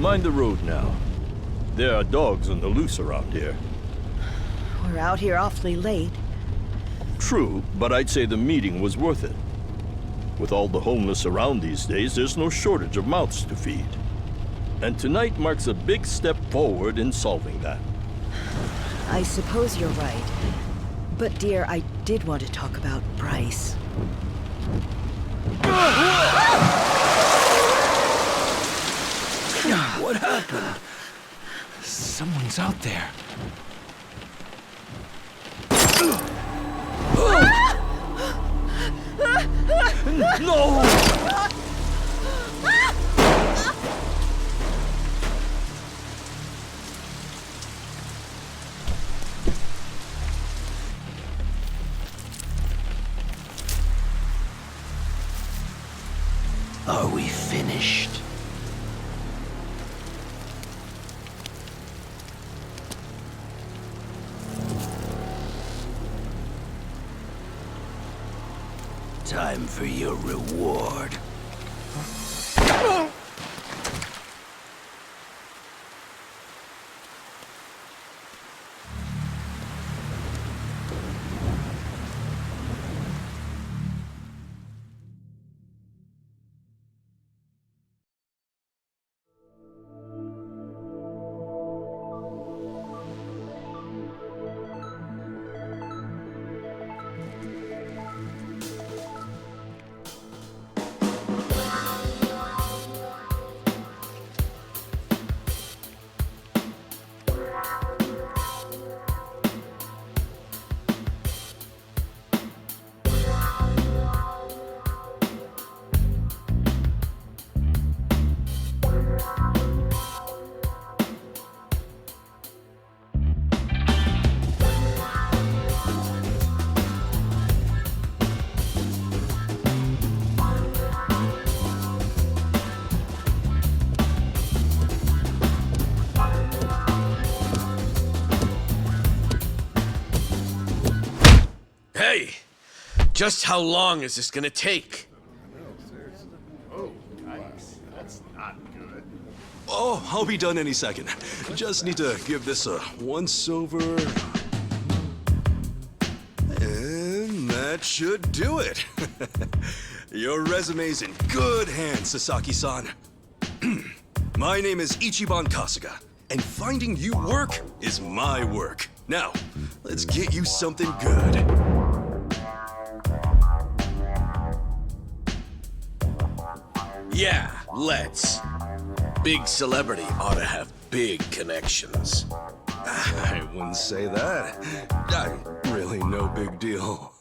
Mind the road now. There are dogs on the loose around here. We're out here awfully late. True, but I'd say the meeting was worth it. With all the homeless around these days, there's no shortage of mouths to feed. And tonight marks a big step forward in solving that. I suppose you're right. But dear, I did want to talk about Bryce. What happened? Someone's out there. No! Are we finished? Time for your reward. Hey! Just how long is this gonna take? Oh, I'll be done any second. Just need to give this a once-over. And that should do it. Your resume's in good hands, Sasaki-san. My name is Ichiban Kasuga, and finding you work is my work. Now, let's get you something good. Yeah, let's. Big celebrity ought to have big connections. I wouldn't say that. I'm really no big deal.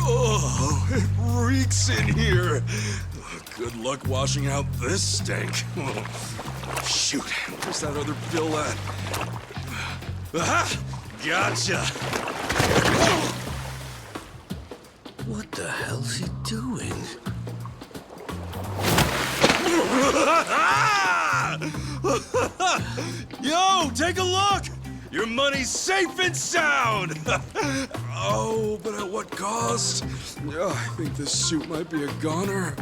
Oh, it reeks in here. Good luck washing out this stank. Oh, shoot, where's that other bill at? Aha! Gotcha! What the hell's he doing? Yo, take a look! Your money's safe and sound! Oh, but at what cost? Oh, I think this suit might be a goner.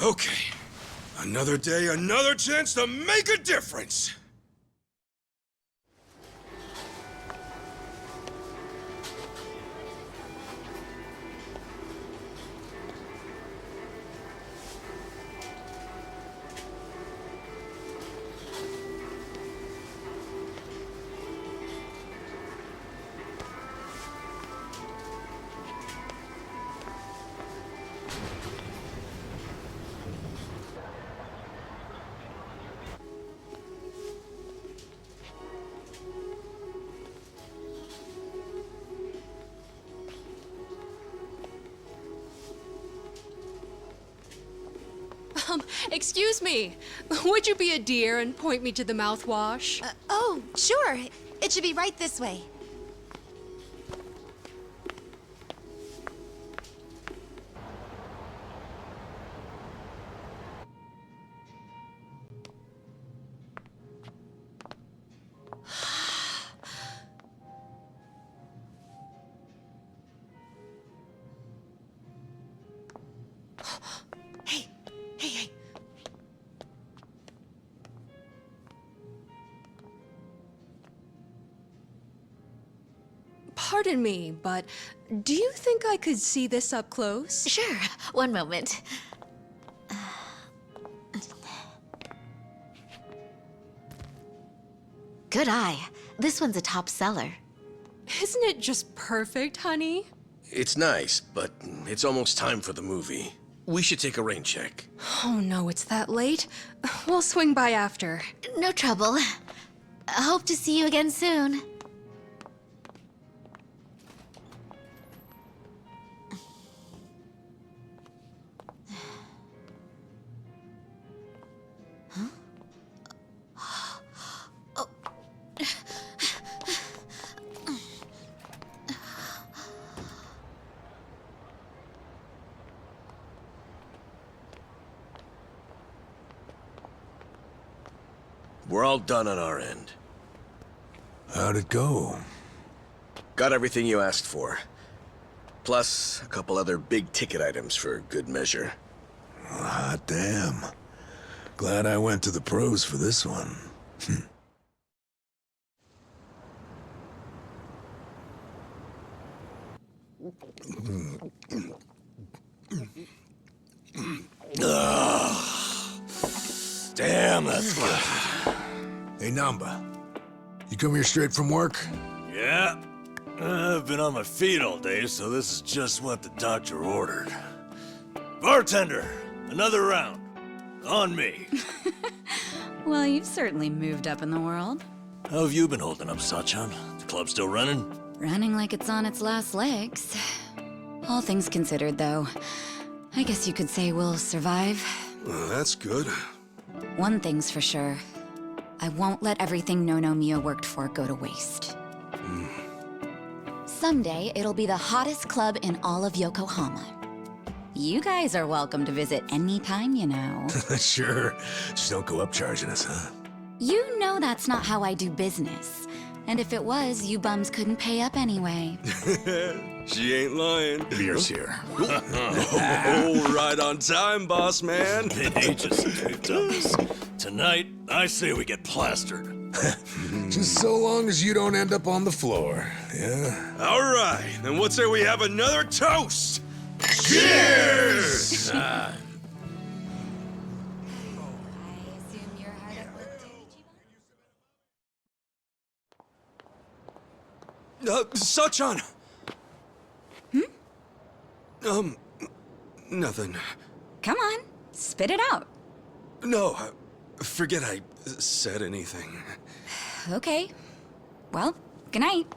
Okay. Another day, another chance to make a difference! Excuse me. Would you be a dear and point me to the mouthwash? Oh, sure. It should be right this way. Hey, hey, hey. Pardon me, but do you think I could see this up close? Sure. One moment. Good eye. This one's a top seller. Isn't it just perfect, honey? It's nice, but it's almost time for the movie. We should take a rain check. Oh no, it's that late. We'll swing by after. No trouble. Hope to see you again soon. We're all done on our end. How'd it go? Got everything you asked for. Plus, a couple other big-ticket items for good measure. Hot damn. Glad I went to the pros for this one. Damn, that's good. Hey, Namba. You come here straight from work? Yeah. I've been on my feet all day, so this is just what the doctor ordered. Bartender, another round. On me. Well, you've certainly moved up in the world. How have you been holding up, Sachan? The club still running? Running like it's on its last legs. All things considered, though, I guess you could say we'll survive. Well, that's good. One thing's for sure. I won't let everything No Mia worked for go to waste. Someday, it'll be the hottest club in all of Yokohama. You guys are welcome to visit anytime, you know. Sure. Just don't go up charging us, huh? You know that's not how I do business. And if it was, you bums couldn't pay up anyway. She ain't lying. Beer's here. Oh, right on time, boss man. Been ages since we've done this. Tonight, I say we get plastered. Just so long as you don't end up on the floor, yeah? All right, then what say we have another toast? Cheers! Sachan! Nothing. Come on, spit it out. No, forget I said anything. Okay. Well, good night.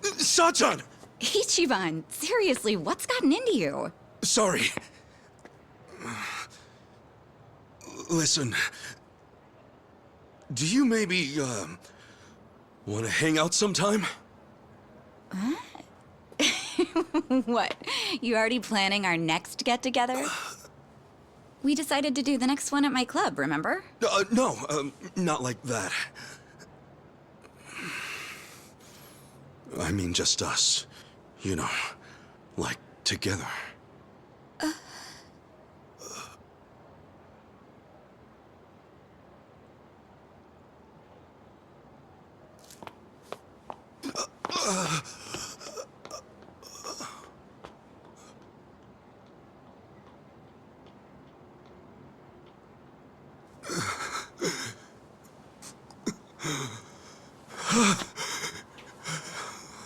Sachan! Ichiban, seriously, what's gotten into you? Sorry. Listen. Do you maybe, want to hang out sometime? What? You already planning our next get-together? We decided to do the next one at my club, remember? No, not like that. I mean just us. You know, like together.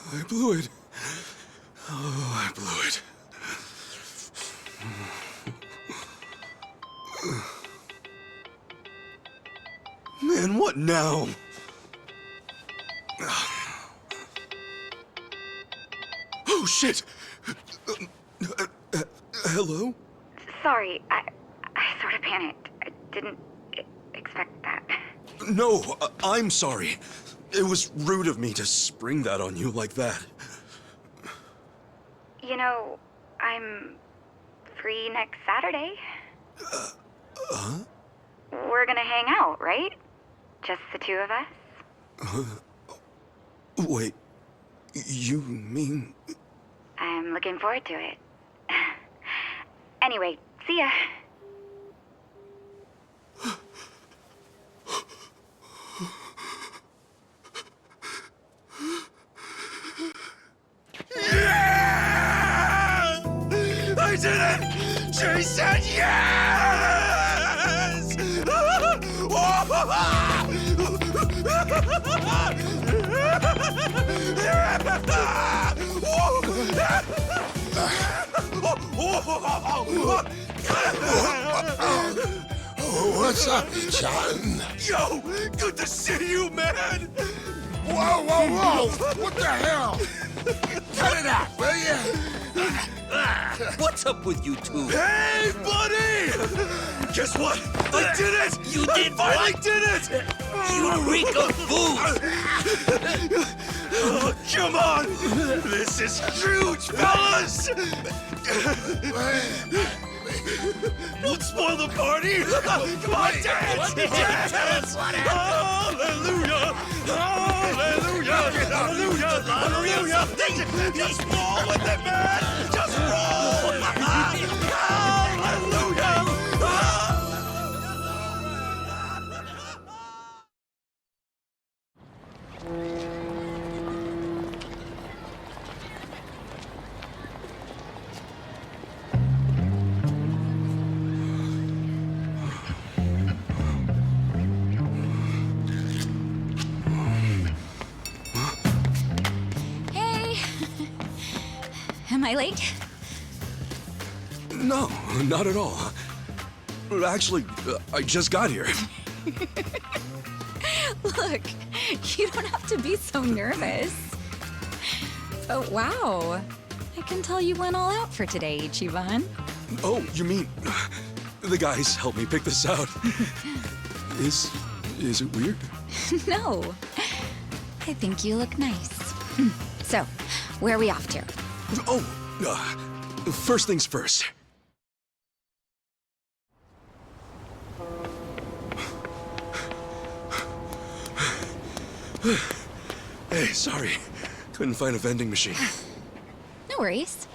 I blew it. Oh, I blew it. Man, what now? Oh, shit! Hello? Sorry, I sort of panicked. I didn't expect that. No, I'm sorry. It was rude of me to spring that on you like that. You know, I'm free next Saturday. We're gonna hang out, right? Just the two of us? Wait, you mean... I'm looking forward to it. Anyway, see ya. I did it! She said yes! What's up, John? Yo, good to see you, man! Whoa, whoa, whoa! What the hell? Cut it out, will you? What's up with you two? Hey, buddy! Guess what? I did it! You did I finally what? did it! You reek of booze! Oh, come on! This is huge, fellas! Don't spoil the party! Come on, dance! Dance! Hallelujah! Hallelujah! Hallelujah! Hallelujah! Just roll with it, man! Just roll! Hallelujah! Hey! Am I late? No, not at all. Actually, I just got here. Look, you don't have to be so nervous. But wow, I can tell you went all out for today, Ichiban. Oh, you mean the guys helped me pick this out? Is it weird? No, I think you look nice. So, where are we off to? Oh, first things first. Hey, sorry. Couldn't find a vending machine. No worries.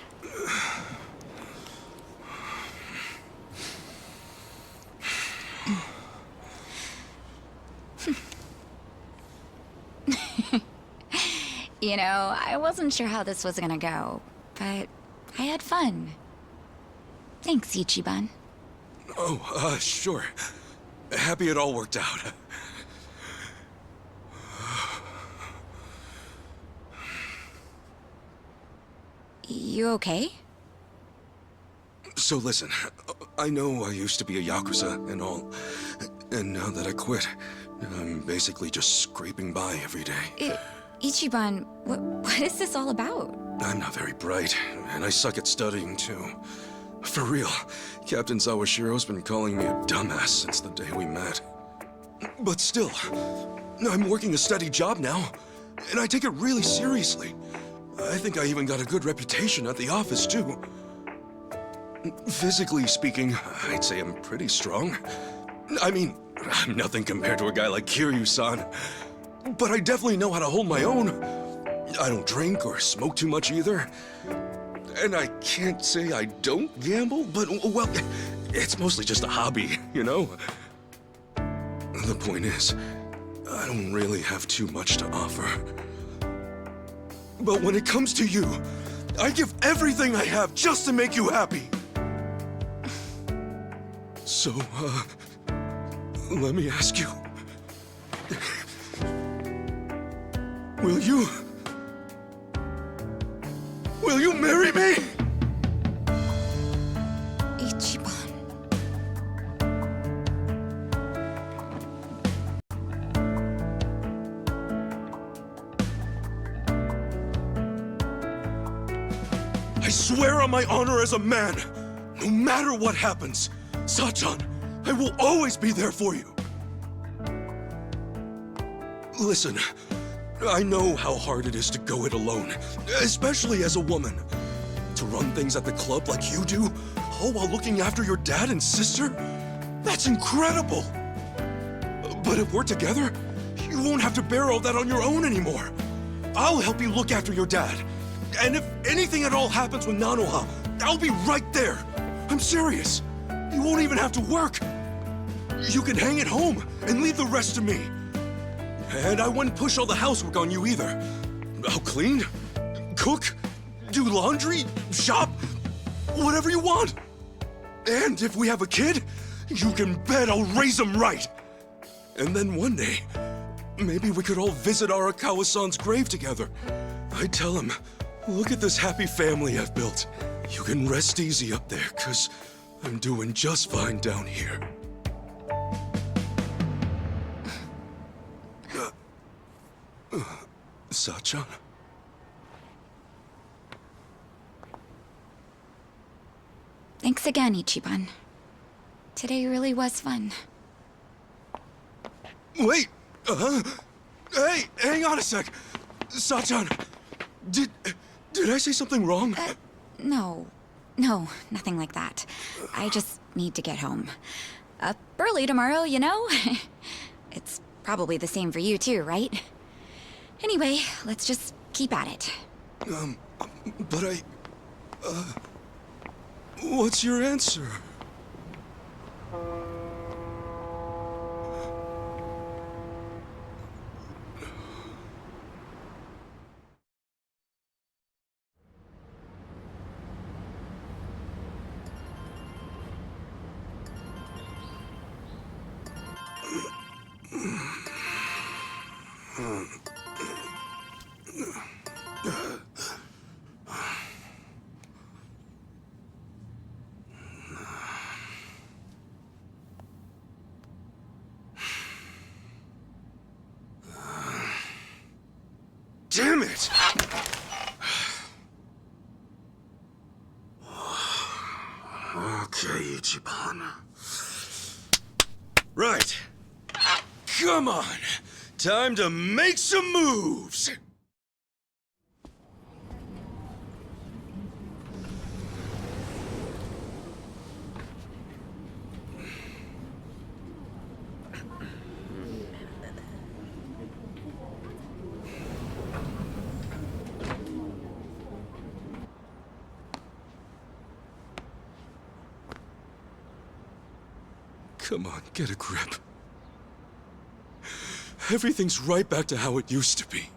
You know, I wasn't sure how this was gonna go, but I had fun. Thanks, Ichiban. Oh, sure. Happy it all worked out. You okay? So listen, I know I used to be a Yakuza and all, and now that I quit, I'm basically just scraping by every day. Ichiban, what is this all about? I'm not very bright, and I suck at studying too. For real, Captain Sawashiro's been calling me a dumbass since the day we met. But still, I'm working a steady job now, and I take it really seriously. I think I even got a good reputation at the office too. Physically speaking, I'd say I'm pretty strong. I mean, I'm nothing compared to a guy like Kiryu-san. But I definitely know how to hold my own. I don't drink or smoke too much either. And I can't say I don't gamble, but, well, it's mostly just a hobby, you know? The point is, I don't really have too much to offer. But when it comes to you, I give everything I have just to make you happy. So, let me ask you. Will you marry me? Ichiban. I swear on my honor as a man, no matter what happens, Sachan, I will always be there for you. Listen, I know how hard it is to go it alone, especially as a woman. To run things at the club like you do, all while looking after your dad and sister? That's incredible! But if we're together, you won't have to bear all that on your own anymore. I'll help you look after your dad. And if anything at all happens with Nanoha, I'll be right there. I'm serious. You won't even have to work. You can hang at home and leave the rest to me. And I wouldn't push all the housework on you either. I'll clean, cook, do laundry, shop, whatever you want. And if we have a kid, you can bet I'll raise him right. And then one day, maybe we could all visit Arakawa-san's grave together. I'd tell him, look at this happy family I've built. You can rest easy up there, 'cause I'm doing just fine down here. Sachan? Thanks again, Ichiban. Today really was fun. Wait! Hey, hang on a sec! Sachan, did I say something wrong? No, nothing like that. I just need to get home. Up early tomorrow, you know? It's probably the same for you too, right? Anyway, let's just keep at it. But what's your answer? Damn it! Okay, Ichiban. Right. Come on. Time to make some moves! Come on, get a grip. Everything's right back to how it used to be.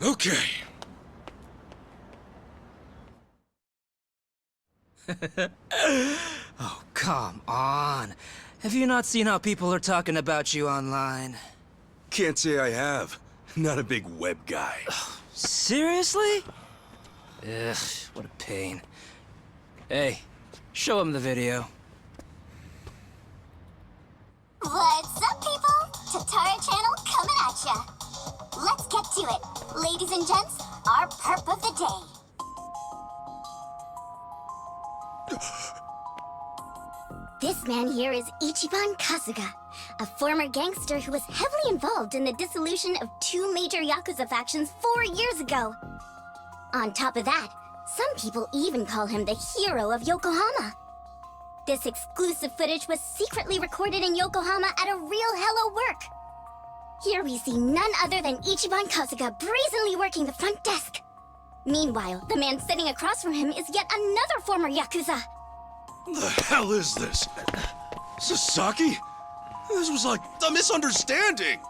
Okay. Oh, come on. Have you not seen how people are talking about you online? Can't say I have. Not a big web guy. Seriously? Ugh, what a pain. Hey, show him the video. What's up, people? Tatara Channel coming at ya. Let's get to it. Ladies and gents, our perp of the day. This man here is Ichiban Kasuga, a former gangster who was heavily involved in the dissolution of 2 major Yakuza factions 4 years ago. On top of that, some people even call him the hero of Yokohama. This exclusive footage was secretly recorded in Yokohama at a real hello work. Here we see none other than Ichiban Kasuga brazenly working the front desk. Meanwhile, the man sitting across from him is yet another former Yakuza. The hell is this? Sasaki? This was like a misunderstanding.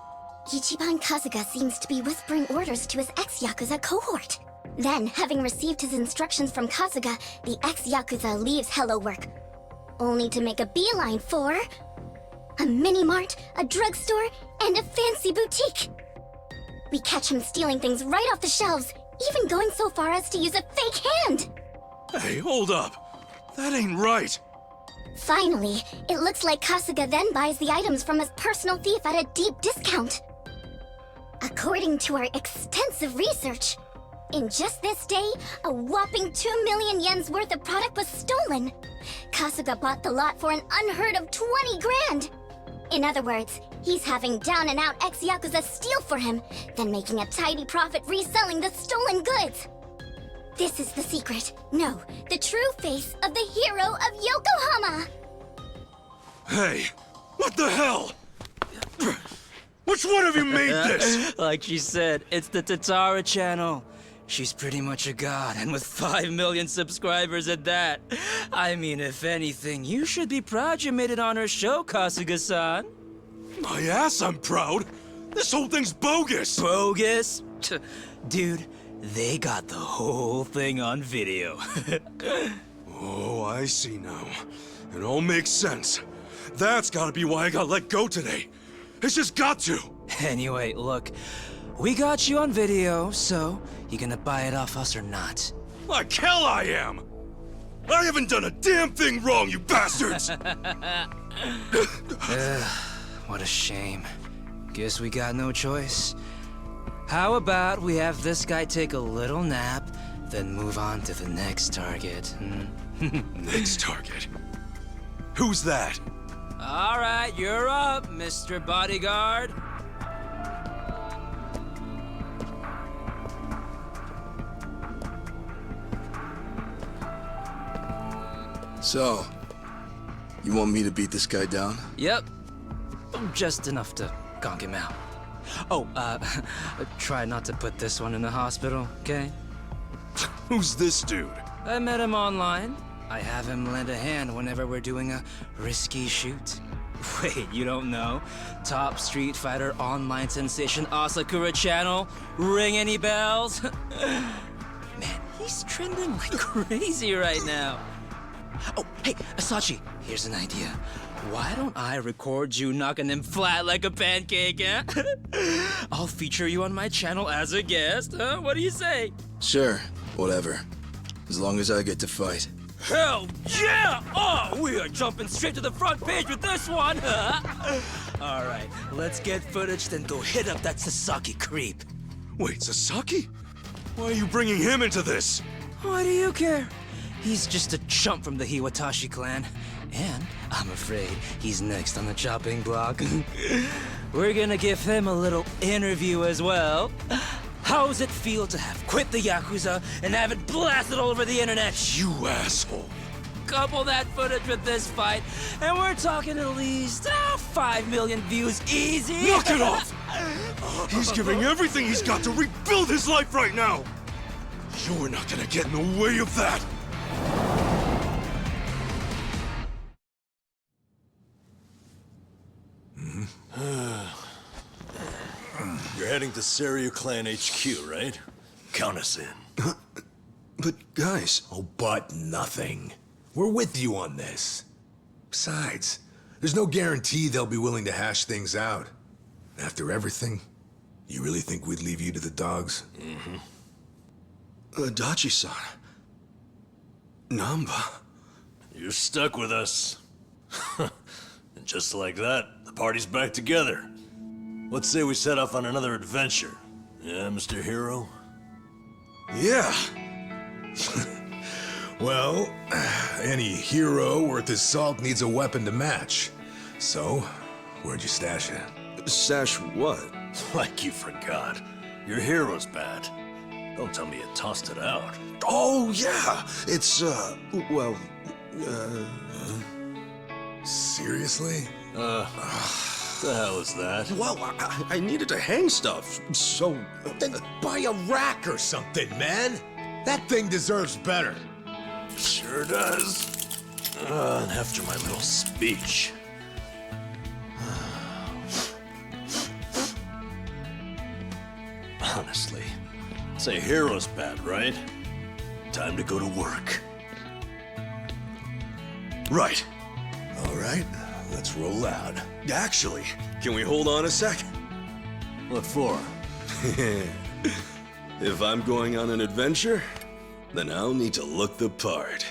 Ichiban Kasuga seems to be whispering orders to his ex-Yakuza cohort. Then, having received his instructions from Kasuga, the ex-Yakuza leaves Hello Work, only to make a beeline for a mini-mart, a drugstore, and a fancy boutique. We catch him stealing things right off the shelves, even going so far as to use a fake hand. Hey, hold up. That ain't right. Finally, it looks like Kasuga then buys the items from his personal thief at a deep discount. According to our extensive research, in just this day, a whopping 2 million yen's worth of product was stolen. Kasuga bought the lot for an unheard of 20 grand. In other words, he's having down-and-out ex-Yakuza steal for him, then making a tidy profit reselling the stolen goods. This is the secret, no, the true face of the hero of Yokohama! Hey, what the hell? Which one of you made this? Like she said, it's the Tatara channel. She's pretty much a god, and with 5 million subscribers at that. I mean, if anything, you should be proud you made it on her show, Kasuga-san. My ass, I'm proud. This whole thing's bogus. Bogus? Dude, they got the whole thing on video. Oh, I see now. It all makes sense. That's gotta be why I got let go today. It's just got to. Anyway, look, we got you on video, so you gonna buy it off us or not? Like hell I am! I haven't done a damn thing wrong, you bastards! What a shame. Guess we got no choice. How about we have this guy take a little nap, then move on to the next target? Next target? Who's that? All right, you're up, Mr. Bodyguard. So, you want me to beat this guy down? Yep. Just enough to conk him out. Oh, try not to put this one in the hospital, okay? Who's this dude? I met him online. I have him lend a hand whenever we're doing a risky shoot. Wait, you don't know? Top Street Fighter online sensation Asakura channel? Ring any bells? Man, he's trending like crazy right now. Oh, hey, Asachi, here's an idea. Why don't I record you knocking him flat like a pancake, eh? I'll feature you on my channel as a guest, huh? What do you say? Sure, whatever. As long as I get to fight. Hell yeah! Oh, we are jumping straight to the front page with this one! All right, let's get footage, then go hit up that Sasaki creep. Wait, Sasaki? Why are you bringing him into this? Why do you care? He's just a chump from the Hiwatashi clan. And I'm afraid he's next on the chopping block. We're gonna give him a little interview as well. How's it feel to have quit the Yakuza and have it blasted all over the internet? You asshole. Couple that footage with this fight, and we're talking at least 5 million views easy. Knock it off! He's giving everything he's got to rebuild his life right now! You're not gonna get in the way of that! You're heading to Seiryu Clan HQ, right? Count us in. But guys... Oh, but nothing. We're with you on this. Besides, there's no guarantee they'll be willing to hash things out. After everything, you really think we'd leave you to the dogs? Dachi-san. Namba. You're stuck with us. And just like that, the party's back together. Let's say we set off on another adventure. Yeah, Mr. Hero? Yeah. Well, any hero worth his salt needs a weapon to match. So, where'd you stash it? Stash what? Like you forgot. Your hero's bad. Don't tell me you tossed it out. Oh, yeah! It's, well, Seriously? The hell is that? well, I needed to hang stuff, so... Then buy a rack or something, man! That thing deserves better. Sure does. And after my little speech. honestly. Say hero's bad, right? Time to go to work. Right. All right, let's roll out. Actually, can we hold on a sec? What for? If I'm going on an adventure, then I'll need to look the part.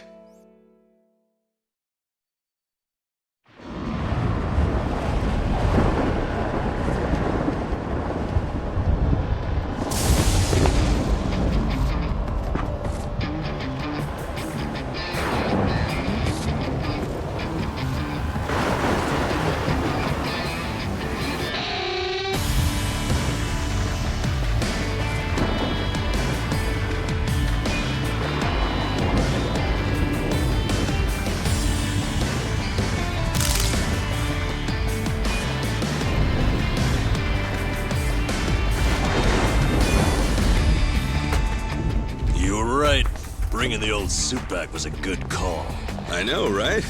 Bringing the old suit back was a good call. I know, right?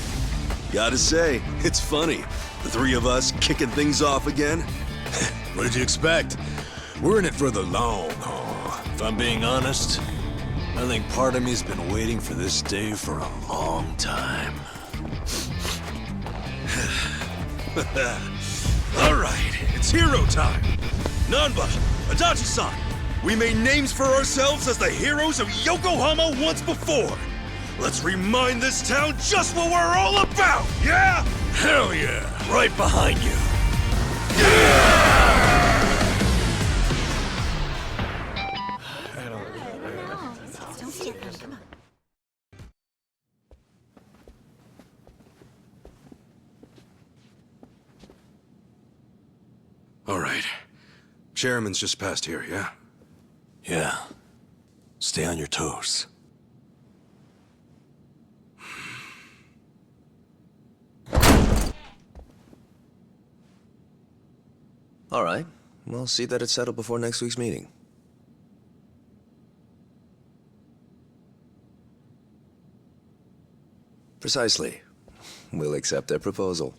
Gotta say, it's funny. The three of us kicking things off again. What did you expect? We're in it for the long haul. If I'm being honest, I think part of me's been waiting for this day for a long time. All right, it's hero time. Nanba, Adachi-san, we made names for ourselves as the heroes of Yokohama once before. Let's remind this town just what we're all about, yeah? Hell yeah! Right behind you. All right. Chairman's just passed here, yeah? Yeah. Stay on your toes. All right. We'll see that it's settled before next week's meeting. Precisely. We'll accept their proposal.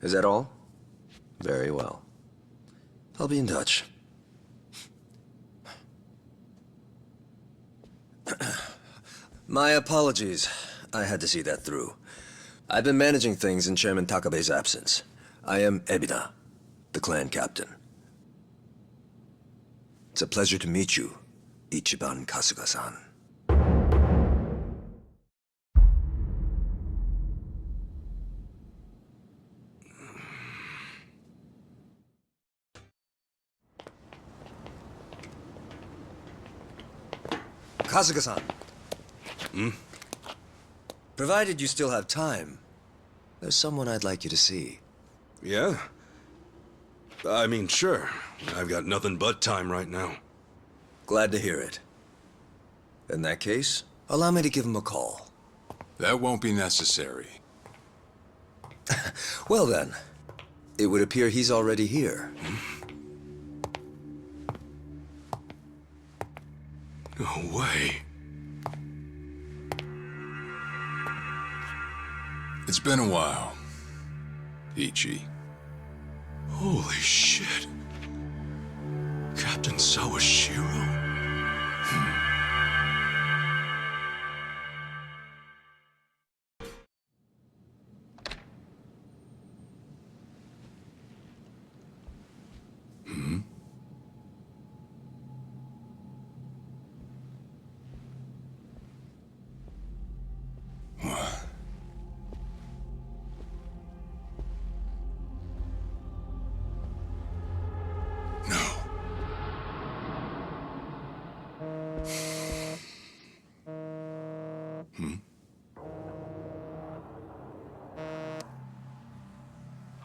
Is that all? Very well. I'll be in touch. My apologies. I had to see that through. I've been managing things in Chairman Takabe's absence. I am Ebina, the clan captain. It's a pleasure to meet you, Ichiban Kasuga-san. Kasuga-san. Provided you still have time, there's someone I'd like you to see. Yeah? I mean, sure. I've got nothing but time right now. Glad to hear it. In that case, allow me to give him a call. That won't be necessary. Well then, it would appear he's already here. No way. It's been a while, Ichi. Holy shit. Captain Sawashiro?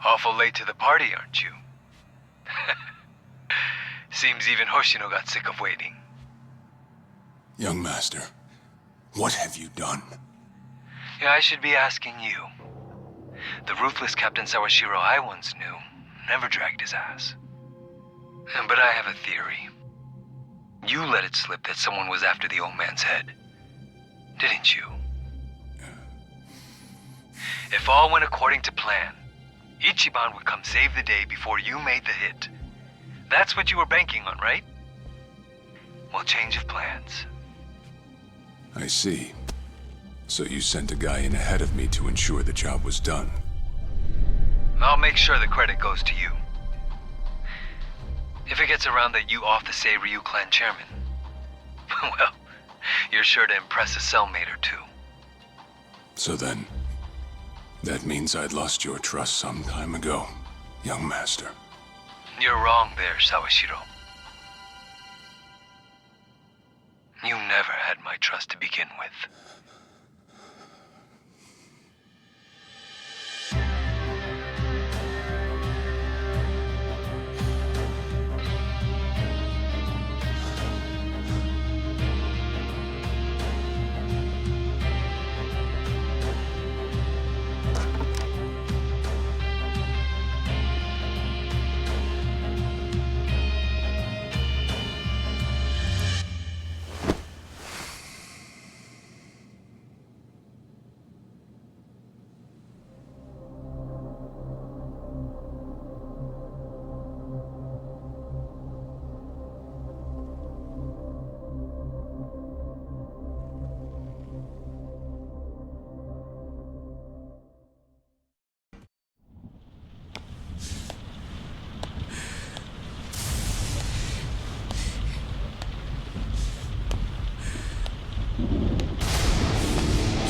Awful late to the party, aren't you? Seems even Hoshino got sick of waiting. Young master, what have you done? Yeah, I should be asking you. The ruthless Captain Sawashiro I once knew never dragged his ass. But I have a theory. You let it slip that someone was after the old man's head, didn't you? If all went according to plan, Ichiban would come save the day before you made the hit. That's what you were banking on, right? Well, change of plans. I see. So you sent a guy in ahead of me to ensure the job was done. I'll make sure the credit goes to you. If it gets around that you off the Seiryu clan chairman, well, you're sure to impress a cellmate or two. So then, that means I'd lost your trust some time ago, young master. You're wrong there, Sawashiro. You never had my trust to begin with.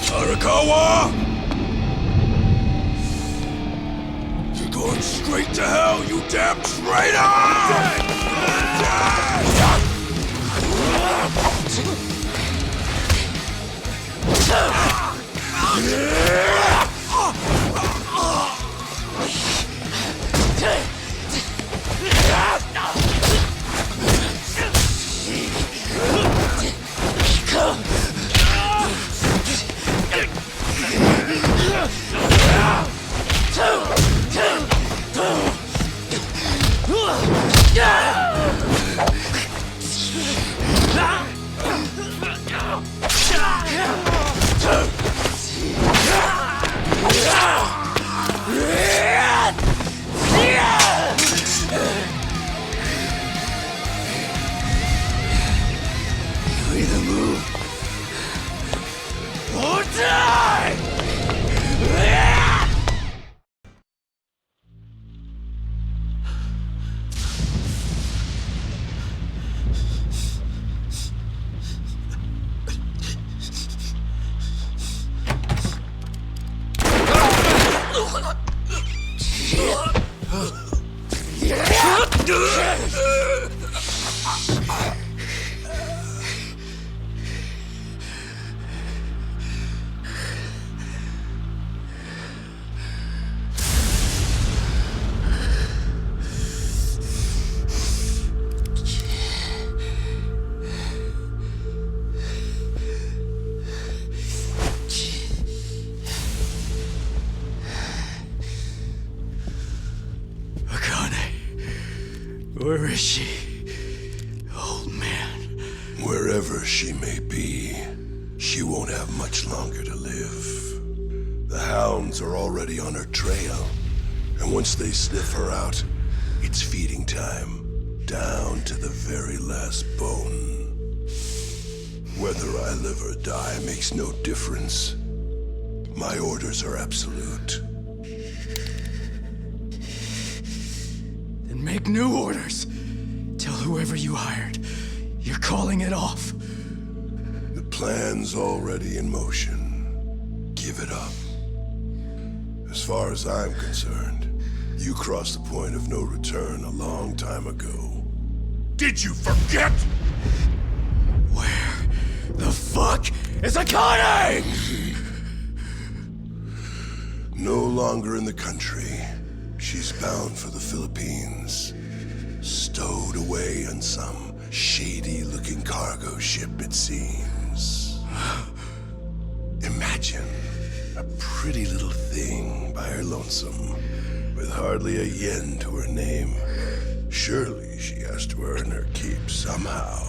Arakawa! You're going straight to hell, you damn traitor! You either move or die! Where is she? Old man. Wherever she may be, she won't have much longer to live. The hounds are already on her trail, and once they sniff her out, it's feeding time, down to the very last bone. Whether I live or die makes no difference. My orders are absolute. Then make new orders. Tell whoever you hired, you're calling it off. The plan's already in motion. Give it up. As far as I'm concerned, you crossed the point of no return a long time ago. Did you forget? Where the fuck is Akane? No longer in the country. She's bound for the Philippines. Stowed away on some shady-looking cargo ship, it seems. Imagine a pretty little thing by her lonesome, with hardly a yen to her name. Surely she has to earn her keep somehow.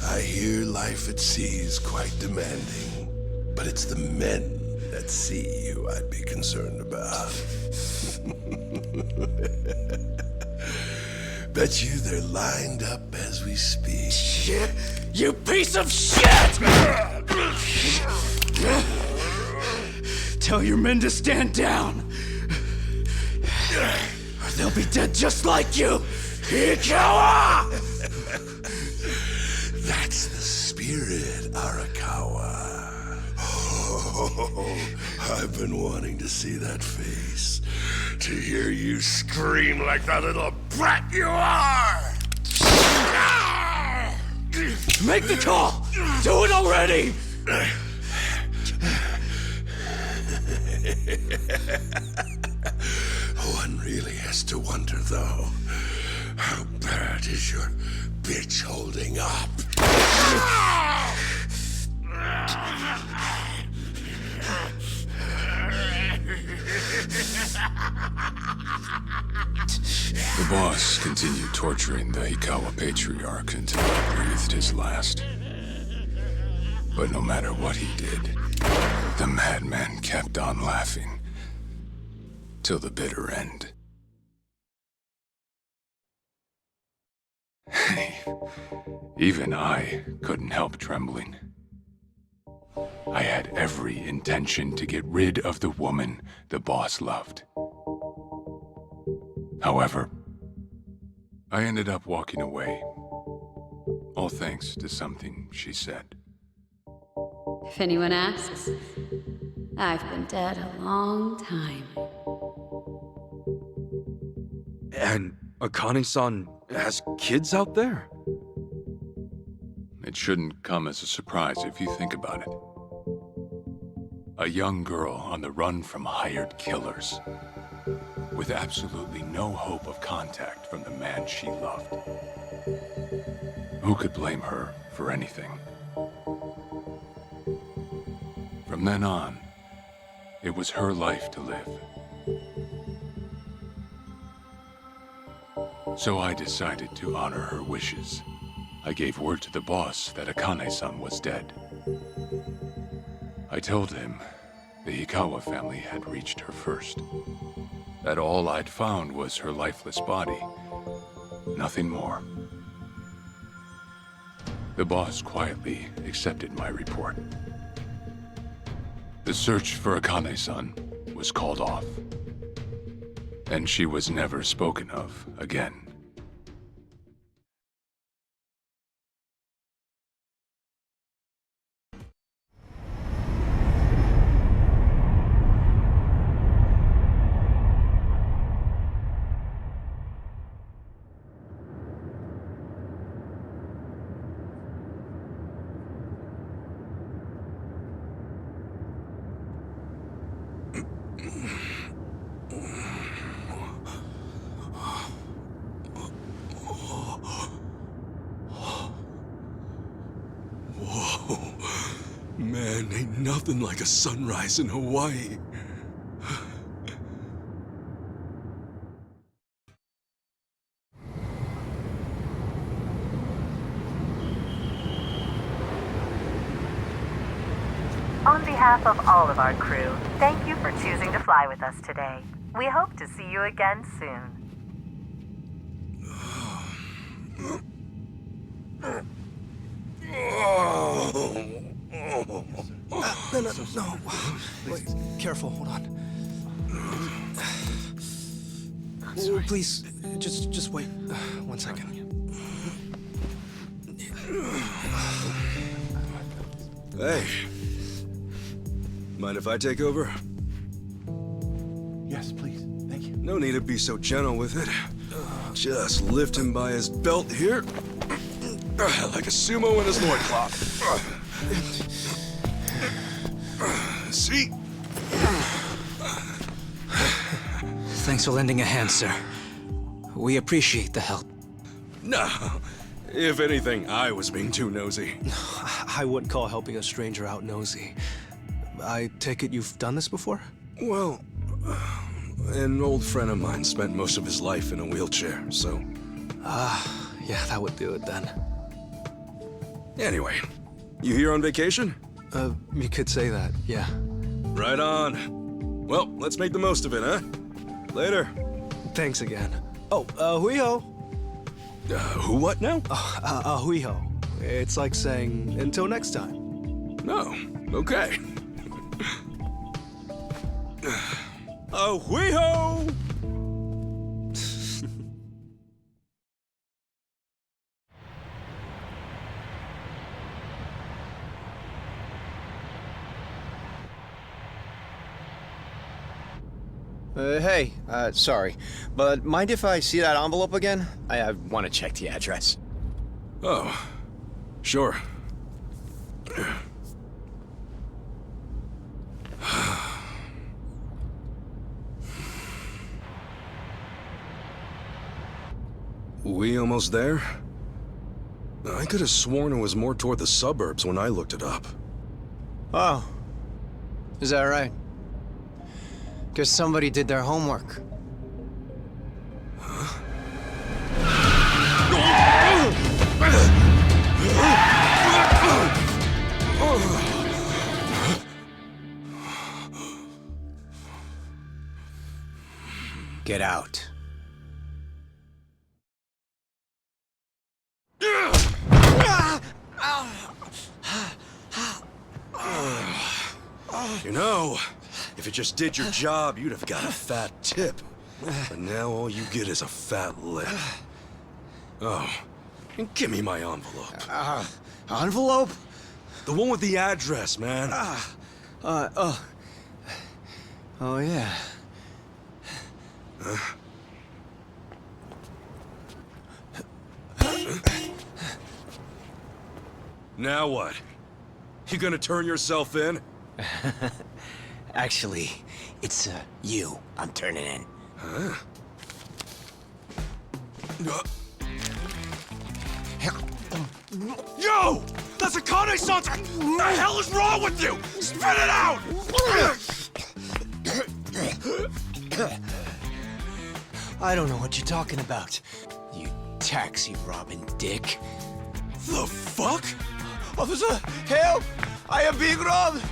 I hear life at sea is quite demanding, but it's the men at sea who I'd be concerned about. Bet you they're lined up as we speak. Shit! You piece of shit! Tell your men to stand down. Or they'll be dead just like you! Ikawa! That's the spirit, Arakawa. Oh, I've been wanting to see that face. To hear you scream like the little brat you are! Make the call! Do it already! One really has to wonder, though, how bad is your bitch holding up? The boss continued torturing the Ikawa patriarch until he breathed his last. But no matter what he did, the madman kept on laughing. Till the bitter end. Even I couldn't help trembling. I had every intention to get rid of the woman the boss loved. However, I ended up walking away, all thanks to something she said. If anyone asks, I've been dead a long time. And Akane-san has kids out there? It shouldn't come as a surprise if you think about it. A young girl on the run from hired killers, with absolutely no hope of contact from the man she loved. Who could blame her for anything? From then on, it was her life to live. So I decided to honor her wishes. I gave word to the boss that Akane-san was dead. I told him the Ikawa family had reached her first. That all I'd found was her lifeless body. Nothing more. The boss quietly accepted my report. The search for Akane-san was called off. And she was never spoken of again. Man, ain't nothing like a sunrise in Hawaii. On behalf of all of our crew, thank you for choosing to fly with us today. We hope to see you again soon. No. Wait, careful, hold on. Oh, please, just wait 1 second. Hey. Mind if I take over? Yes, please. Thank you. No need to be so gentle with it. Just lift him by his belt here. Like a sumo in his loincloth. See? Thanks for lending a hand, sir. We appreciate the help. No. If anything, I was being too nosy. I wouldn't call helping a stranger out nosy. I take it you've done this before? Well, an old friend of mine spent most of his life in a wheelchair, so... Yeah, that would do it then. Anyway, you here on vacation? You could say that, yeah. Right on. Well, let's make the most of it, huh? Later. Thanks again. Oh, Huiho! Who what now? Ahuiho. It's like saying, until next time. No, okay. Ahuiho! Hey, sorry, but mind if I see that envelope again? I want to check the address. Oh, sure. We almost there? I could have sworn it was more toward the suburbs when I looked it up. Oh, is that right? Guess somebody did their homework. Get out. You know, if you just did your job, you'd have got a fat tip. But now all you get is a fat lip. Oh, and give me my envelope. Envelope? The one with the address, man. Oh, yeah. Now what? You gonna turn yourself in? Actually, it's you I'm turning in. Huh? Yo! That's a Kane-san! What the hell is wrong with you? Spit it out! I don't know what you're talking about, you taxi-robbing dick. The fuck? Officer, help! I am being robbed!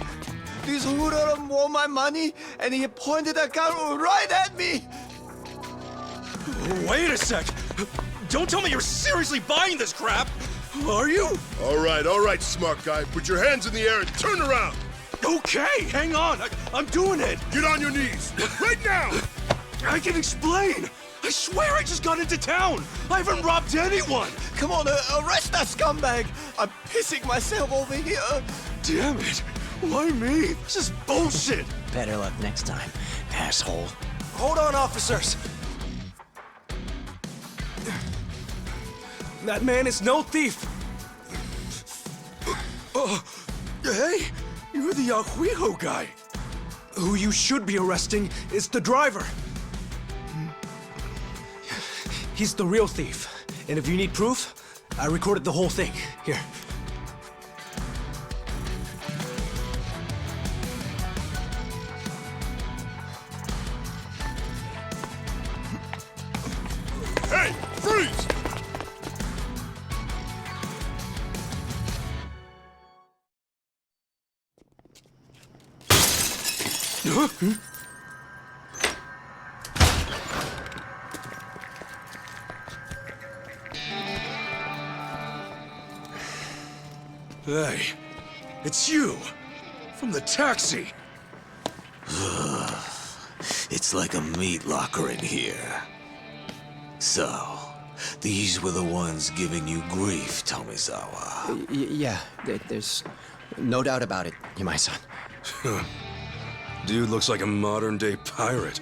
This hoodlum won my money, and he pointed a gun right at me! Wait a sec! Don't tell me you're seriously buying this crap! Are you? All right, smart guy. Put your hands in the air and turn around! Okay, hang on. I'm doing it. Get on your knees, right now! I can explain. I swear I just got into town. I haven't robbed anyone. Come on, arrest that scumbag! I'm pissing myself over here! Damn it. Why me? This is bullshit. Better luck next time, asshole. Hold on, officers. That man is no thief. Hey, you're the Ahuiho guy. Who you should be arresting is the driver. He's the real thief. And if you need proof, I recorded the whole thing. Here. Hey, freeze! Hey, it's you! From the taxi! It's like a meat locker in here. So, these were the ones giving you grief, Tomizawa. Yeah, there's no doubt about it, Yamai-san. Dude looks like a modern-day pirate.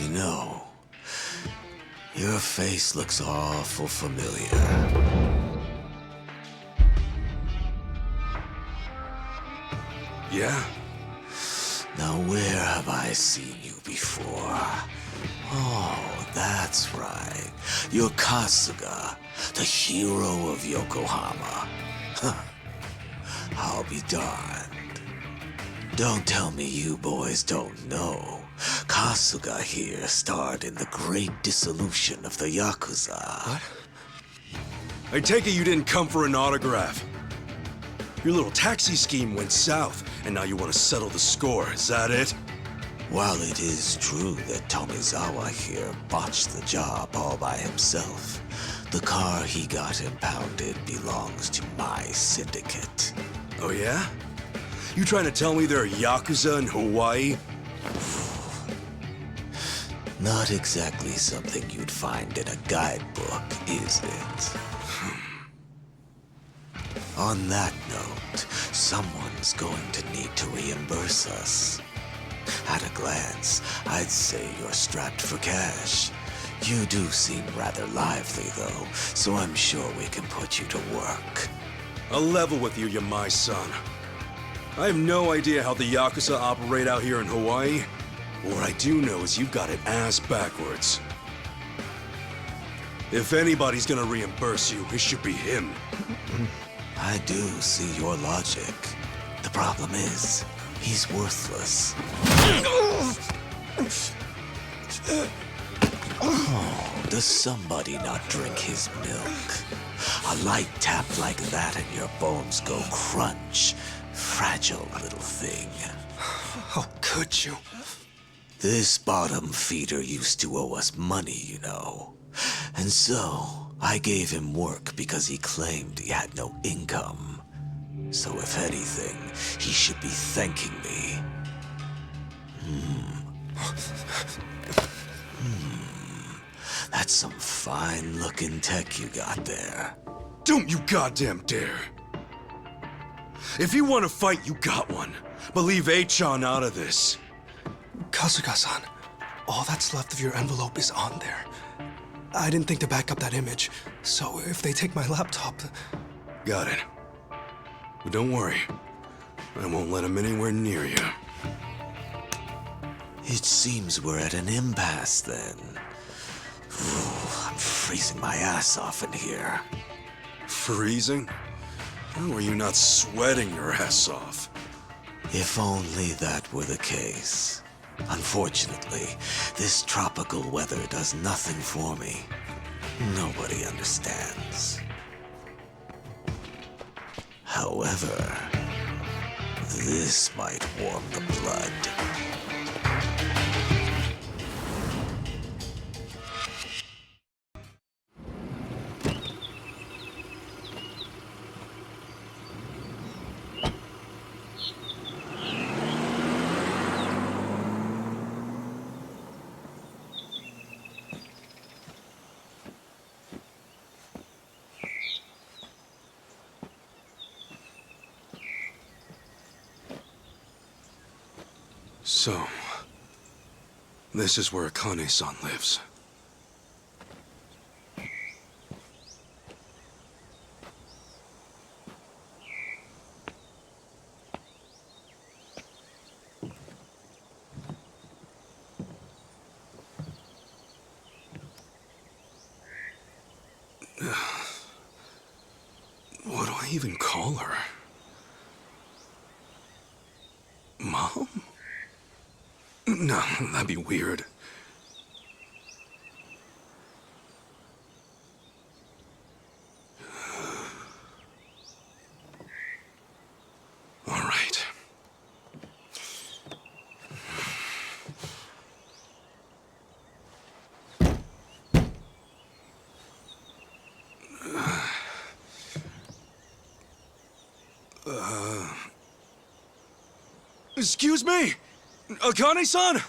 You know, your face looks awful familiar. Yeah? Now where have I seen you before? Oh, that's right. You're Kasuga, the hero of Yokohama. Huh. I'll be darned. Don't tell me you boys don't know. Kasuga here starred in the great dissolution of the Yakuza. What? I take it you didn't come for an autograph. Your little taxi scheme went south, and now you want to settle the score, is that it? While it is true that Tomizawa here botched the job all by himself, the car he got impounded belongs to my syndicate. Oh yeah? You trying to tell me there are Yakuza in Hawaii? Not exactly something you'd find in a guidebook, is it? On that note, someone's going to need to reimburse us. At a glance, I'd say you're strapped for cash. You do seem rather lively, though, so I'm sure we can put you to work. I'll level with you, Yamai-san. I have no idea how the Yakuza operate out here in Hawaii. What I do know is you've got it ass backwards. If anybody's gonna reimburse you, it should be him. I do see your logic. The problem is, he's worthless. Oh, does somebody not drink his milk? A light tap like that and your bones go crunch. Fragile little thing. How could you? This bottom feeder used to owe us money, you know. And so, I gave him work because he claimed he had no income. So if anything, he should be thanking me. That's some fine-looking tech you got there. Don't you goddamn dare! If you want to fight, you got one. But leave A-chan out of this. Kasuga-san, all that's left of your envelope is on there. I didn't think to back up that image, so if they take my laptop... Got it. But don't worry. I won't let him anywhere near you. It seems we're at an impasse then. I'm freezing my ass off in here. Freezing? How are you not sweating your ass off? If only that were the case. Unfortunately, this tropical weather does nothing for me. Nobody understands. However, this might warm the blood. So, this is where Akane-san lives. What do I even call her? Mom? No, that'd be weird. All right. Excuse me? Akane-san?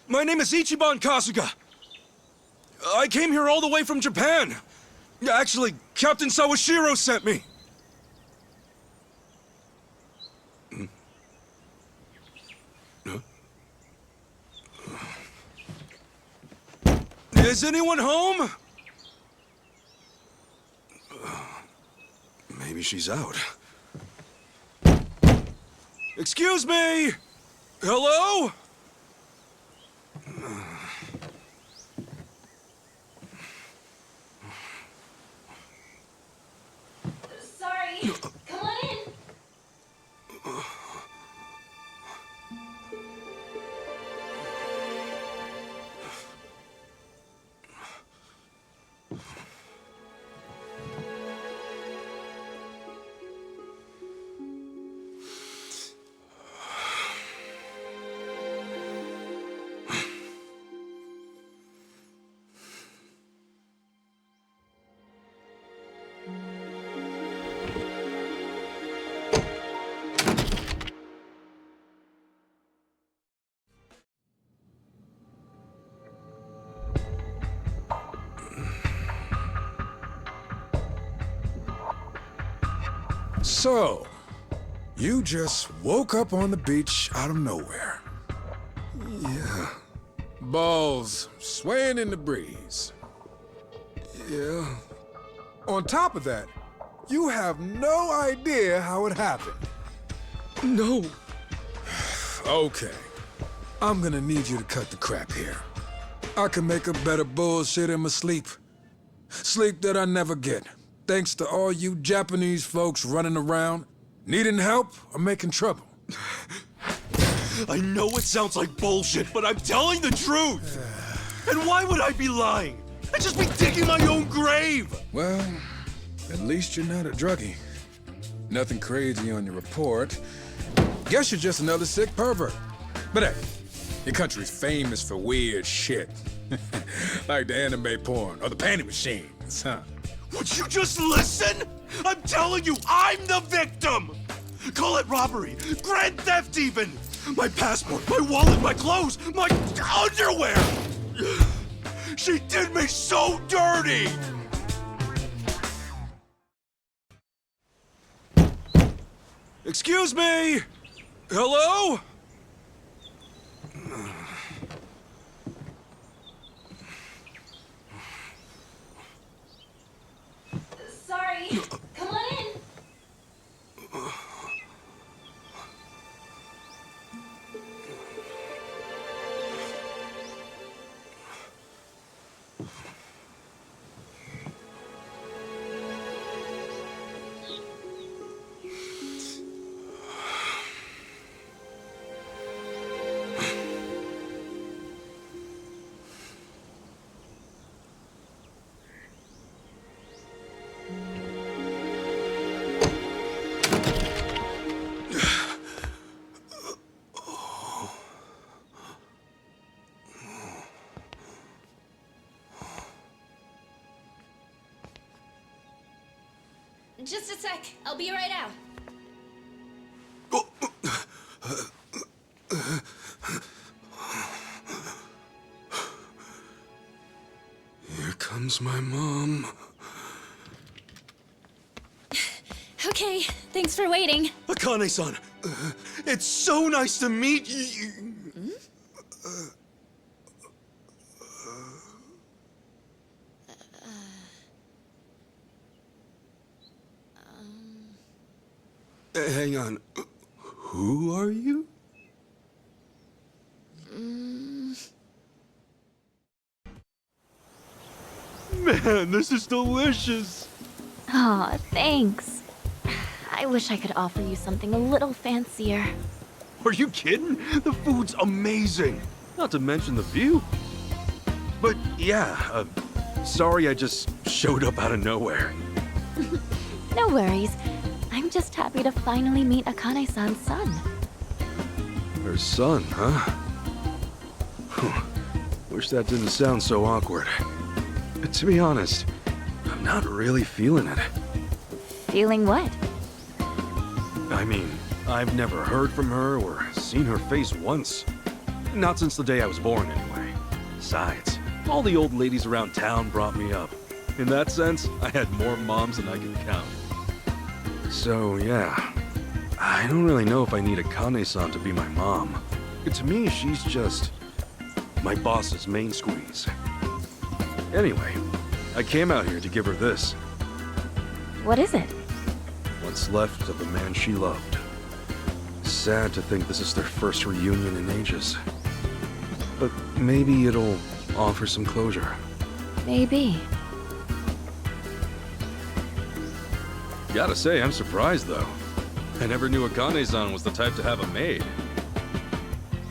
My name is Ichiban Kasuga. I came here all the way from Japan. Actually, Captain Sawashiro sent me. Huh? Is anyone home? Maybe she's out. Excuse me! Hello? Sorry. Come on in. So, you just woke up on the beach out of nowhere. Yeah. Balls swaying in the breeze. Yeah. On top of that, you have no idea how it happened. No. Okay. I'm gonna need you to cut the crap here. I can make up better bullshit in my sleep. Sleep that I never get. Thanks to all you Japanese folks running around, needing help or making trouble. I know it sounds like bullshit, but I'm telling the truth! And why would I be lying? I'd just be digging my own grave! Well, at least you're not a druggie. Nothing crazy on your report. Guess you're just another sick pervert. But hey, your country's famous for weird shit. Like the anime porn or the panty machines, huh? Would you just listen? I'm telling you, I'm the victim! Call it robbery, grand theft even! My passport, my wallet, my clothes, my underwear! She did me so dirty! Excuse me! Hello? Sorry. Come on in. Just a sec. I'll be right out. Here comes my mom. Okay, thanks for waiting. Akane-san, it's so nice to meet you. Hang on. Who are you? Man, this is delicious. Aw, thanks. I wish I could offer you something a little fancier. Are you kidding? The food's amazing. Not to mention the view. But yeah, sorry I just showed up out of nowhere. No worries. I'm just happy to finally meet Akane-san's son. Her son, huh? Wish that didn't sound so awkward. To be honest, I'm not really feeling it. Feeling what? I mean, I've never heard from her or seen her face once. Not since the day I was born, anyway. Besides, all the old ladies around town brought me up. In that sense, I had more moms than I can count. So, yeah. I don't really know if I need Akane-san to be my mom. To me, she's just my boss's main squeeze. Anyway, I came out here to give her this. What is it? What's left of the man she loved. Sad to think this is their first reunion in ages. But maybe it'll offer some closure. Maybe. Gotta say, I'm surprised though. I never knew Akane-san was the type to have a maid.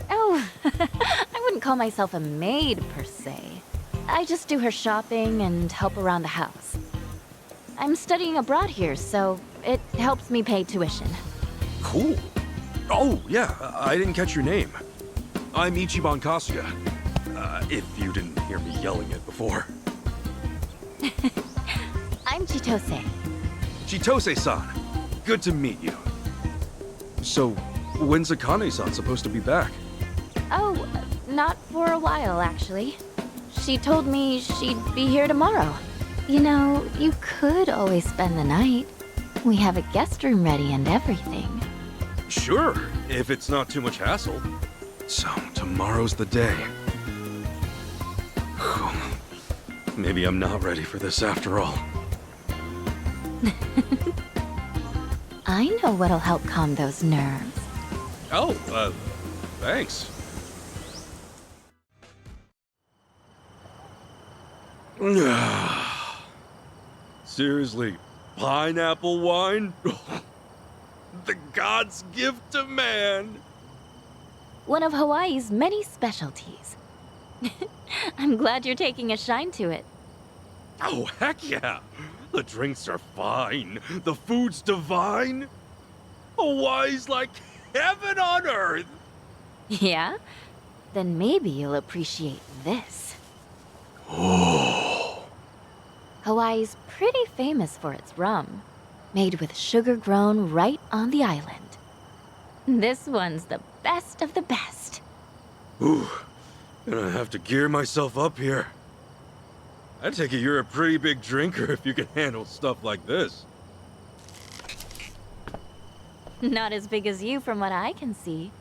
Oh, I wouldn't call myself a maid per se. I just do her shopping and help around the house. I'm studying abroad here, so it helps me pay tuition. Cool. Oh, yeah, I didn't catch your name. I'm Ichiban Kasuga. If you didn't hear me yelling it before. I'm Chitose. Chitose-san, good to meet you. So, when's Akane-san supposed to be back? Oh, not for a while, actually. She told me she'd be here tomorrow. You know, you could always spend the night. We have a guest room ready and everything. Sure, if it's not too much hassle. So, tomorrow's the day. Maybe I'm not ready for this after all. I know what'll help calm those nerves. Oh, thanks. Seriously, pineapple wine? The god's gift to man! One of Hawaii's many specialties. I'm glad you're taking a shine to it. Oh, heck yeah! The drinks are fine, the food's divine. Hawaii's like heaven on earth! Yeah? Then maybe you'll appreciate this. Oh. Hawaii's pretty famous for its rum, made with sugar grown right on the island. This one's the best of the best. Ooh, gonna have to gear myself up here. I take it you're a pretty big drinker if you can handle stuff like this. Not as big as you from what I can see.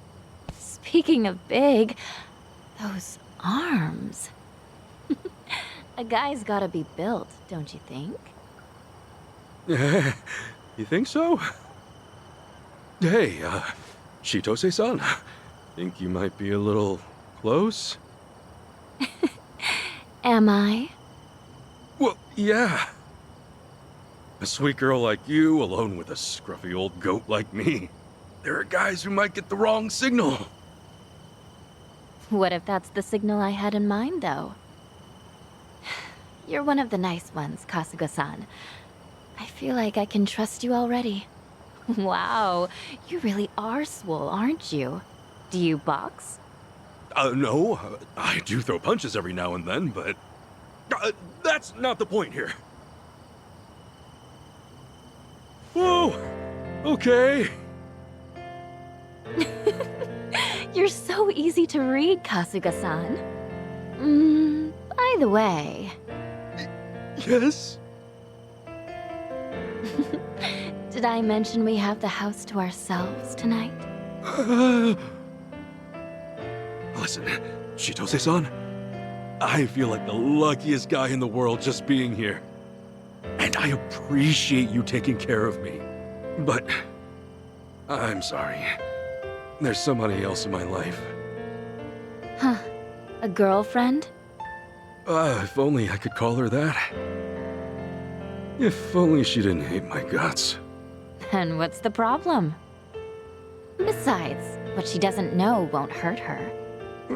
Speaking of big, those arms. A guy's gotta be built, don't you think? You think so? Hey, Chitose-san, think you might be a little close? Am I? Well, yeah. A sweet girl like you, alone with a scruffy old goat like me. There are guys who might get the wrong signal. What if that's the signal I had in mind, though? You're one of the nice ones, Kasuga-san. I feel like I can trust you already. Wow, you really are swole, aren't you? Do you box? No, I do throw punches every now and then, but that's not the point here. Whoa, okay. You're so easy to read, Kasuga-san. By the way... Yes? Did I mention we have the house to ourselves tonight? Listen, Chitose-san, I feel like the luckiest guy in the world just being here. And I appreciate you taking care of me. But I'm sorry. There's somebody else in my life. Huh. A girlfriend? If only I could call her that. If only she didn't hate my guts. And what's the problem? Besides, what she doesn't know won't hurt her.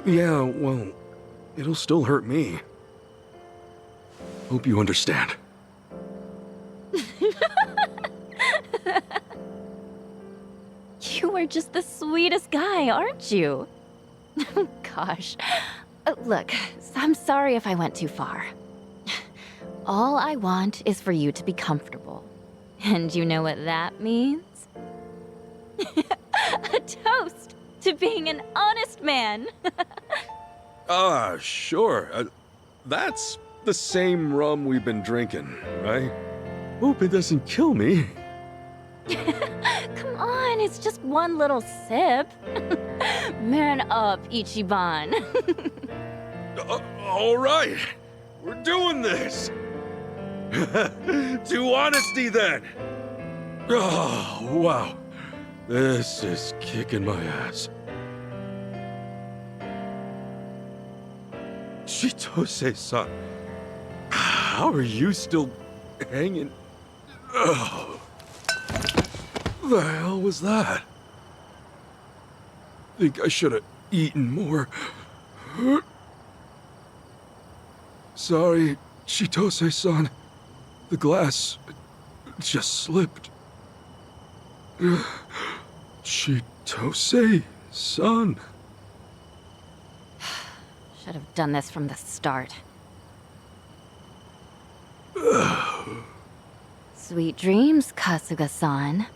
Yeah, well, it'll still hurt me. Hope you understand. You are just the sweetest guy, aren't you? Gosh. Look, I'm sorry if I went too far. All I want is for you to be comfortable. And you know what that means? A toast to being an honest man. Sure. That's the same rum we've been drinking, right? Hope it doesn't kill me. Come on, it's just one little sip. Man up, Ichiban. All right, we're doing this. To honesty, then. Oh, wow. This is kicking my ass. Chitose-san, how are you still hanging? Oh. The hell was that? Think I should have eaten more. Sorry, Chitose-san. The glass just slipped. Chitose-san. Should have done this from the start. Sweet dreams, Kasuga-san.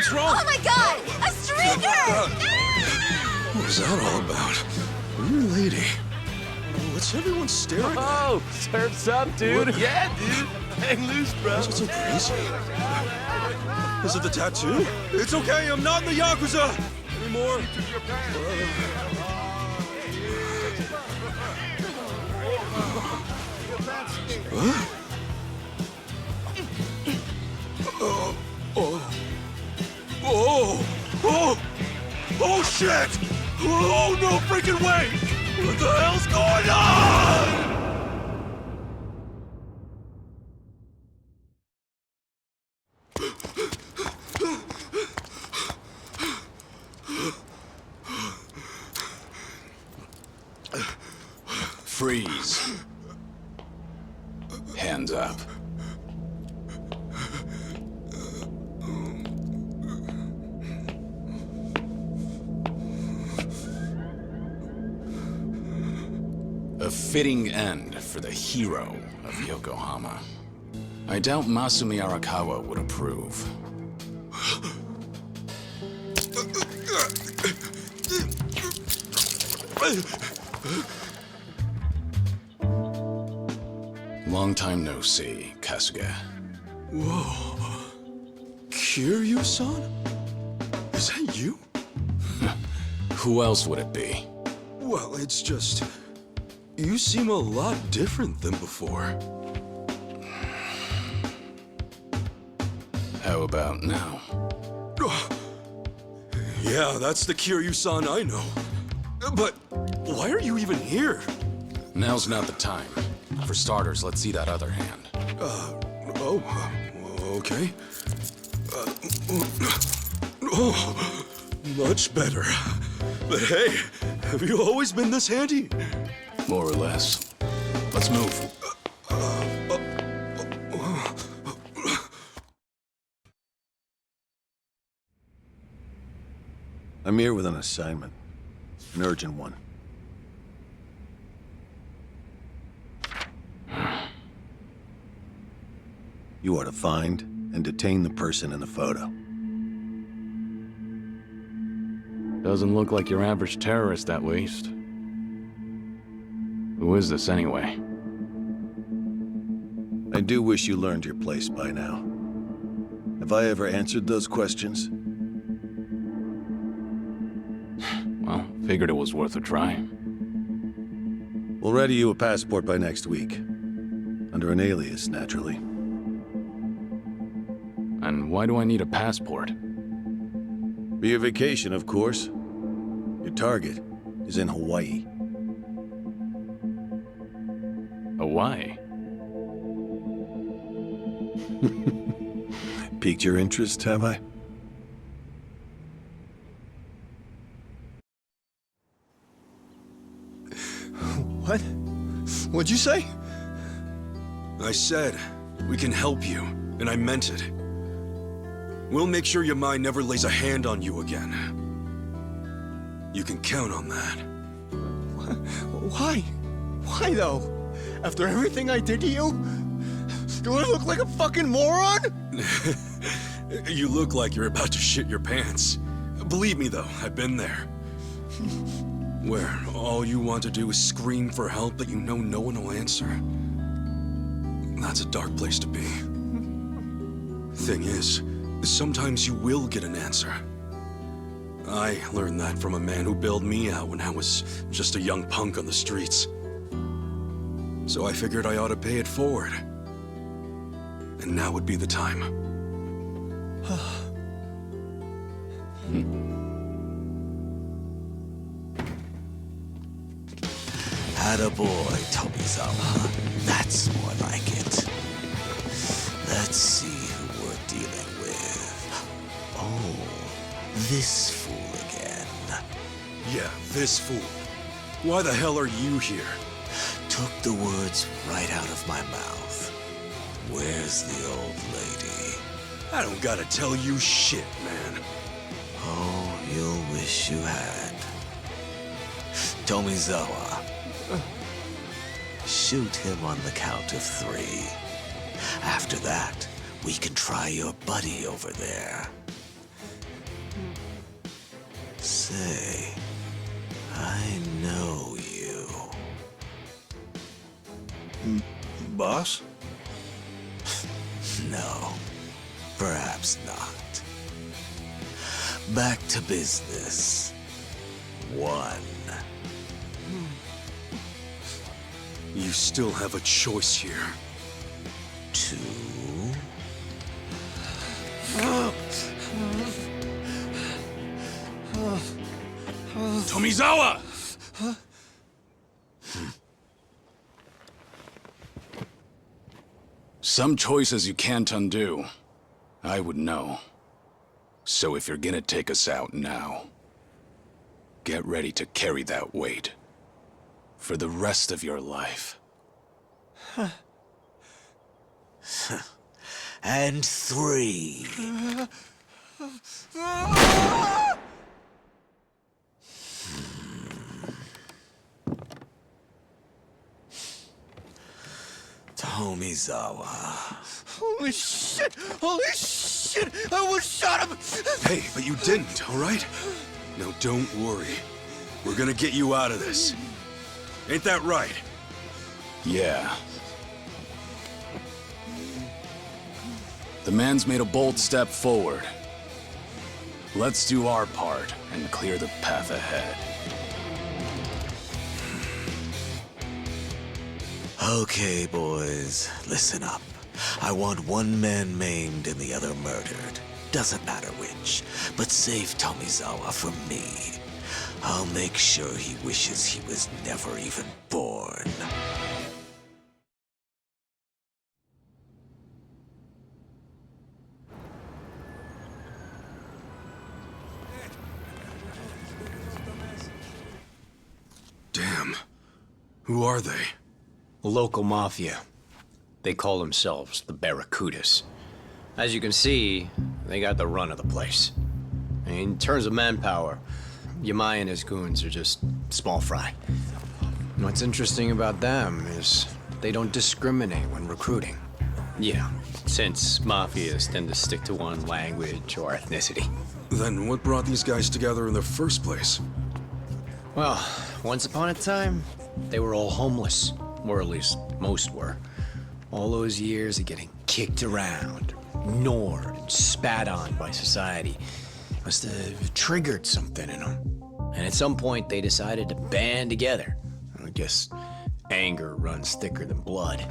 What's wrong? Oh my god! A streaker! What was that all about? Weird lady. What's everyone staring at? Oh, surf's up, dude. What? Yeah, dude. Hang loose, bro. What's so crazy? Is it the tattoo? It's okay, I'm not in the Yakuza anymore. Huh? Oh, shit! Oh, no freaking way! What the hell's going on? Freeze. Hands up. A fitting end for the hero of Yokohama. I doubt Masumi Arakawa would approve. Long time no see, Kasuga. Whoa. Kiryu-san? Is that you? Who else would it be? Well, it's just... You seem a lot different than before. How about now? Yeah, that's the Kiryu-san I know. But why are you even here? Now's not the time. For starters, let's see that other hand. Okay. Oh, much better. But hey, have you always been this handy? More or less. Let's move. I'm here with an assignment. An urgent one. You are to find and detain the person in the photo. Doesn't look like your average terrorist, at least. Who is this, anyway? I do wish you learned your place by now. Have I ever answered those questions? Well, figured it was worth a try. We'll ready you a passport by next week. Under an alias, naturally. And why do I need a passport? For your vacation, of course. Your target is in Hawaii. Hawaii? Piqued your interest, have I? What? What'd you say? I said, we can help you, and I meant it. We'll make sure your mind never lays a hand on you again. You can count on that. Why? Why though? After everything I did to you? Do I look like a fucking moron? You look like you're about to shit your pants. Believe me though, I've been there. Where all you want to do is scream for help, but you know no one will answer. That's a dark place to be. Thing is, sometimes you will get an answer. I learned that from a man who bailed me out when I was just a young punk on the streets. So I figured I ought to pay it forward. And now would be the time. Attaboy, Tomizawa. That's more like it. Let's see who we're dealing with. Oh, this fool again. Yeah, this fool. Why the hell are you here? Took the words right out of my mouth. Where's the old lady? I don't gotta tell you shit, man. Oh, you'll wish you had. Tomizawa. Shoot him on the count of 3. After that, we can try your buddy over there. Say, I know you. Boss? No, perhaps not. Back to business. 1. You still have a choice here. 2. Tomizawa! Some choices you can't undo. I would know. So if you're gonna take us out now, get ready to carry that weight for the rest of your life. And 3. Tomizawa. Holy shit! Holy shit! I almost shot him! Hey, but you didn't, all right? Now don't worry. We're gonna get you out of this. Ain't that right? Yeah. The man's made a bold step forward. Let's do our part and clear the path ahead. Okay, boys, listen up. I want one man maimed and the other murdered. Doesn't matter which, but save Tomizawa from me. I'll make sure he wishes he was never even born. Damn. Who are they? Local mafia. They call themselves the Barracudas. As you can see, they got the run of the place. In terms of manpower, Yamai and his goons are just small fry. What's interesting about them is they don't discriminate when recruiting. Yeah, since mafias tend to stick to one language or ethnicity. Then what brought these guys together in the first place? Well, once upon a time, they were all homeless. Or at least most were. All those years of getting kicked around, ignored, and spat on by society must have triggered something in them. And at some point, they decided to band together. I guess anger runs thicker than blood.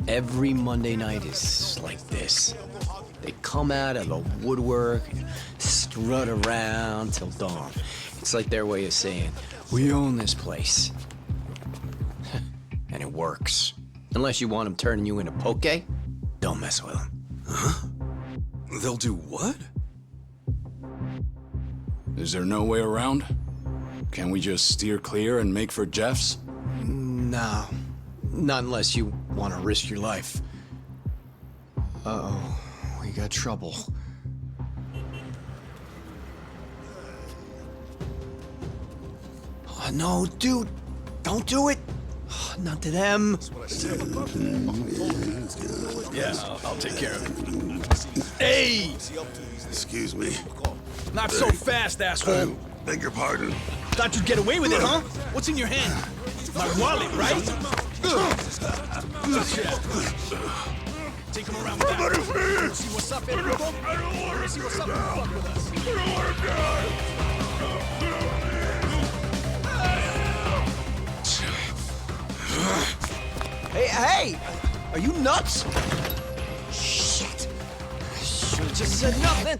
Every Monday night is like this. They come out of the woodwork and strut around till dawn. It's like their way of saying, we own this place. And it works. Unless you want them turning you into poke, don't mess with them. Huh? They'll do what? Is there no way around? Can we just steer clear and make for Jeff's? No. Not unless you want to risk your life. Uh-oh. We got trouble. Oh, no, dude. Don't do it. Not to them. Yeah, I'll take care of it. Hey! Excuse me. Not so fast, asshole. Beg your pardon? Thought you'd get away with it, huh? What's in your hand? My wallet, right? Take him around with that. See what's up, Enrico? I don't want to see what's up. Fuck with us. I don't want to die. Hey! Are you nuts? Shit! Should've just said nothing.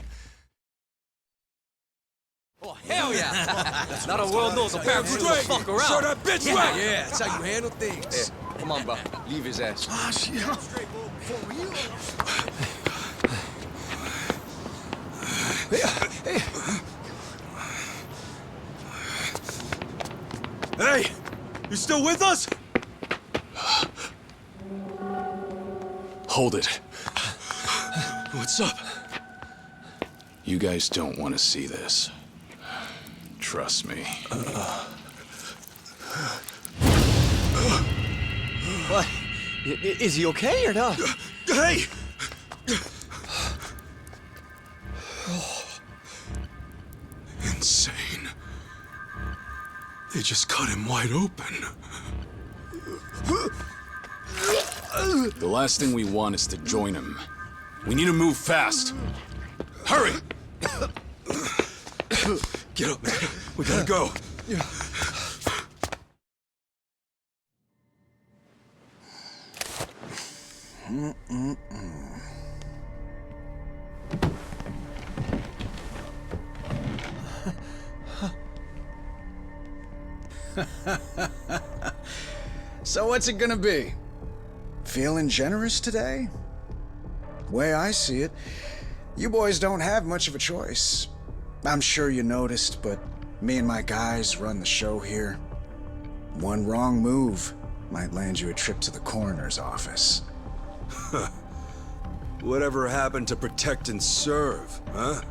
Oh, hell yeah! Not a world knows a Barracuda will fuck around. Show that bitch yeah, right. Yeah, that's how you handle things. Yeah. Come on, bro. Leave his ass. Ah, shit. Hey! You still with us? Hold it. What's up? You guys don't want to see this. Trust me. What? Is he okay or not? Hey! Insane. They just cut him wide open. The last thing we want is to join him. We need to move fast. Hurry! Get up, man. We gotta go. So what's it gonna be? Feeling generous today? Way I see it, you boys don't have much of a choice. I'm sure you noticed, but me and my guys run the show here. One wrong move might land you a trip to the coroner's office. Whatever happened to protect and serve, huh?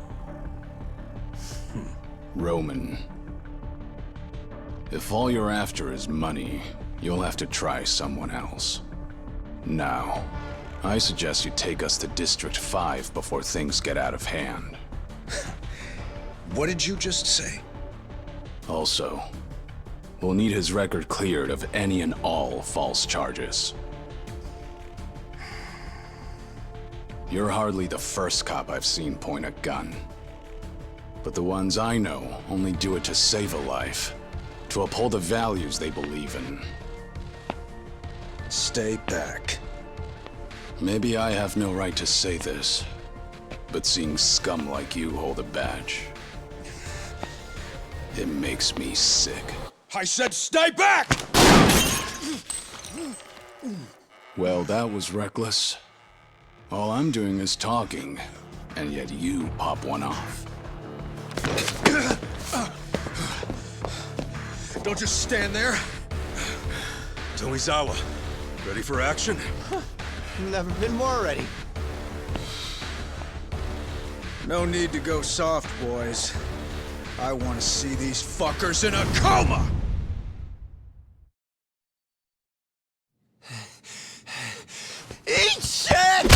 Roman. If all you're after is money, you'll have to try someone else. Now, I suggest you take us to District 5 before things get out of hand. What did you just say? Also, we'll need his record cleared of any and all false charges. You're hardly the first cop I've seen point a gun. But the ones I know only do it to save a life, to uphold the values they believe in. Stay back. Maybe I have no right to say this, but seeing scum like you hold a badge, it makes me sick. I said stay back! Well, that was reckless. All I'm doing is talking, and yet you pop one off. Don't just stand there. Tomizawa, ready for action? Never been more ready. No need to go soft, boys. I want to see these fuckers in a coma! Eat shit!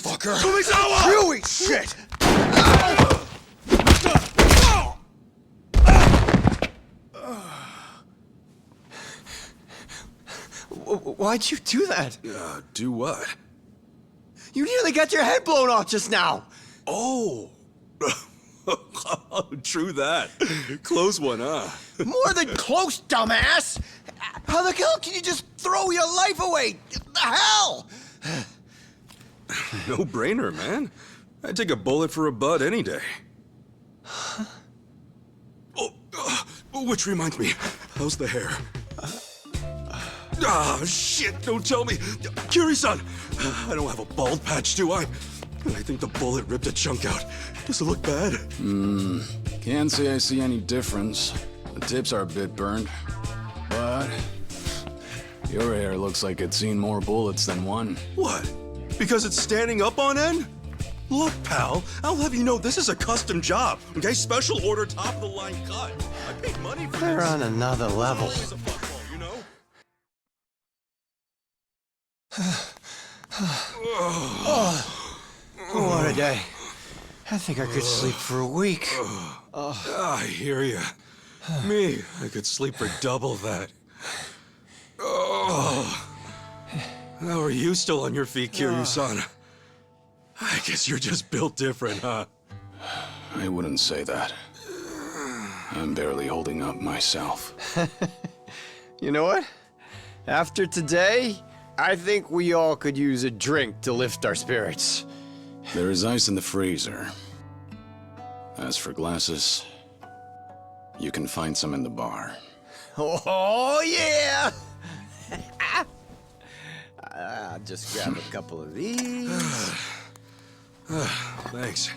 Fucker! Tomizawa! You eat shit! Why'd you do that? Do what? You nearly got your head blown off just now. Oh! True that. Close one, huh? More than close, dumbass! How the hell can you just throw your life away? The hell? No brainer, man. I'd take a bullet for a bud any day. Which reminds me, how's the hair? Ah, shit, don't tell me. Kiri-san, I don't have a bald patch, do I? I think the bullet ripped a chunk out. Does it look bad? Can't say I see any difference. The tips are a bit burned. But your hair looks like it's seen more bullets than one. What? Because it's standing up on end? Look, pal, I'll have you know this is a custom job, okay? Special order, top-of-the-line cut. I paid money for They're this. on another level. Always a fuckball, you know? What a day. I think I could sleep for a week. I hear you. Me, I could sleep for double that. Oh. How are you still on your feet, Kiryu-san? I guess you're just built different, huh? I wouldn't say that. I'm barely holding up myself. You know what? After today, I think we all could use a drink to lift our spirits. There is ice in the freezer. As for glasses, you can find some in the bar. Oh, yeah! I'll just grab a couple of these. Thanks.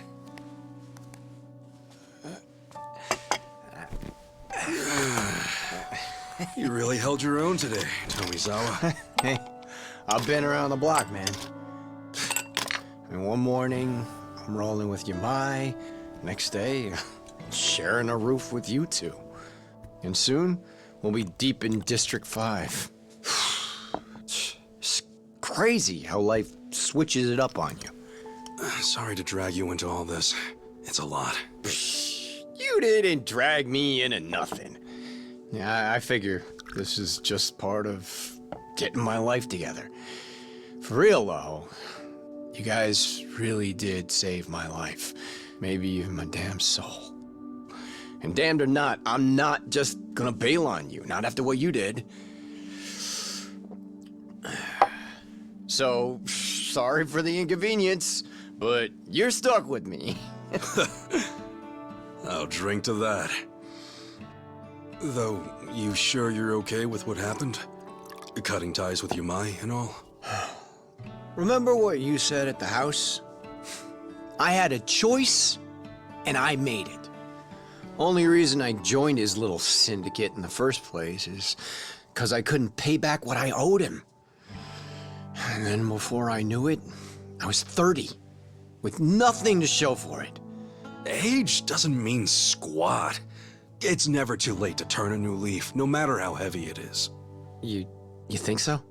You really held your own today, Tomizawa. Hey, I've been around the block, man. And one morning, I'm rolling with Yamai. Next day, sharing a roof with you two. And soon, we'll be deep in District 5. It's crazy how life switches it up on you. Sorry to drag you into all this. It's a lot. You didn't drag me into nothing. Yeah, I figure this is just part of getting my life together. For real, though, you guys really did save my life. Maybe even my damn soul. And damned or not, I'm not just gonna bail on you. Not after what you did. So, sorry for the inconvenience, but you're stuck with me. I'll drink to that. Though, you sure you're okay with what happened? Cutting ties with Yumai and all? Remember what you said at the house? I had a choice, and I made it. Only reason I joined his little syndicate in the first place is because I couldn't pay back what I owed him. And then before I knew it, I was 30, with nothing to show for it. Age doesn't mean squat. It's never too late to turn a new leaf, no matter how heavy it is. You think so?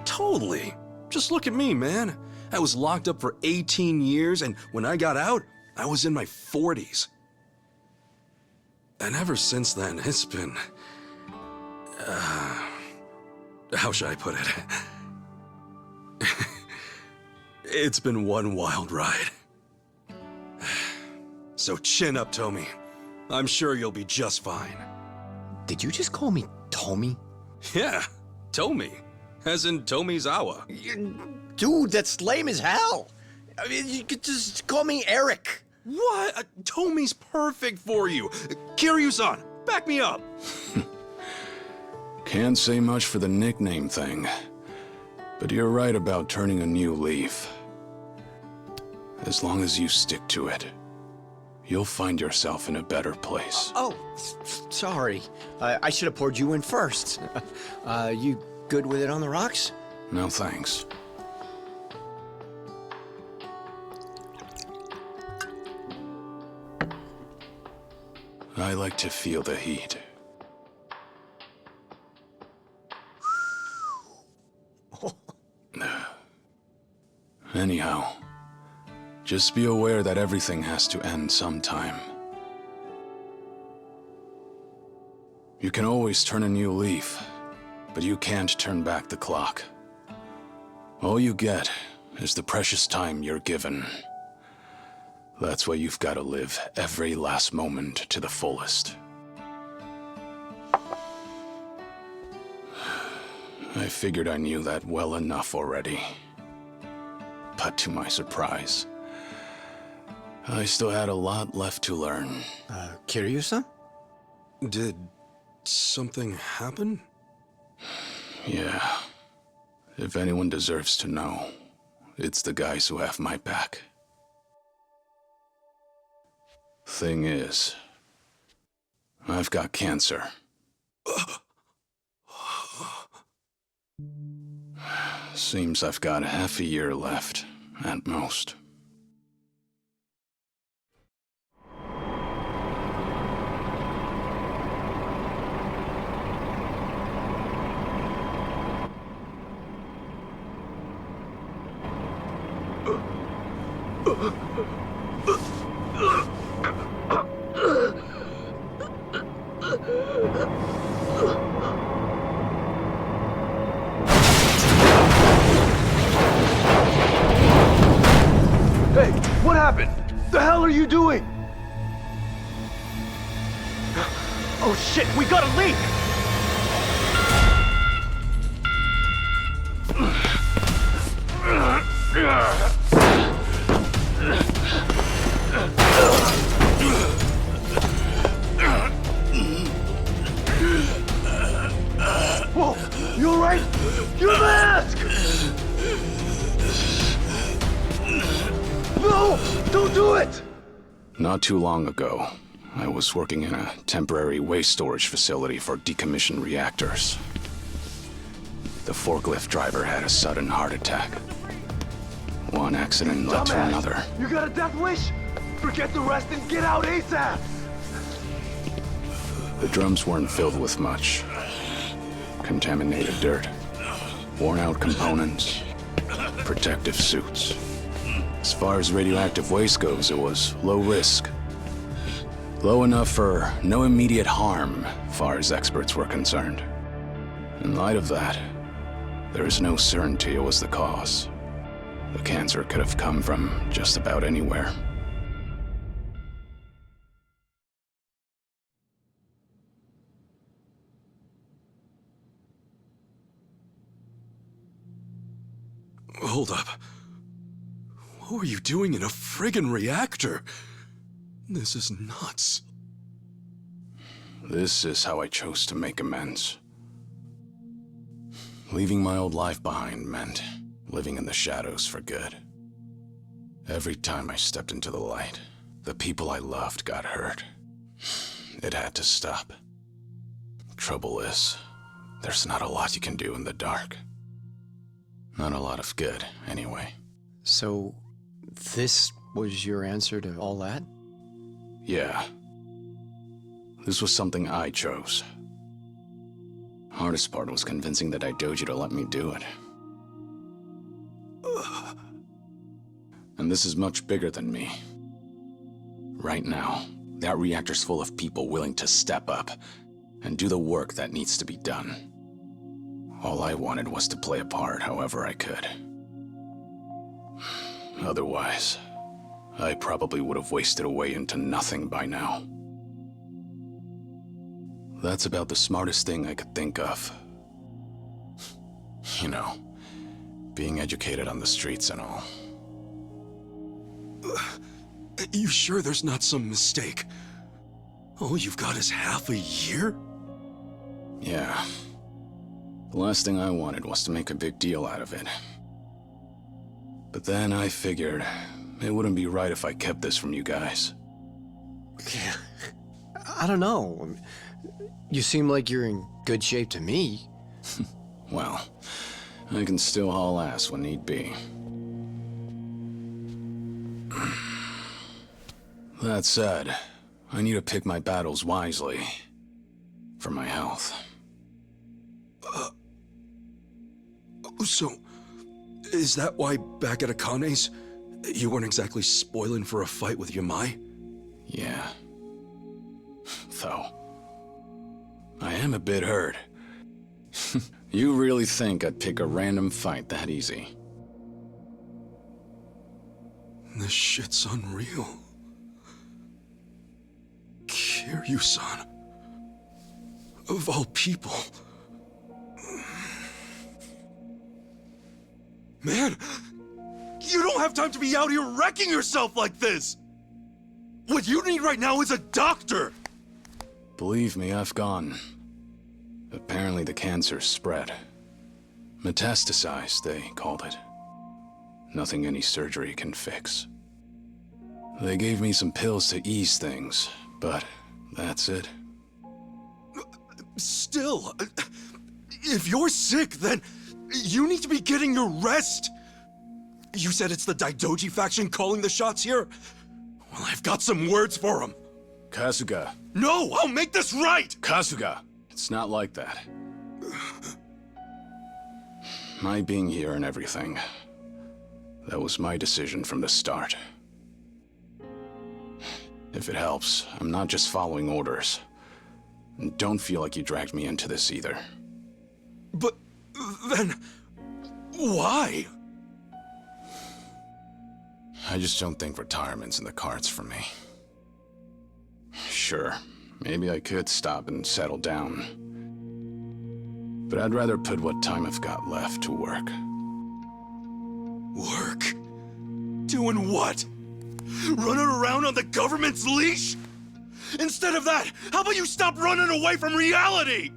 Totally. Just look at me, man. I was locked up for 18 years, and when I got out, I was in my 40s. And ever since then, it's been... how should I put it? It's been one wild ride. So chin up, Tommy. I'm sure you'll be just fine. Did you just call me Tommy? Yeah, Tommy. As in Tomizawa. Dude, that's lame as hell. I mean, you could just call me Eric. What? Tommy's perfect for you. Kiryu-san, back me up. Can't say much for the nickname thing, but you're right about turning a new leaf. As long as you stick to it, you'll find yourself in a better place. Sorry. I should have poured you in first. You good with it on the rocks? No thanks. I like to feel the heat. Anyhow, just be aware that everything has to end sometime. You can always turn a new leaf, but you can't turn back the clock. All you get is the precious time you're given. That's why you've got to live every last moment to the fullest. I figured I knew that well enough already. But to my surprise, I still had a lot left to learn. Kiryu-san? Did something happen? Yeah. If anyone deserves to know, it's the guys who have my back. Thing is, I've got cancer. Seems I've got half a year left, at most. Hey, what happened? The hell are you doing? Oh shit, we got a leak! Whoa, you alright? Your mask! No! Don't do it! Not too long ago, I was working in a temporary waste storage facility for decommissioned reactors. The forklift driver had a sudden heart attack. One accident led to another. You got a death wish? Forget the rest and get out ASAP! The drums weren't filled with much. Contaminated dirt, worn out components, protective suits. As far as radioactive waste goes, it was low risk. Low enough for no immediate harm, far as experts were concerned. In light of that, there is no certainty it was the cause. The cancer could have come from just about anywhere. Hold up. What were you doing in a friggin' reactor? This is nuts. This is how I chose to make amends. Leaving my old life behind meant living in the shadows for good. Every time I stepped into the light, the people I loved got hurt. It had to stop. Trouble is, there's not a lot you can do in the dark. Not a lot of good, anyway. So, this was your answer to all that? Yeah. This was something I chose. Hardest part was convincing the Daidoji to let me do it. And this is much bigger than me. Right now, that reactor's full of people willing to step up and do the work that needs to be done. All I wanted was to play a part however I could. Otherwise, I probably would have wasted away into nothing by now. That's about the smartest thing I could think of. You know, being educated on the streets and all. You sure there's not some mistake? All you've got is half a year? Yeah. The last thing I wanted was to make a big deal out of it. But then I figured it wouldn't be right if I kept this from you guys. I don't know. You seem like you're in good shape to me. Well, I can still haul ass when need be. That said, I need to pick my battles wisely. For my health. So, is that why back at Akane's, you weren't exactly spoiling for a fight with Yamai? Yeah. Though, I am a bit hurt. You really think I'd pick a random fight that easy? This shit's unreal. Kiryu-san. Of all people. Man, you don't have time to be out here wrecking yourself like this! What you need right now is a doctor! Believe me, I've gone. Apparently the cancer's spread. Metastasized, they called it. Nothing any surgery can fix. They gave me some pills to ease things, but that's it. Still, if you're sick, then you need to be getting your rest. You said it's the Daidoji faction calling the shots here? Well, I've got some words for them. Kasuga. No, I'll make this right! Kasuga, it's not like that. My being here and everything, that was my decision from the start. If it helps, I'm not just following orders. And don't feel like you dragged me into this either. But then, why? I just don't think retirement's in the cards for me. Sure, maybe I could stop and settle down. But I'd rather put what time I've got left to work. Work? Doing what? Running around on the government's leash? Instead of that, how about you stop running away from reality?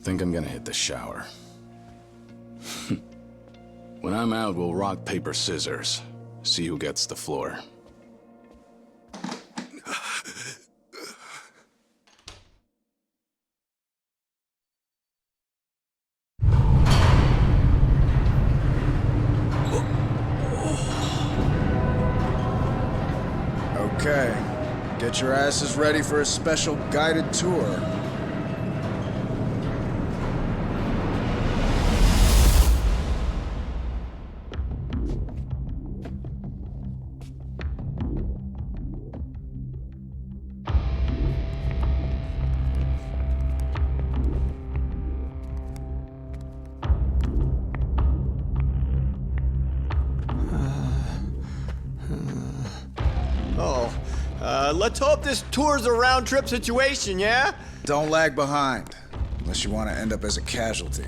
Think I'm gonna hit the shower. When I'm out, we'll rock, paper, scissors. See who gets the floor. Okay, get your asses ready for a special guided tour. Let's hope this tour's a round-trip situation, yeah? Don't lag behind, unless you want to end up as a casualty.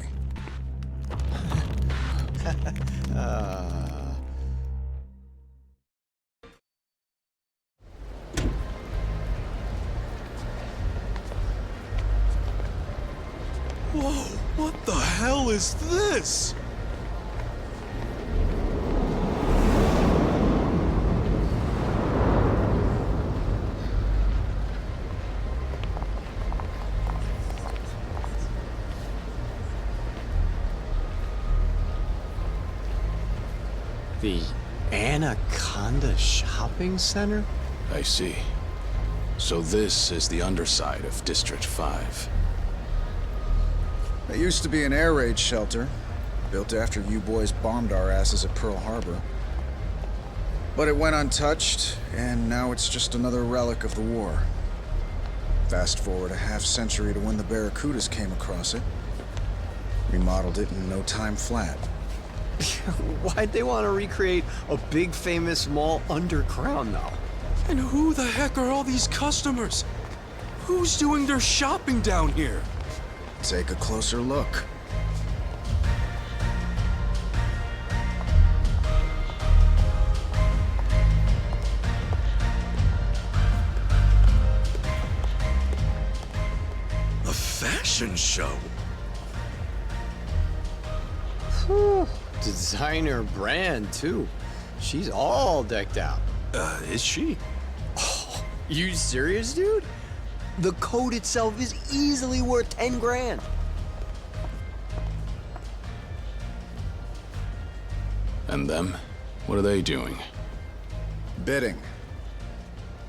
Whoa, what the hell is this? The Anaconda Shopping Center? I see. So this is the underside of District 5. It used to be an air raid shelter, built after you boys bombed our asses at Pearl Harbor. But it went untouched, and now it's just another relic of the war. Fast forward a half-century to when the Barracudas came across it. Remodeled it in no time flat. Why'd they want to recreate a big famous mall underground, though? And who the heck are all these customers? Who's doing their shopping down here? Take a closer look. A fashion show? Whew. Designer brand, too. She's all decked out. Is she? Oh, you serious, dude? The coat itself is easily worth 10 grand. And them? What are they doing? Bidding.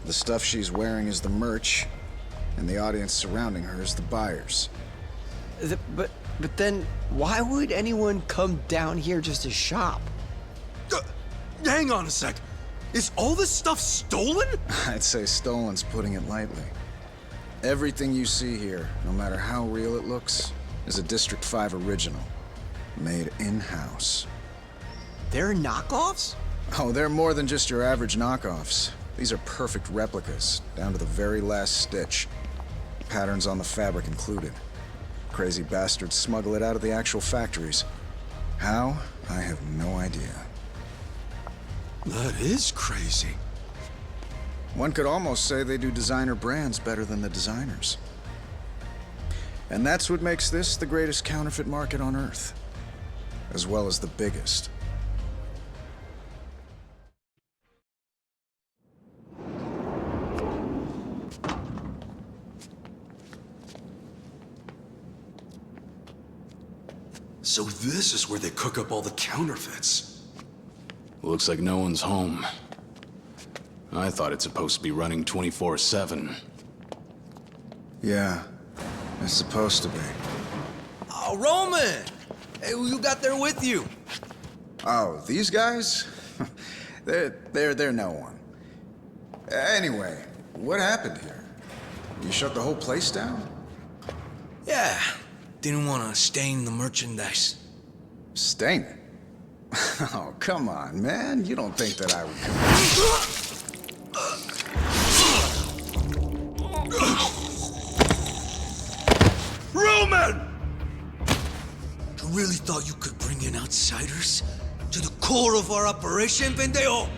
The stuff she's wearing is the merch, and the audience surrounding her is the buyers. But then, why would anyone come down here just to shop? Hang on a sec. Is all this stuff stolen? I'd say stolen's putting it lightly. Everything you see here, no matter how real it looks, is a District 5 original. Made in-house. They're knockoffs? Oh, they're more than just your average knockoffs. These are perfect replicas, down to the very last stitch. Patterns on the fabric included. Crazy bastards smuggle it out of the actual factories. How? I have no idea. That is crazy. One could almost say they do designer brands better than the designers. And that's what makes this the greatest counterfeit market on Earth. As well as the biggest. So this is where they cook up all the counterfeits. Looks like no one's home. I thought it's supposed to be running 24/7. Yeah, it's supposed to be. Oh, Roman! Hey, who got there with you? Oh, these guys? they're no one. Anyway, what happened here? You shut the whole place down? Yeah, didn't want to stain the merchandise. Stain it? Oh, come on, man. You don't think that I would... Roman! You really thought you could bring in outsiders? To the core of our operation, pendejo?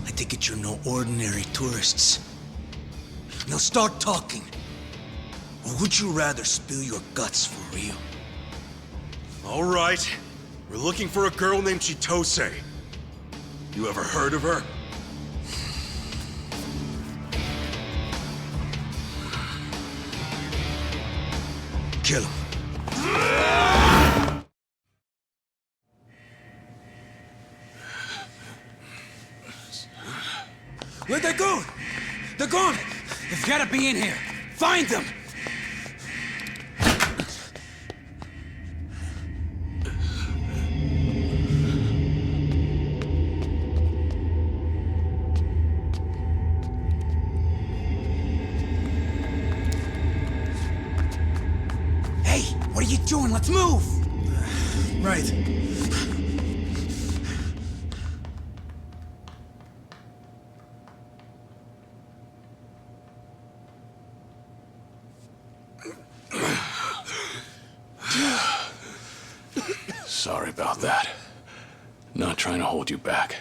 I take it you're no ordinary tourists. Now start talking. Or would you rather spill your guts for real? All right. We're looking for a girl named Chitose. You ever heard of her? Kill him. Where'd they go? They're gone! They've gotta be in here! Find them! Hey, what are you doing? Let's move! Right. Sorry about that. Not trying to hold you back.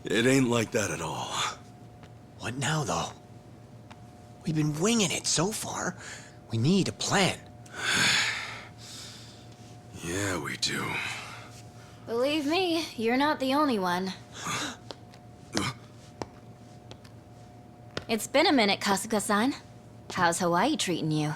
It ain't like that at all. What now, though? We've been winging it so far. We need a plan. Yeah, we do. Believe me, you're not the only one. It's been a minute, Kasuga-san. How's Hawaii treating you?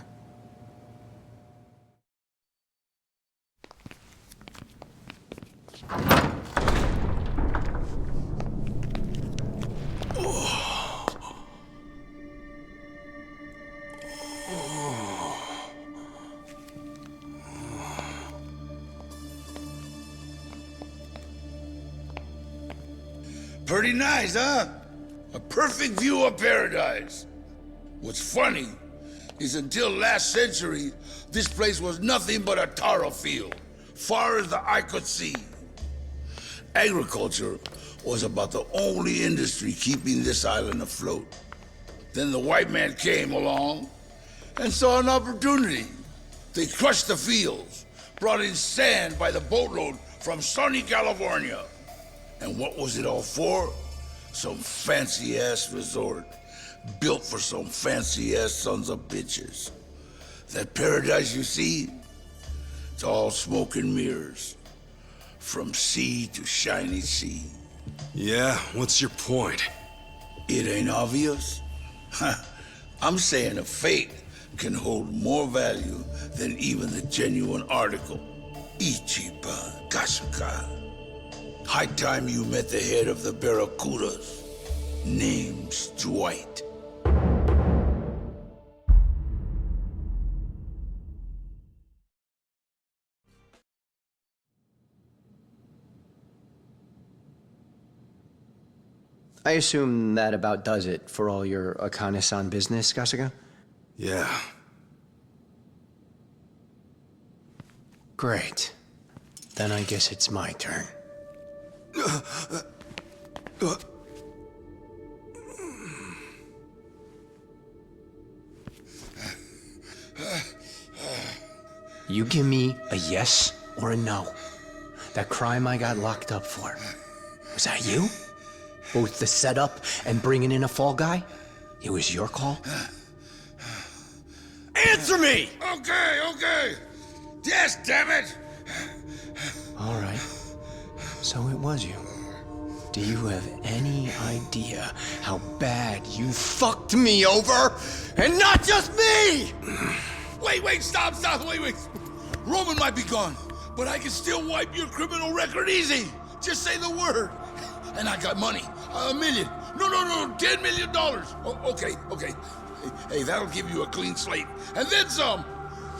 Pretty nice, huh? A perfect view of paradise. What's funny is until last century, this place was nothing but a taro field, far as the eye could see. Agriculture was about the only industry keeping this island afloat. Then the white man came along and saw an opportunity. They crushed the fields, brought in sand by the boatload from sunny California. And what was it all for? Some fancy-ass resort, built for some fancy-ass sons of bitches. That paradise you see, it's all smoke and mirrors. From sea to shiny sea. Yeah, what's your point? It ain't obvious? I'm saying a fake can hold more value than even the genuine article. Ichiban Kasuga. High time you met the head of the Barracudas. Name's Dwight. I assume that about does it for all your Akane-san business, Kasuga? Yeah. Great. Then I guess it's my turn. You give me a yes or a no. That crime I got locked up for. Was that you? Both the setup and bringing in a fall guy? It was your call? Answer me! Okay. Yes, damn it! All right. So it was you. Do you have any idea how bad you fucked me over? And not just me! Wait, stop, wait. Roman might be gone, but I can still wipe your criminal record easy. Just say the word. And I got money. $1 million. No, $10 million. Oh, okay. Hey, that'll give you a clean slate. And then some.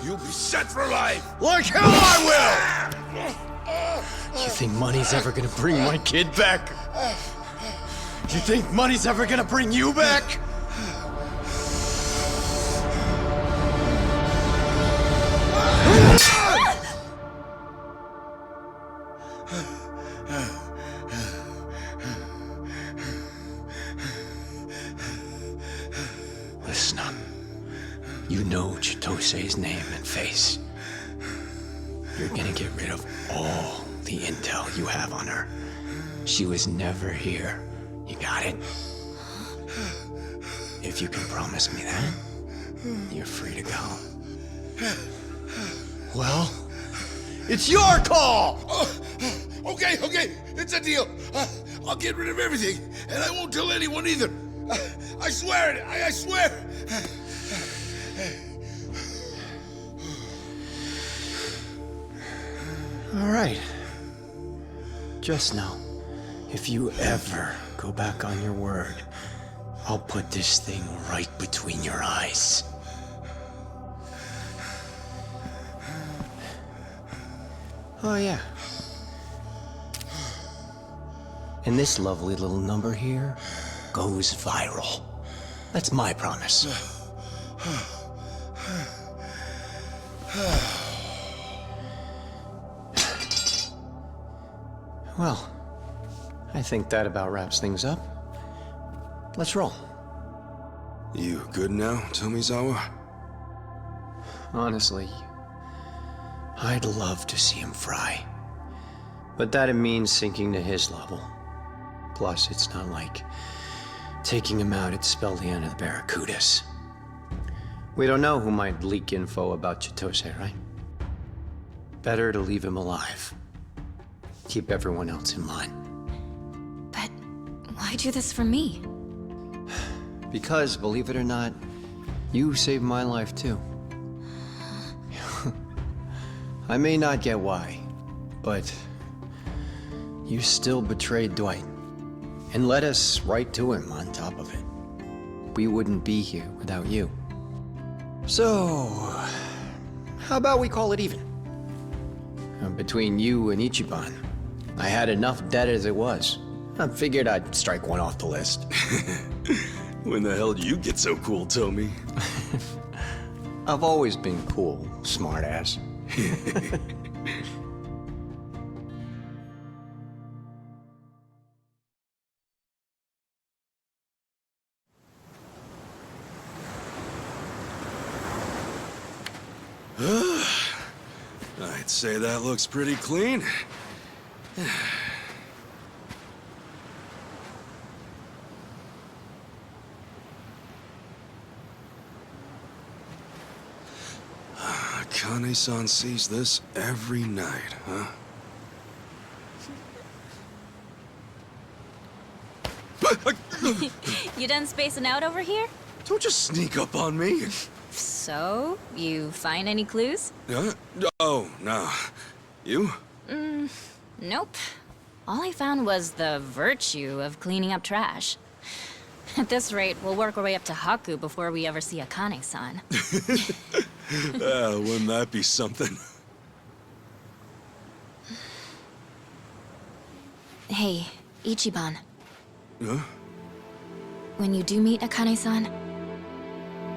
You'll be set for life. Like hell I will! You think money's ever gonna bring my kid back? You think money's ever gonna bring you back? Listen up. You know Chitose's name and face. You're gonna get rid of all the intel you have on her. She was never here. You got it? If you can promise me that, you're free to go. Well, it's your call! Okay, it's a deal. I'll get rid of everything, and I won't tell anyone either. I swear it, I swear. All right. Just know, if you ever go back on your word, I'll put this thing right between your eyes. Oh, yeah. And this lovely little number here goes viral. That's my promise. Well, I think that about wraps things up. Let's roll. You good now, Tomizawa? Honestly, I'd love to see him fry. But that'd mean sinking to his level. Plus, it's not like taking him out would spell the end of the Barracudas. We don't know who might leak info about Chitose, right? Better to leave him alive. Keep everyone else in line. But why do this for me? Because, believe it or not, you saved my life too. I may not get why, but you still betrayed Dwight and led us right to him on top of it. We wouldn't be here without you. So, how about we call it even? Between you and Ichiban, I had enough debt as it was. I figured I'd strike one off the list. When the hell did you get so cool, Tomi? I've always been cool, smartass. I'd say that looks pretty clean. Akane-san sees this every night, huh? You done spacing out over here? Don't just sneak up on me. So, you find any clues? Oh, no. You? Nope. All I found was the virtue of cleaning up trash. At this rate, we'll work our way up to Haku before we ever see Akane-san. Wouldn't that be something? Hey, Ichiban. Huh? When you do meet Akane-san,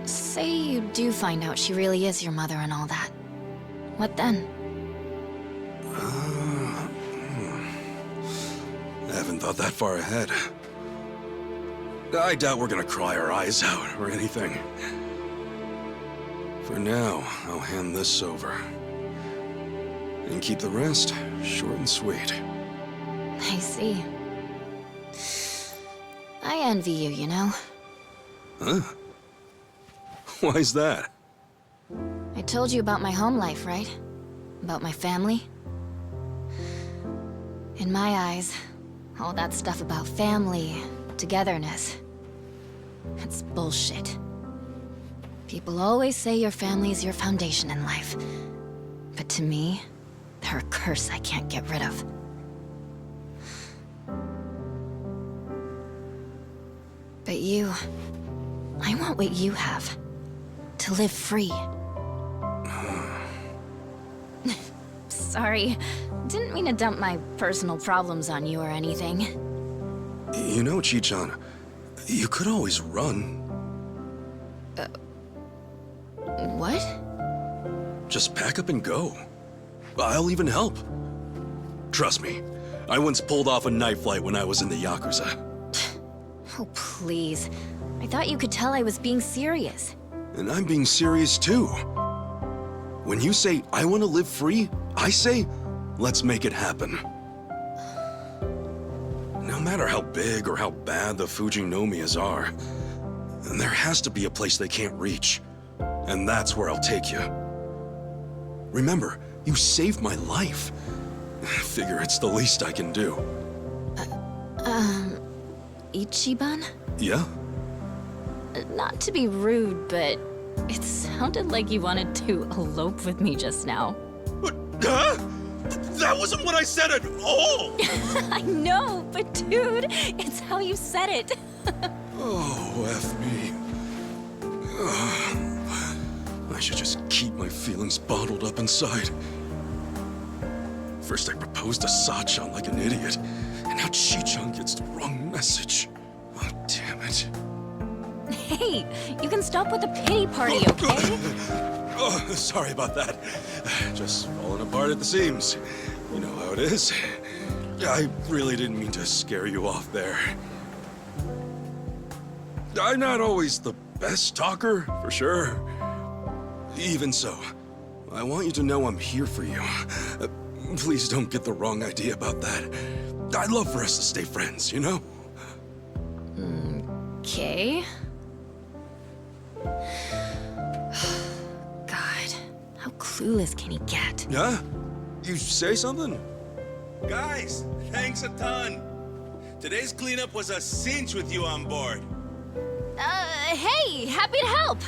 say you do find out she really is your mother and all that. What then? I haven't thought that far ahead. I doubt we're gonna cry our eyes out or anything. For now, I'll hand this over. And keep the rest short and sweet. I see. I envy you, you know? Huh? Why's that? I told you about my home life, right? About my family? In my eyes, all that stuff about family, togetherness, it's bullshit. People always say your family's your foundation in life. But to me, they're a curse I can't get rid of. But you, I want what you have. To live free. Sorry, didn't mean to dump my personal problems on you or anything. You know, Chi-chan, you could always run. What? Just pack up and go. I'll even help. Trust me, I once pulled off a night flight when I was in the Yakuza. Oh, please. I thought you could tell I was being serious. And I'm being serious too. When you say, I want to live free, I say, let's make it happen. No matter how big or how bad the Fujinomias are, there has to be a place they can't reach. And that's where I'll take you. Remember, you saved my life. Figure it's the least I can do. Ichiban? Yeah? Not to be rude, but it sounded like you wanted to elope with me just now. Huh? That wasn't what I said at all! I know, but dude, it's how you said it. Oh, F me. I should just keep my feelings bottled up inside. First I proposed to Sachan like an idiot, and now Chi-chan gets the wrong message. Oh, damn it. Hey, you can stop with the pity party, okay? Oh, sorry about that. Just falling apart at the seams. You know how it is. I really didn't mean to scare you off there. I'm not always the best talker, for sure. Even so, I want you to know I'm here for you. Please don't get the wrong idea about that. I'd love for us to stay friends, you know? Okay. God, how clueless can he get? Yeah? You say something? Guys, thanks a ton. Today's cleanup was a cinch with you on board. Hey, happy to help.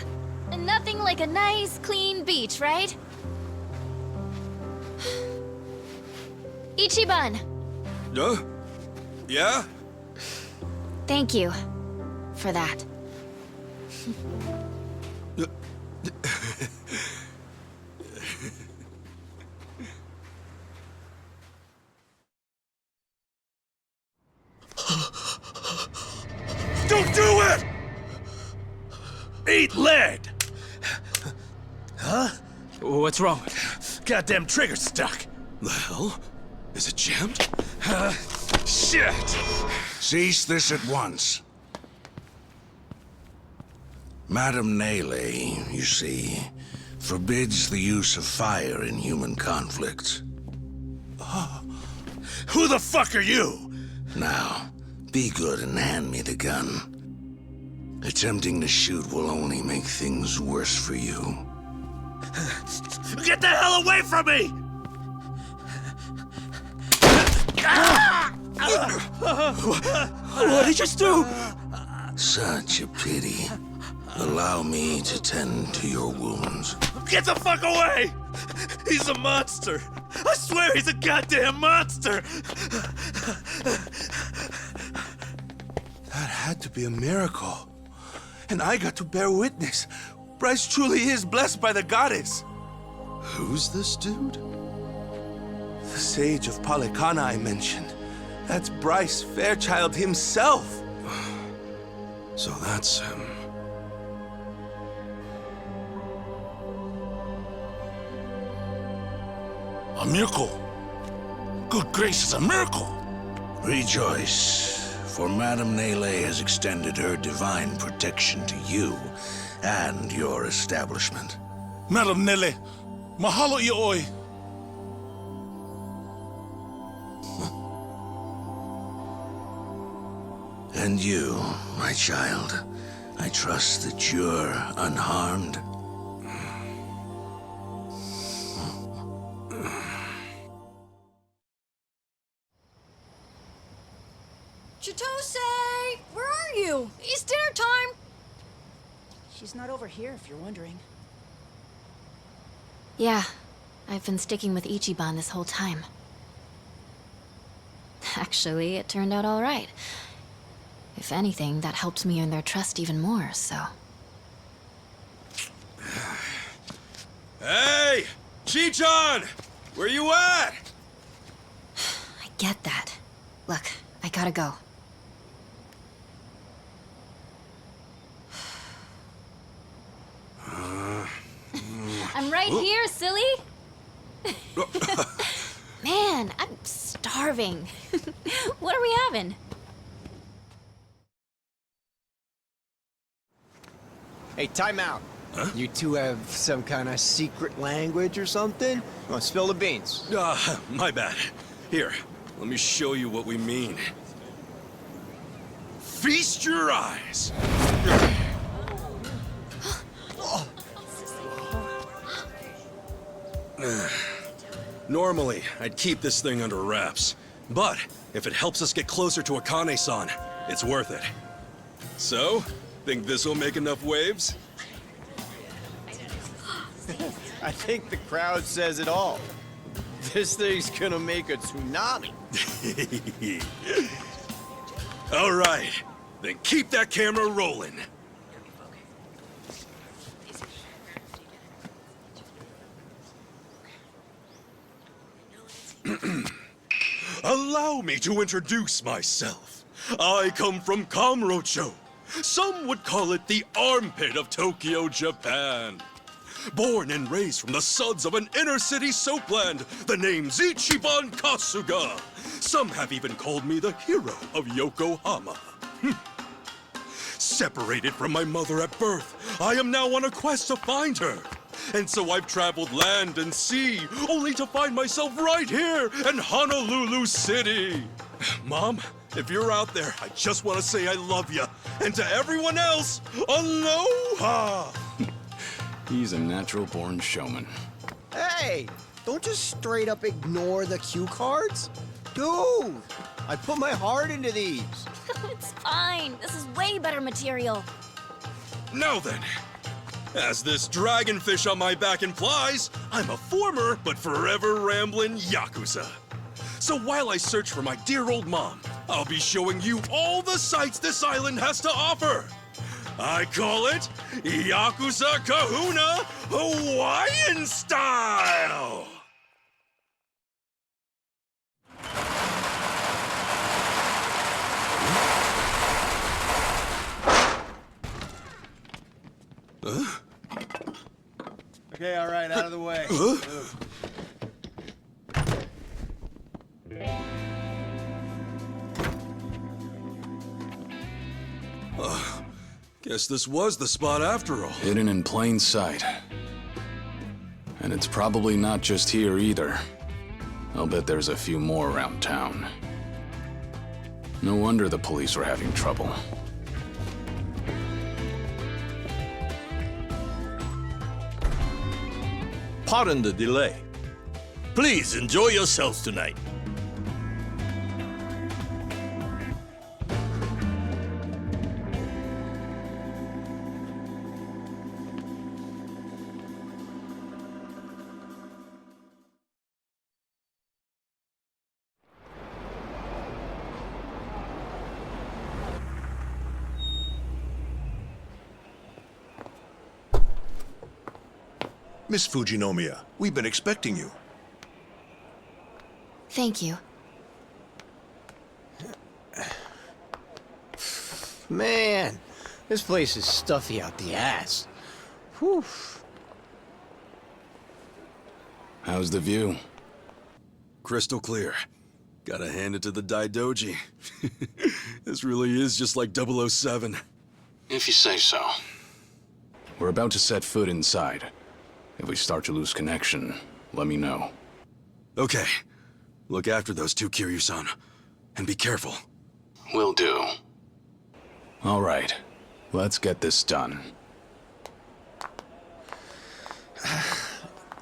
Nothing like a nice, clean beach, right? Ichiban, Yeah? thank you for that. Don't do it! Eat lead! Huh? What's wrong? Goddamn trigger's stuck. The hell? Is it jammed? Shit! Cease this at once. Madame Nele, you see, forbids the use of fire in human conflicts. Who the fuck are you? Now, be good and hand me the gun. Attempting to shoot will only make things worse for you. Get the hell away from me! What did you just do? Such a pity. Allow me to tend to your wounds. Get the fuck away! He's a monster! I swear he's a goddamn monster! That had to be a miracle. And I got to bear witness. Bryce truly is blessed by the goddess. Who's this dude? The sage of Palikana I mentioned. That's Bryce Fairchild himself. So that's him. A miracle. Good gracious, a miracle. Rejoice, for Madame Nele has extended her divine protection to you and your establishment. Madam Nele, mahalo ioi. And you, my child, I trust that you're unharmed. Chitose! Where are you? It's dinner time! She's not over here, if you're wondering. Yeah, I've been sticking with Ichiban this whole time. Actually, it turned out all right. If anything, that helped me earn their trust even more, so... Hey! Chi-chan! Where you at? I get that. Look, I gotta go. I'm right here, silly! Man, I'm starving. What are we having? Hey, time out. You two have some kind of secret language or something? Well, spill the beans. My bad. Here, let me show you what we mean. Feast your eyes! Normally, I'd keep this thing under wraps. But, if it helps us get closer to Akane-san, it's worth it. So, think this'll make enough waves? I think the crowd says it all. This thing's gonna make a tsunami. All right, then keep that camera rolling. Allow me to introduce myself. I come from Kamurocho. Some would call it the armpit of Tokyo, Japan. Born and raised from the suds of an inner-city soapland, the name's Ichiban Kasuga. Some have even called me the hero of Yokohama. Separated from my mother at birth, I am now on a quest to find her. And so I've traveled land and sea, only to find myself right here in Honolulu City. Mom, if you're out there, I just want to say I love you. And to everyone else, aloha! He's a natural-born showman. Hey, don't just straight up ignore the cue cards. Dude, I put my heart into these. It's fine. This is way better material. Now then, as this dragonfish on my back implies, I'm a former but forever rambling Yakuza. So while I search for my dear old mom, I'll be showing you all the sights this island has to offer. I call it Yakuza Kahuna Hawaiian Style! Okay, all right, out of the way. Guess this was the spot after all. Hidden in plain sight. And it's probably not just here either. I'll bet there's a few more around town. No wonder the police were having trouble. Pardon the delay. Please enjoy yourselves tonight. Miss Fujinomiya, we've been expecting you. Thank you. Man, this place is stuffy out the ass. Whew. How's the view? Crystal clear. Gotta hand it to the Daidoji. This really is just like 007. If you say so. We're about to set foot inside. If we start to lose connection, let me know. Okay. Look after those two, Kiryu-san. And be careful. Will do. All right. Let's get this done.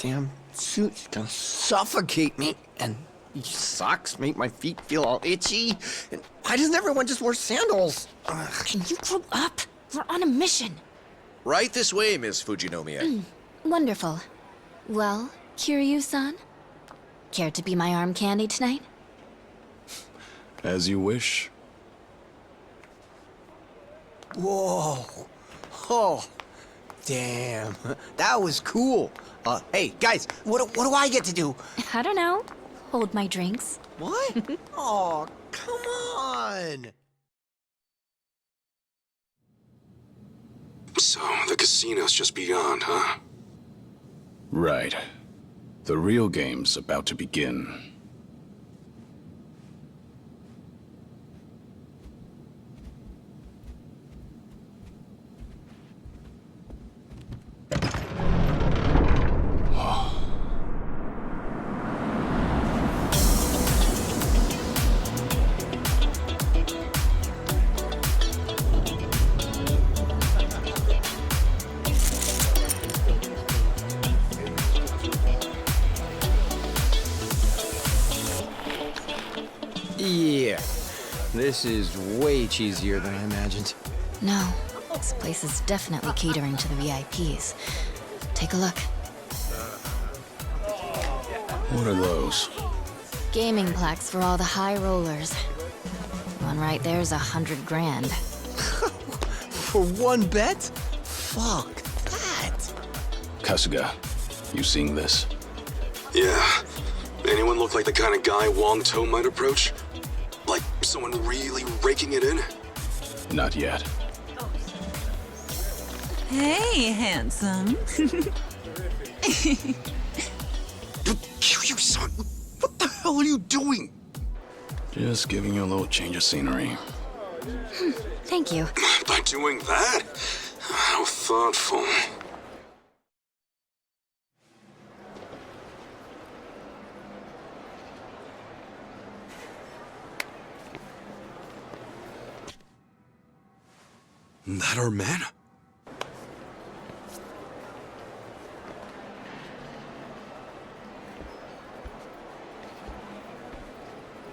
Damn suit's gonna suffocate me, and these socks make my feet feel all itchy. And why doesn't everyone just wear sandals? Can you grow up? We're on a mission. Right this way, Miss Fujinomiya. Wonderful. Well, Kiryu-san? Care to be my arm candy tonight? As you wish. Whoa. Oh. Damn. That was cool. Hey, guys, what do I get to do? I don't know. Hold my drinks. What? Oh, come on. So, the casino's just beyond, huh? Right. The real game's about to begin. Yeah. This is way cheesier than I imagined. No, this place is definitely catering to the VIPs. Take a look. What are those? Gaming plaques for all the high rollers. One right there's 100 grand. For one bet? Fuck that. Kasuga, you seeing this? Yeah. Anyone look like the kind of guy Wong To might approach? Like someone really raking it in? Not yet. Hey, handsome. You son! What the hell are you doing? Just giving you a little change of scenery. Thank you. By doing that? How thoughtful. That our man?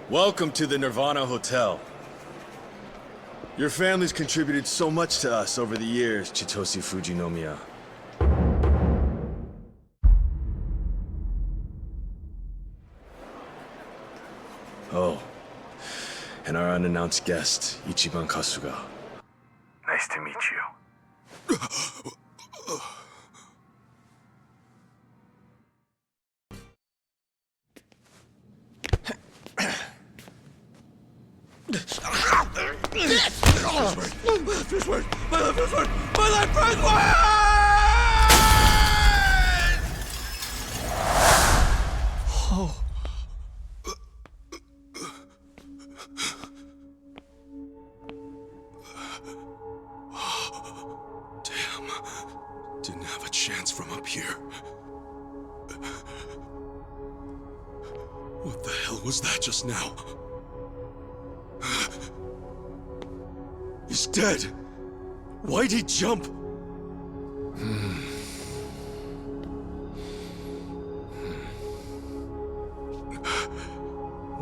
Welcome to the Nirvana Hotel. Your family's contributed so much to us over the years, Chitoshi Fujinomiya. Oh, and our unannounced guest, Ichiban Kasuga. Nice to meet you. Oh. Damn. Didn't have a chance from up here. What the hell was that just now? He's dead. Why'd he jump?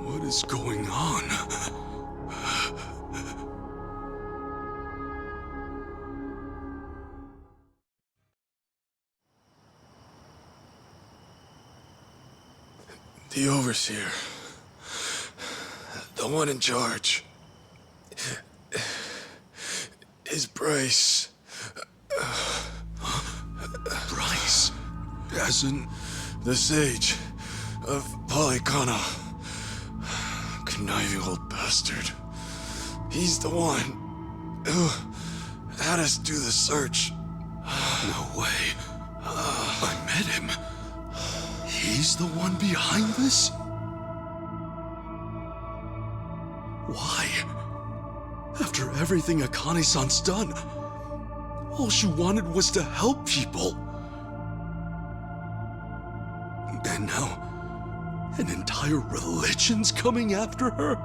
What is going on? The overseer. The one in charge. Is Bryce. Bryce? As in... The sage of Polycana. Conniving old bastard. He's the one who had us do the search. No way. I met him. He's the one behind this? Why? After everything Akane-san's done, all she wanted was to help people. And now, an entire religion's coming after her?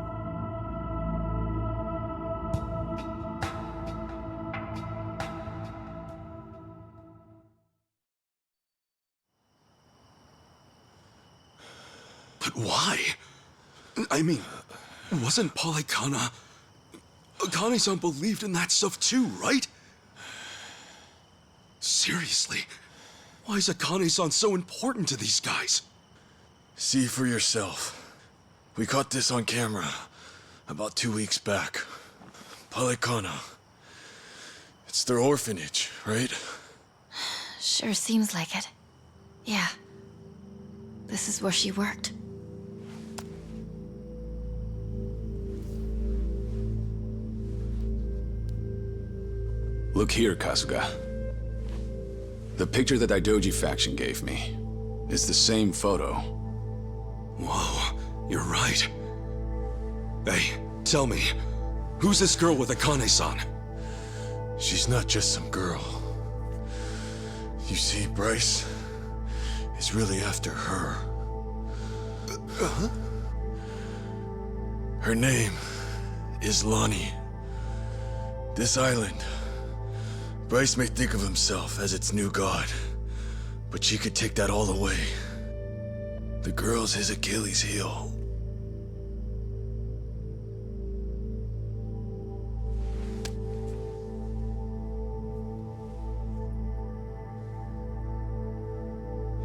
But why? I mean, wasn't Polycana... Akane-san believed in that stuff too, right? Seriously, why is Akane-san so important to these guys? See for yourself. We caught this on camera about 2 weeks back. Polycana. It's their orphanage, right? Sure seems like it. Yeah. This is where she worked. Look here, Kasuga. The picture the Daidoji faction gave me is the same photo. Whoa, you're right. Hey, tell me, who's this girl with Akane-san? She's not just some girl. You see, Bryce is really after her. Her name is Lonnie. This island, Bryce may think of himself as its new god, but she could take that all away. The girl's his Achilles heel.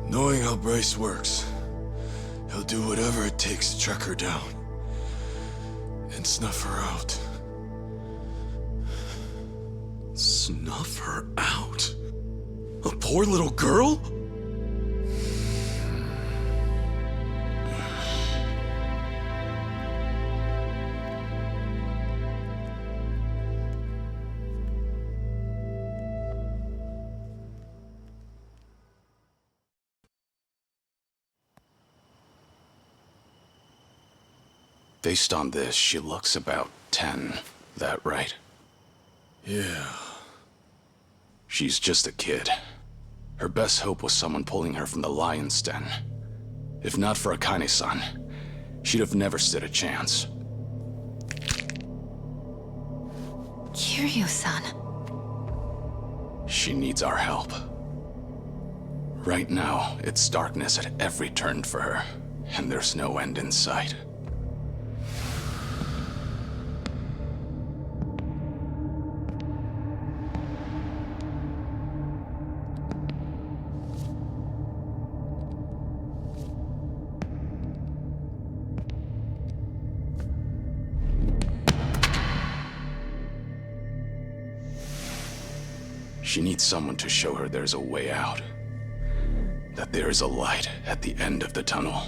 Knowing how Bryce works, He'll do whatever it takes to track her down. And snuff her out. Snuff her out? A poor little girl? Based on this, she looks about 10. That right? Yeah. She's just a kid. Her best hope was someone pulling her from the lion's den. If not for Akane-san, she'd have never stood a chance. Kiryu-san. She needs our help. Right now, it's darkness at every turn for her, and there's no end in sight. She needs someone to show her there's a way out. That there is a light at the end of the tunnel.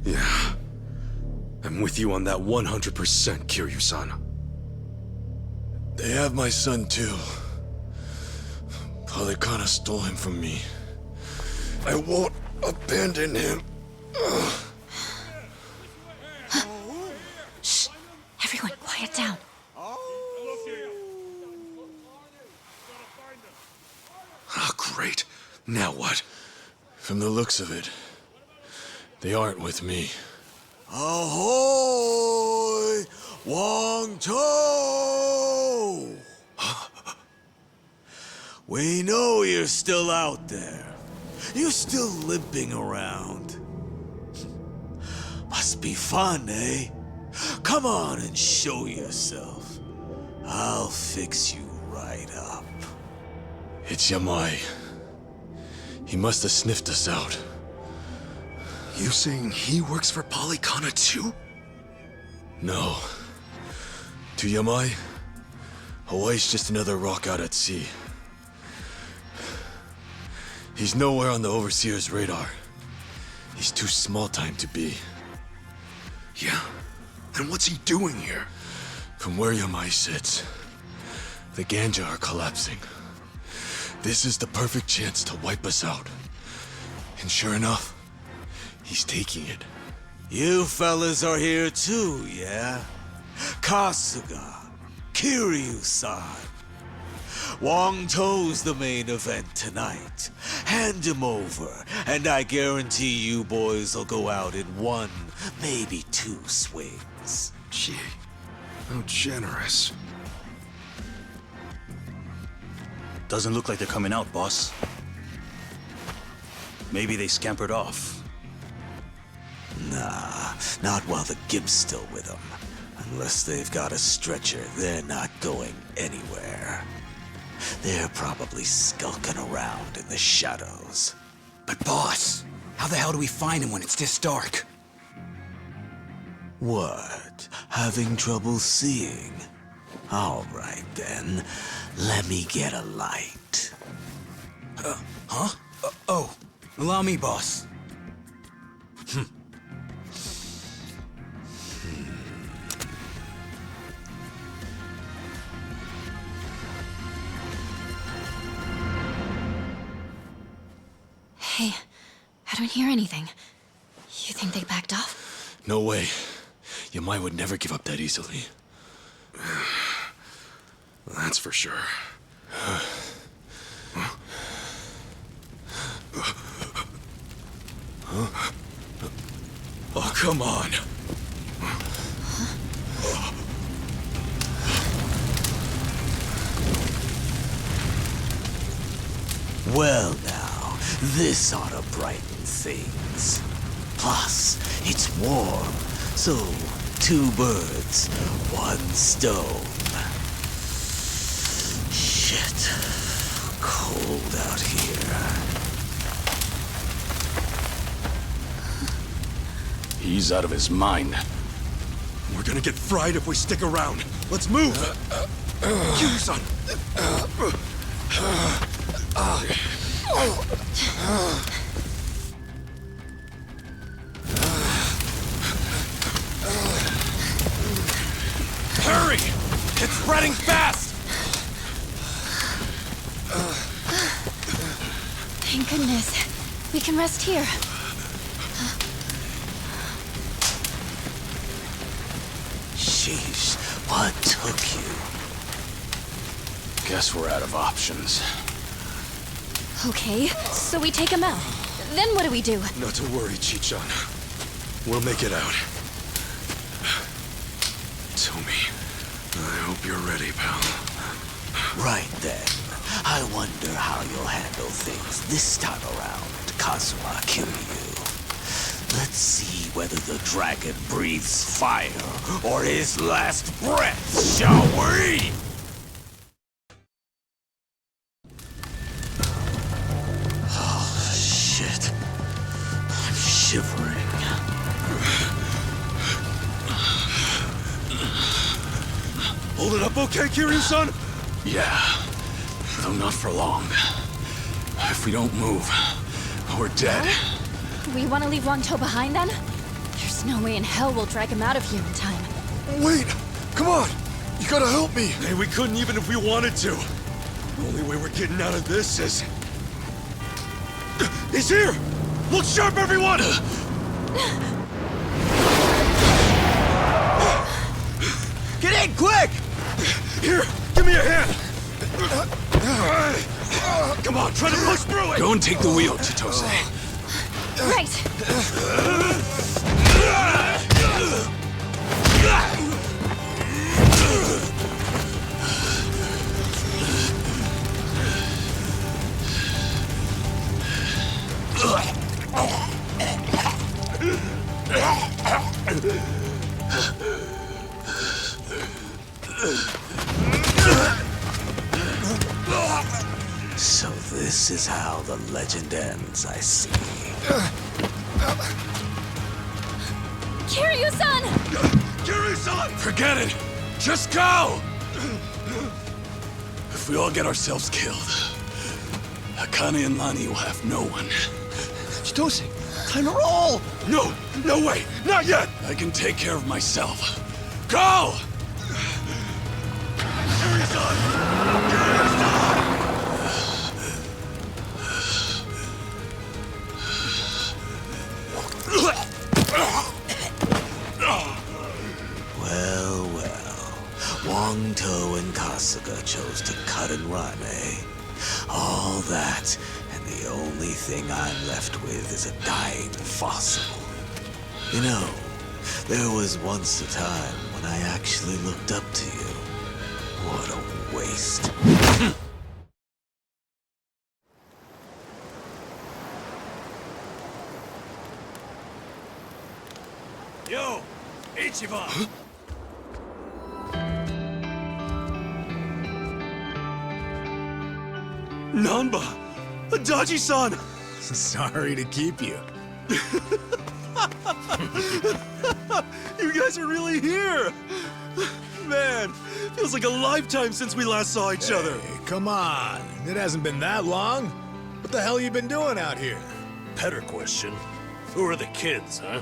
Yeah. I'm with you on that 100%, Kiryu-san. They have my son too. Polycana stole him from me. I won't abandon him. Shh! Everyone, quiet down. Ah, great. Now what? From the looks of it, they aren't with me. Ahoy! Wong-To! We know you're still out there. You're still limping around. Must be fun, eh? Come on and show yourself. I'll fix you right up. It's Yamai. He must have sniffed us out. You saying he works for Polycana too? No. To Yamai, Hawaii's just another rock out at sea. He's nowhere on the Overseer's radar. He's too small-time to be. Yeah? Then what's he doing here? From where Yamai sits, the Ganja are collapsing. This is the perfect chance to wipe us out. And sure enough, he's taking it. You fellas are here too, yeah? Kasuga, Kiryu-san. Wong-To's the main event tonight. Hand him over, and I guarantee you boys will go out in one, maybe two swings. Gee, how generous. Doesn't look like they're coming out, boss. Maybe they scampered off. Nah, not while the Gimp's still with them. Unless they've got a stretcher, they're not going anywhere. They're probably skulking around in the shadows. But boss, how the hell do we find him when it's this dark? What? Having trouble seeing? All right then, let me get a light. Huh? Oh, allow me, boss. Hey, I don't hear anything. You think they backed off? No way. Yamai would never give up that easily. That's for sure. Oh, come on. Well now, this ought to brighten things. Plus, it's warm, so 2 birds, 1 stone. Shit. cold out here. He's out of his mind. We're gonna get fried if we stick around. Let's move! Kiryu-san! Hurry! It's spreading fast! Thank goodness. We can rest here. Sheesh, what took you? Guess we're out of options. Okay, so we take him out. Then what do we do? Not to worry, Chi-chan. We'll make it out. Tommy, I hope you're ready, pal. Right then. I wonder how you'll handle things this time around, Kazuma Kiryu. Let's see whether the dragon breathes fire or his last breath, shall we? Oh, shit. I'm shivering. Hold it up okay, Kiryu-san? Yeah, though not for long. If we don't move, we're dead. We want to leave Wang-To behind then? There's no way in hell we'll drag him out of here in time. Wait! Come on! You gotta help me! Hey, we couldn't even if we wanted to. The only way we're getting out of this is... He's here! Look sharp, everyone! Get in, quick! Here, give me a hand! Come on, try to push through it! Go and take the wheel, Chitose. Right! So this is how the legend ends, I see. Kiryu-san! Kiryu-san! Forget it! Just go! If we all get ourselves killed, Akane and Lani will have no one. Chitose, time to roll! No! No way! Not yet! I can take care of myself. Go! Kiryu-san! Well, well. Wang-To and Kasuga chose to cut and run, eh? All that, and the only thing I'm left with is a dying fossil. You know, there was once a time when I actually looked up to you. What a waste. Yo, Ichiban! Nanba! Adachi-san! Sorry to keep you. You guys are really here! Man, feels like a lifetime since we last saw each other. Come on. It hasn't been that long. What the hell you been doing out here? Better question. Who are the kids, huh?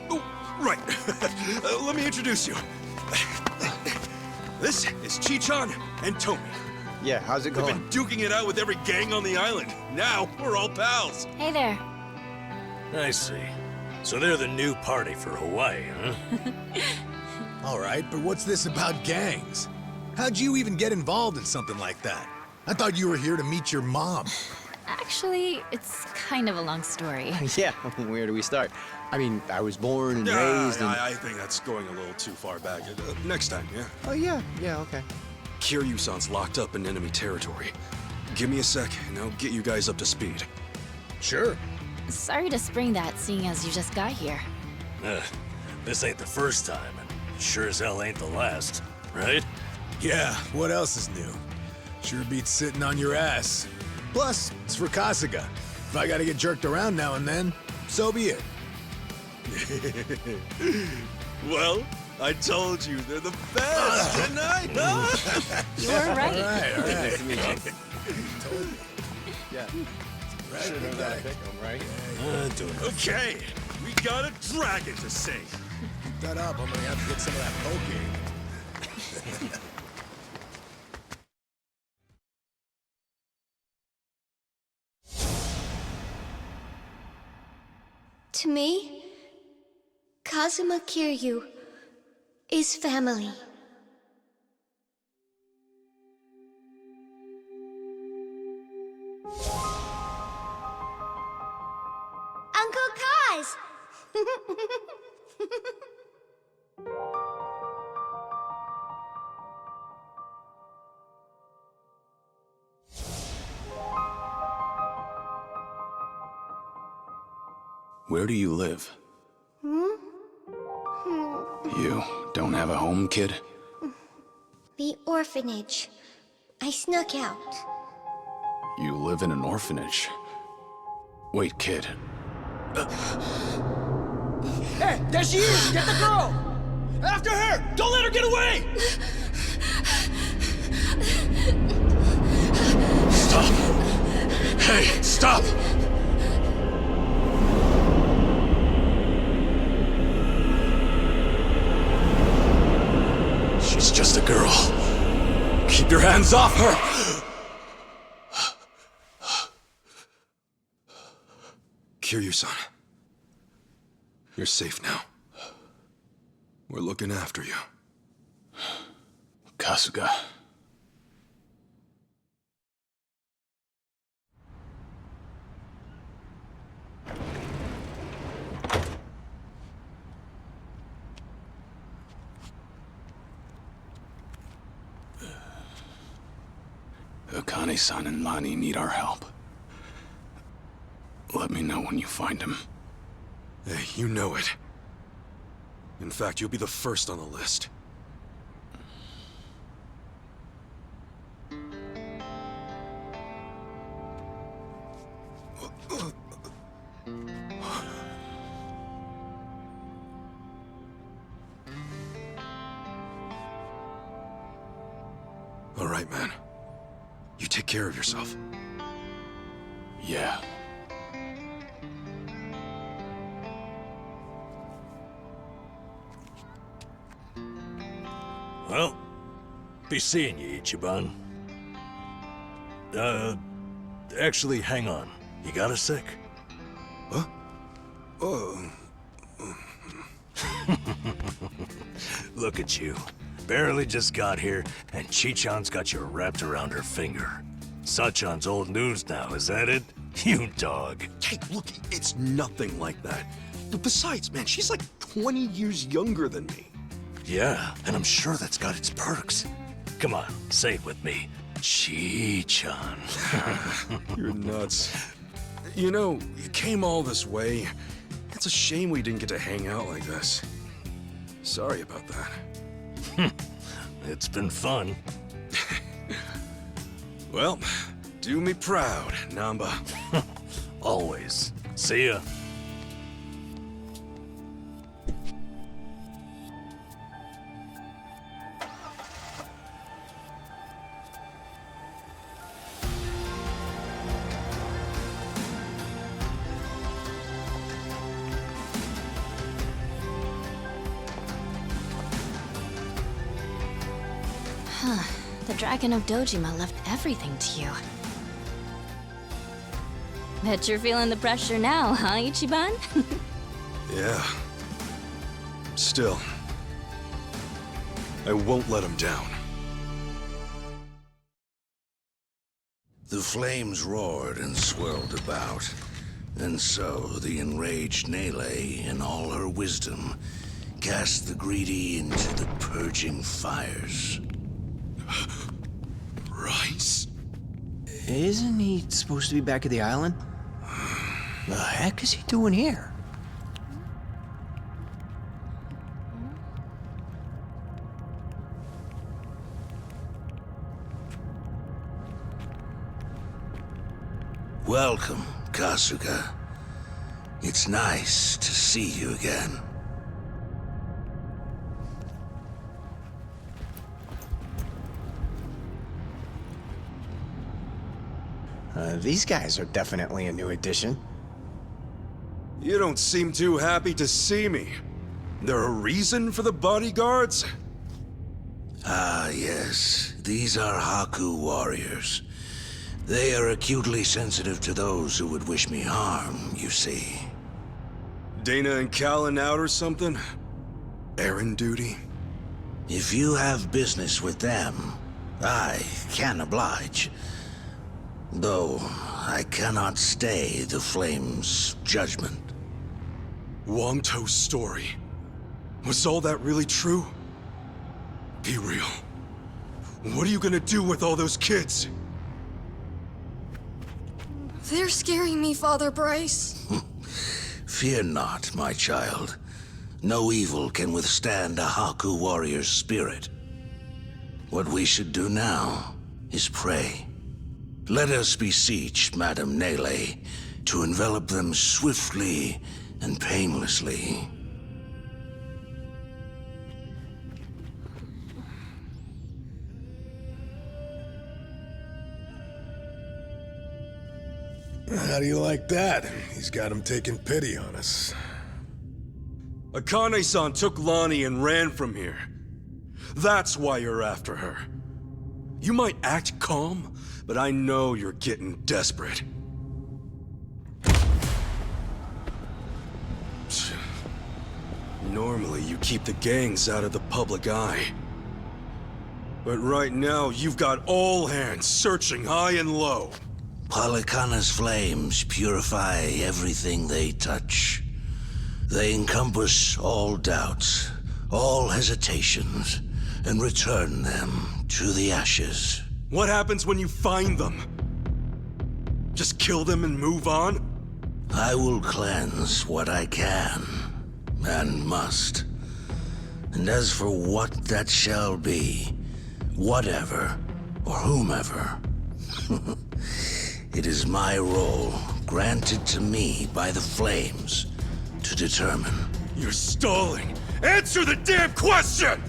Oh, right. Let me introduce you. This is Chi-chan and Tommy. Yeah, how's it We've going? been duking it out with every gang on the island. Now, we're all pals. Hey there. I see. So they're the new party for Hawaii, huh? All right, but what's this about gangs? How'd you even get involved in something like that? I thought you were here to meet your mom. Actually, it's kind of a long story. Yeah, where do we start? I mean, I was born and raised in... I think that's going a little too far back. Next time, yeah? Oh, yeah, okay. Kiryu-san's locked up in enemy territory. Give me a sec, and I'll get you guys up to speed. Sure. Sorry to spring that, seeing as you just got here. This ain't the first time, and sure as hell ain't the last, right? Yeah, what else is new? Sure beats sitting on your ass. Plus, it's for Kasuga. If I gotta get jerked around now and then, so be it. Well, I told you, they're the best, didn't I? Huh? You were right. All right. Nice to meet you. Told you. Yeah. Right, Should have big known guy. to pick 'em, right? Okay, we got a dragon to save. Keep that up. I'm gonna have to get some of that poke. To me, Kazuma Kiryu is family. Uncle Kaz! Where do you live? You don't have a home, kid? The orphanage. I snuck out. You live in an orphanage. Wait, kid. Hey, there she is! Get the girl! After her! Don't let her get away! Stop! Hey, stop! She's just a girl. Keep your hands off her! Kiryu-san. You're safe now. We're looking after you. Kasuga. Akane-san and Lani need our help. Let me know when you find him. Hey, you know it. In fact, you'll be the first on the list. All right, man. You take care of yourself. Yeah. Well, be seeing you, Ichiban. Actually, hang on. You got a sec? Huh? Oh. Look at you. Barely just got here, and Chi-chan's got you wrapped around her finger. Sachan's old news now, is that it? You dog. Hey, look, it's nothing like that. Besides, man, she's like 20 years younger than me. Yeah, and I'm sure that's got its perks. Come on, say it with me. Chi-chan. You're nuts. You know, you came all this way. It's a shame we didn't get to hang out like this. Sorry about that. It's been fun. Well, do me proud, Namba. Always. See ya. The Dragon of Dojima left everything to you. Bet you're feeling the pressure now, huh, Ichiban? Yeah. Still, I won't let him down. The flames roared and swirled about, and so the enraged Nele, in all her wisdom, cast the greedy into the purging fires. Rice? Isn't he supposed to be back at the island? The heck is he doing here? Welcome, Kasuga. It's nice to see you again. These guys are definitely a new addition. You don't seem too happy to see me. There a reason for the bodyguards? Ah, yes. These are Haku warriors. They are acutely sensitive to those who would wish me harm, you see. Dana and Callan out or something? Errand duty? If you have business with them, I can oblige. Though, I cannot stay the Flame's judgment. Wangto's story. Was all that really true? Be real. What are you gonna do with all those kids? They're scaring me, Father Bryce. Fear not, my child. No evil can withstand a Haku warrior's spirit. What we should do now is pray. Let us beseech Madame Nele to envelop them swiftly and painlessly. How do you like that? He's got him taking pity on us. Akane-san took Lonnie and ran from here. That's why you're after her. You might act calm, but I know you're getting desperate. Normally, you keep the gangs out of the public eye. But right now, you've got all hands searching high and low. Palikana's flames purify everything they touch. They encompass all doubts, all hesitations, and return them to the ashes. What happens when you find them? Just kill them and move on? I will cleanse what I can, and must. And as for what that shall be, whatever, or whomever, it is my role, granted to me by the Flames, to determine. You're stalling! Answer the damn question!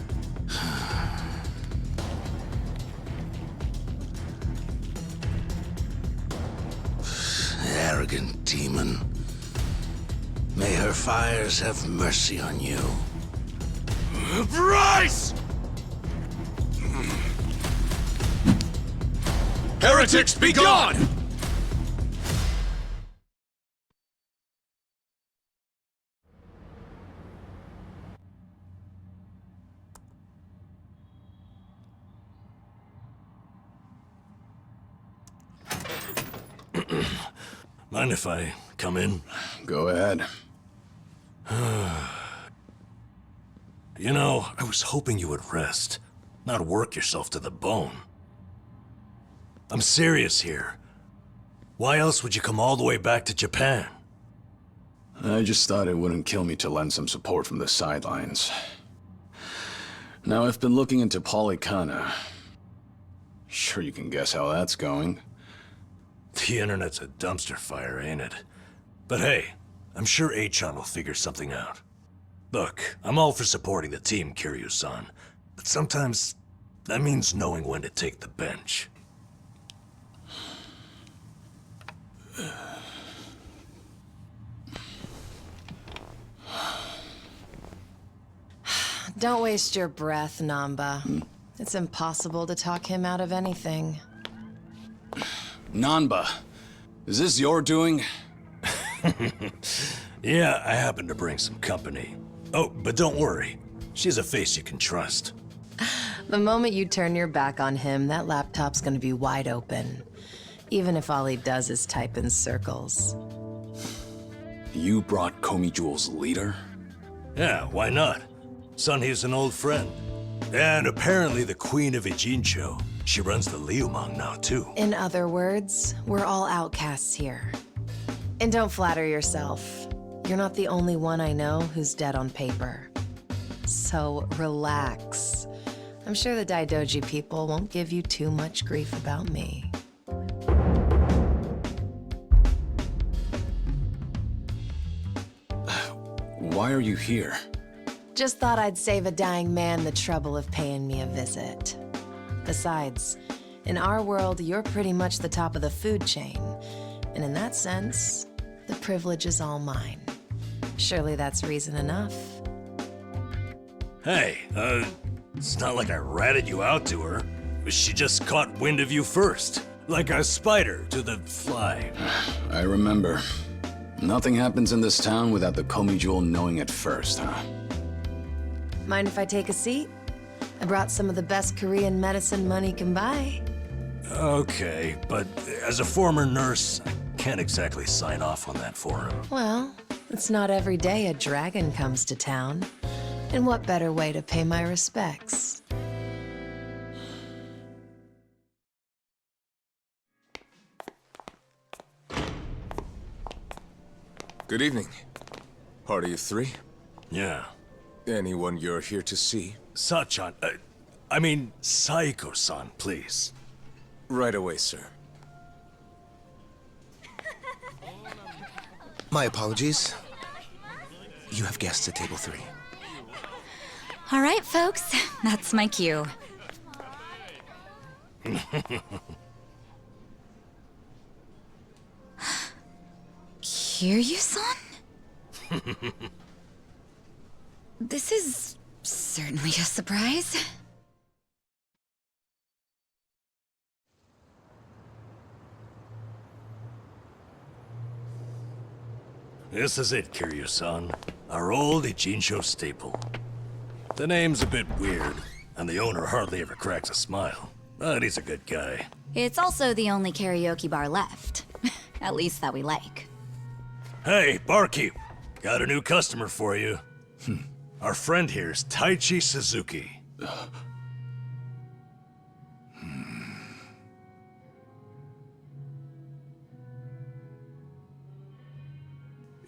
Arrogant demon. May her fires have mercy on you. Bryce! Heretics, be gone! Mind if I come in? Go ahead. You know, I was hoping you would rest, not work yourself to the bone. I'm serious here. Why else would you come all the way back to Japan? I just thought it wouldn't kill me to lend some support from the sidelines. Now, I've been looking into Palikana. Sure you can guess how that's going. The internet's a dumpster fire, ain't it? But hey, I'm sure Achan will figure something out. Look, I'm all for supporting the team, Kiryu-san, but sometimes that means knowing when to take the bench. Don't waste your breath, Namba. It's impossible to talk him out of anything. Nanba, is this your doing? Yeah, I happen to bring some company. Oh, but don't worry. She's a face you can trust. The moment you turn your back on him, that laptop's gonna be wide open. Even if all he does is type in circles. You brought Komi Jewel's leader? Yeah, why not? Sunhee's an old friend. And apparently the Queen of Ijincho. She runs the Liumang now, too. In other words, we're all outcasts here. And don't flatter yourself. You're not the only one I know who's dead on paper. So relax. I'm sure the Daidoji people won't give you too much grief about me. Why are you here? Just thought I'd save a dying man the trouble of paying me a visit. Besides, in our world, you're pretty much the top of the food chain. And in that sense, the privilege is all mine. Surely that's reason enough. Hey, it's not like I ratted you out to her. She just caught wind of you first. Like a spider to the fly. I remember. Nothing happens in this town without the Komi Jewel knowing it first, huh? Mind if I take a seat? I brought some of the best Korean medicine money can buy. Okay, but as a former nurse, I can't exactly sign off on that for him. Well, it's not every day a dragon comes to town. And what better way to pay my respects? Good evening. Party of three? Yeah. Anyone you're here to see? Sachan, I mean, Saiko-san, please. Right away, sir. My apologies. You have guests at table 3. All right, folks, that's my cue. Kiryu-san? This is certainly a surprise. This is it, Kiryu-san. Our old Ichinsho staple. The name's a bit weird, and the owner hardly ever cracks a smile. But he's a good guy. It's also the only karaoke bar left. At least that we like. Hey, barkeep. Got a new customer for you. Our friend here's Taichi Suzuki.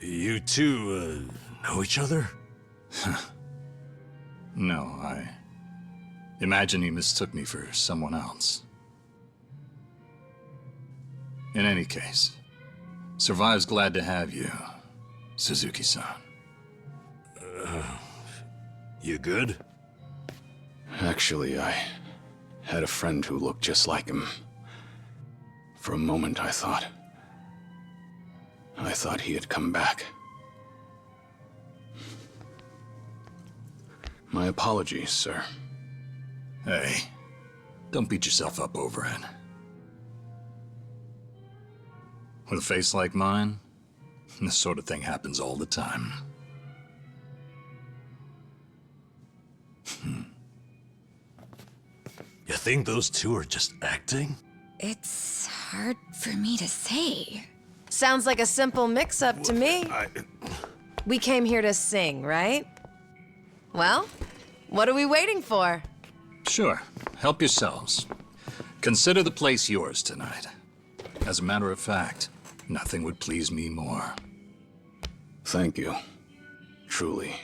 You two, know each other? No, I imagine he mistook me for someone else. In any case, Survive's glad to have you, Suzuki-san. You good? Actually, I had a friend who looked just like him. For a moment, I thought he had come back. My apologies, sir. Hey, don't beat yourself up over it. With a face like mine, this sort of thing happens all the time. You think those two are just acting? It's hard for me to say. Sounds like a simple mix-up to me. We came here to sing, right? Well, what are we waiting for? Sure, help yourselves. Consider the place yours tonight. As a matter of fact, nothing would please me more. Thank you. Truly.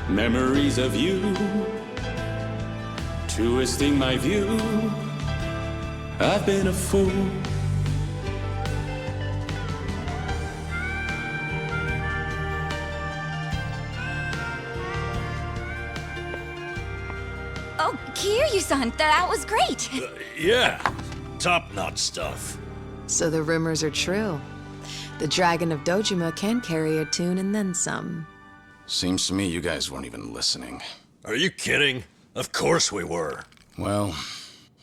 Memories of you, twisting my view. I've been a fool. Oh, Kiryu-san, that was great! Yeah, top-notch stuff. So the rumors are true. The Dragon of Dojima can carry a tune and then some. Seems to me you guys weren't even listening. Are you kidding? Of course we were. Well,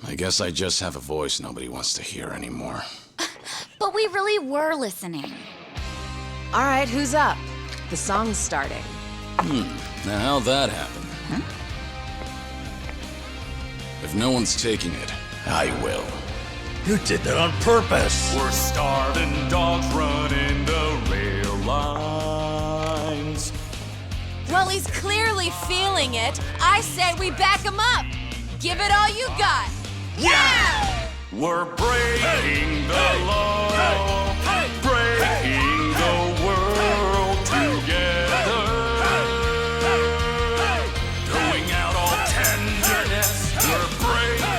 I guess I just have a voice nobody wants to hear anymore. But we really were listening. All right, who's up? The song's starting. Now how'd that happen? If no one's taking it, I will. You did that on purpose. We're starving dogs running the rail lines. Well, he's clearly feeling it. I say we back him up. Give it all you got. Yeah! We're breaking the law, breaking the world together. Throwing out all tenderness, we're breaking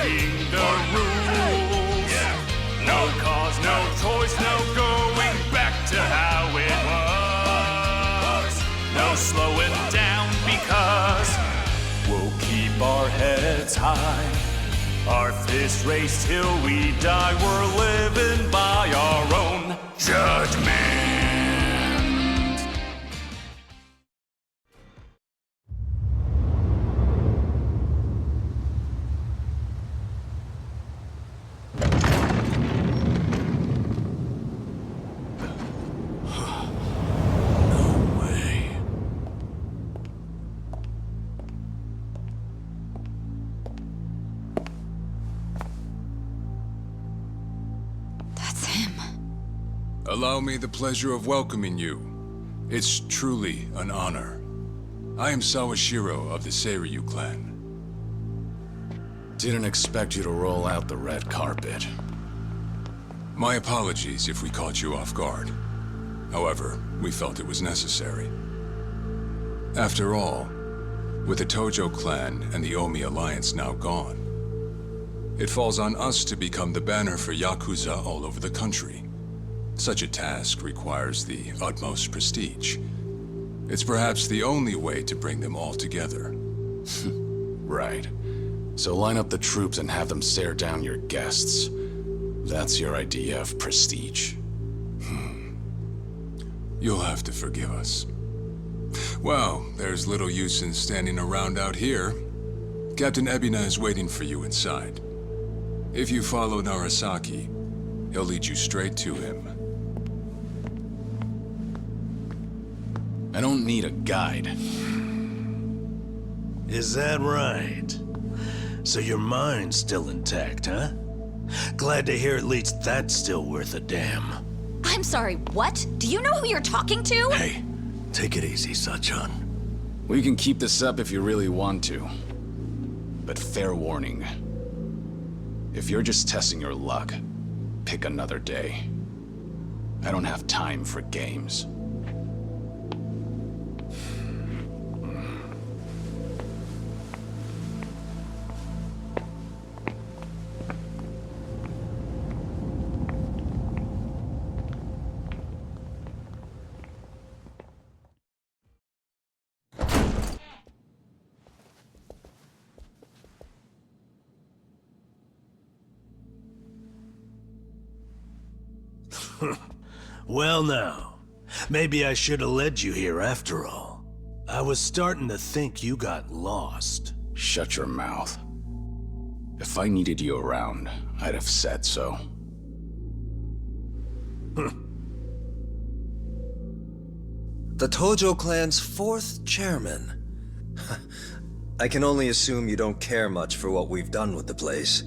our heads high. Our fists raised till we die. We're living by our own judgment. Allow me the pleasure of welcoming you. It's truly an honor. I am Sawashiro of the Seiryu clan. Didn't expect you to roll out the red carpet. My apologies if we caught you off guard. However, we felt it was necessary. After all, with the Tojo clan and the Omi alliance now gone, it falls on us to become the banner for Yakuza all over the country. Such a task requires the utmost prestige. It's perhaps the only way to bring them all together. Right. So line up the troops and have them stare down your guests. That's your idea of prestige. You'll have to forgive us. Well, there's little use in standing around out here. Captain Ebina is waiting for you inside. If you follow Narasaki, he'll lead you straight to him. I don't need a guide. Is that right? So your mind's still intact, huh? Glad to hear at least that's still worth a damn. I'm sorry, what? Do you know who you're talking to? Hey, take it easy, Sachan. We can keep this up if you really want to. But fair warning. If you're just testing your luck, pick another day. I don't have time for games. Well now, maybe I should have led you here after all. I was starting to think you got lost. Shut your mouth. If I needed you around, I'd have said so. The Tojo clan's 4th chairman. I can only assume you don't care much for what we've done with the place.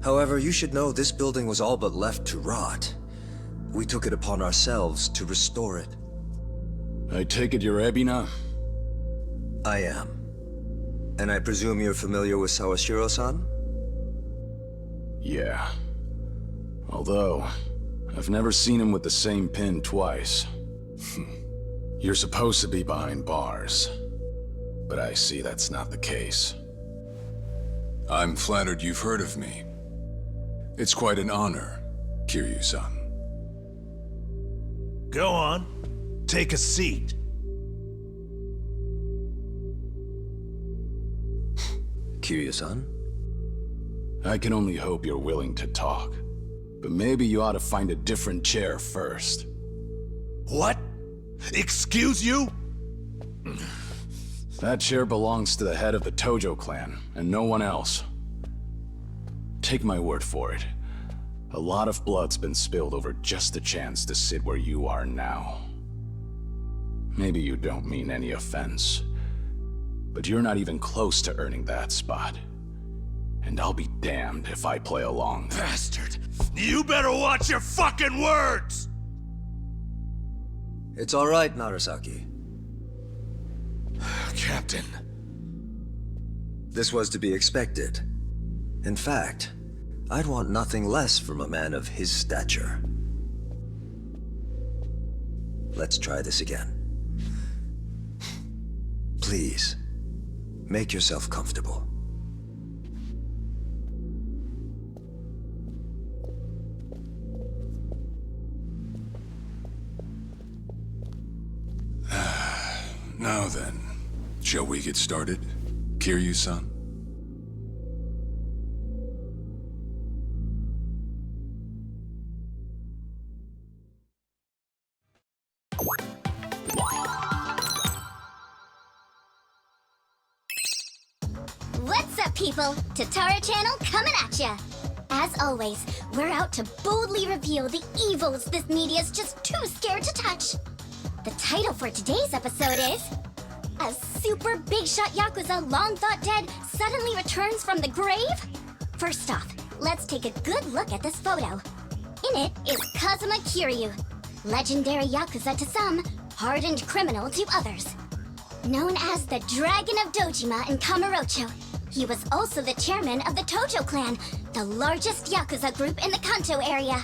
However, you should know this building was all but left to rot. We took it upon ourselves to restore it. I take it you're Ebina? I am. And I presume you're familiar with Sawashiro-san? Yeah. Although, I've never seen him with the same pin twice. You're supposed to be behind bars. But I see that's not the case. I'm flattered you've heard of me. It's quite an honor, Kiryu-san. Go on. Take a seat. Kiryu-san? I can only hope you're willing to talk. But maybe you ought to find a different chair first. What? Excuse you? That chair belongs to the head of the Tojo clan, and no one else. Take my word for it. A lot of blood's been spilled over just the chance to sit where you are now. Maybe you don't mean any offense, but you're not even close to earning that spot. And I'll be damned if I play along. Bastard! You better watch your fucking words! It's all right, Narasaki. Captain. This was to be expected. In fact, I'd want nothing less from a man of his stature. Let's try this again. Please, make yourself comfortable. Now then, shall we get started, Kiryu-san? people? Tatara Channel coming at ya! As always, we're out to boldly reveal the evils this media's just too scared to touch. The title for today's episode is... A super big shot Yakuza long thought dead suddenly returns from the grave? First off, let's take a good look at this photo. In it is Kazuma Kiryu, legendary Yakuza to some, hardened criminal to others. Known as the Dragon of Dojima in Kamurocho, he was also the chairman of the Tojo clan, the largest Yakuza group in the Kanto area.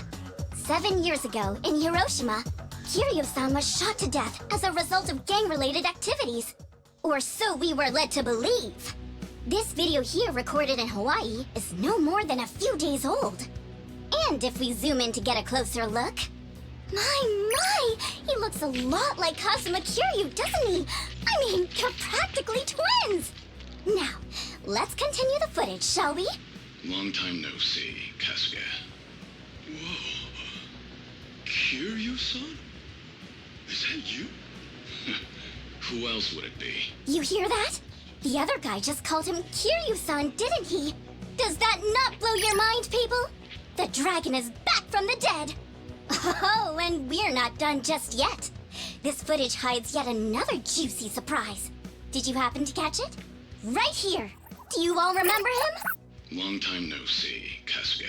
7 years ago, in Hiroshima, Kiryu-san was shot to death as a result of gang-related activities. Or so we were led to believe. This video here, recorded in Hawaii, is no more than a few days old. And if we zoom in to get a closer look... My! He looks a lot like Kazuma Kiryu, doesn't he? I mean, you're practically twins! Now, let's continue the footage, shall we? Long time no see, Kasuga. Whoa. Kiryu-san? Is that you? Who else would it be? You hear that? The other guy just called him Kiryu-san, didn't he? Does that not blow your mind, people? The dragon is back from the dead! Oh, and we're not done just yet. This footage hides yet another juicy surprise. Did you happen to catch it? Right here! Do you all remember him? Long time no see, Kasuga.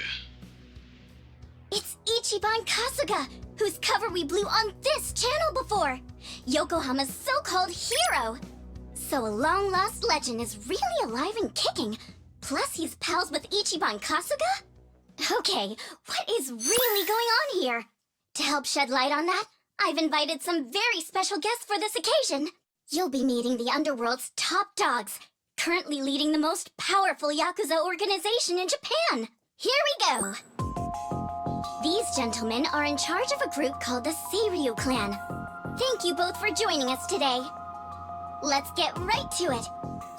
It's Ichiban Kasuga, whose cover we blew on this channel before! Yokohama's so-called hero! So a long-lost legend is really alive and kicking. Plus he's pals with Ichiban Kasuga? Okay, what is really going on here? To help shed light on that, I've invited some very special guests for this occasion. You'll be meeting the Underworld's top dogs, currently leading the most powerful Yakuza organization in Japan. Here we go! These gentlemen are in charge of a group called the Seiryu Clan. Thank you both for joining us today. Let's get right to it.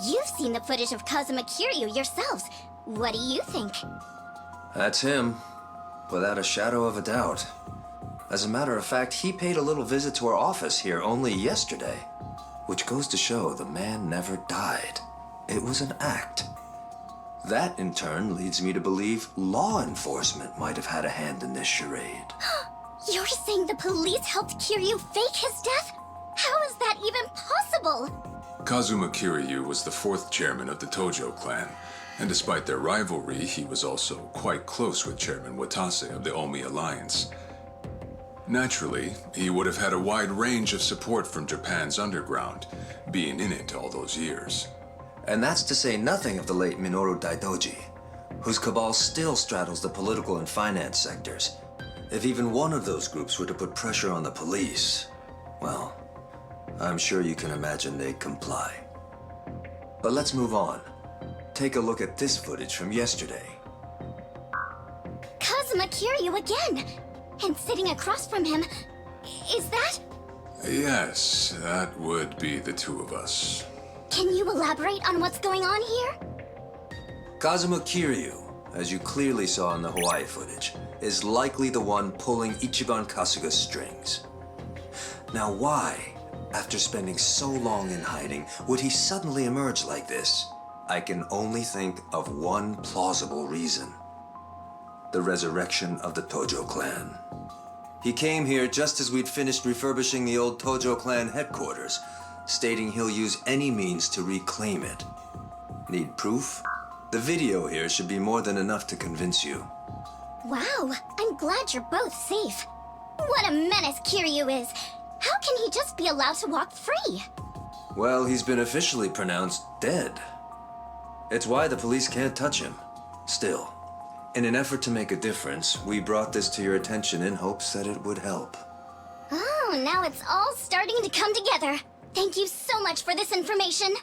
You've seen the footage of Kazuma Kiryu yourselves. What do you think? That's him, without a shadow of a doubt. As a matter of fact, he paid a little visit to our office here only yesterday, which goes to show the man never died. It was an act. That, in turn, leads me to believe law enforcement might have had a hand in this charade. You're saying the police helped Kiryu fake his death? How is that even possible? Kazuma Kiryu was the 4th chairman of the Tojo clan, and despite their rivalry, he was also quite close with Chairman Watase of the Omi Alliance. Naturally, he would have had a wide range of support from Japan's underground, being in it all those years. And that's to say nothing of the late Minoru Daidoji, whose cabal still straddles the political and finance sectors. If even one of those groups were to put pressure on the police, well, I'm sure you can imagine they'd comply. But let's move on. Take a look at this footage from yesterday. Kazuma Kiryu again! And sitting across from him, is that? Yes, that would be the two of us. Can you elaborate on what's going on here? Kazuma Kiryu, as you clearly saw in the Hawaii footage, is likely the one pulling Ichiban Kasuga's strings. Now why, after spending so long in hiding, would he suddenly emerge like this? I can only think of one plausible reason. The resurrection of the Tojo clan. He came here just as we'd finished refurbishing the old Tojo clan headquarters, stating he'll use any means to reclaim it. Need proof? The video here should be more than enough to convince you. Wow, I'm glad you're both safe. What a menace Kiryu is! How can he just be allowed to walk free? Well, he's been officially pronounced dead. It's why the police can't touch him. Still, in an effort to make a difference, we brought this to your attention in hopes that it would help. Oh, now it's all starting to come together. Thank you so much for this information.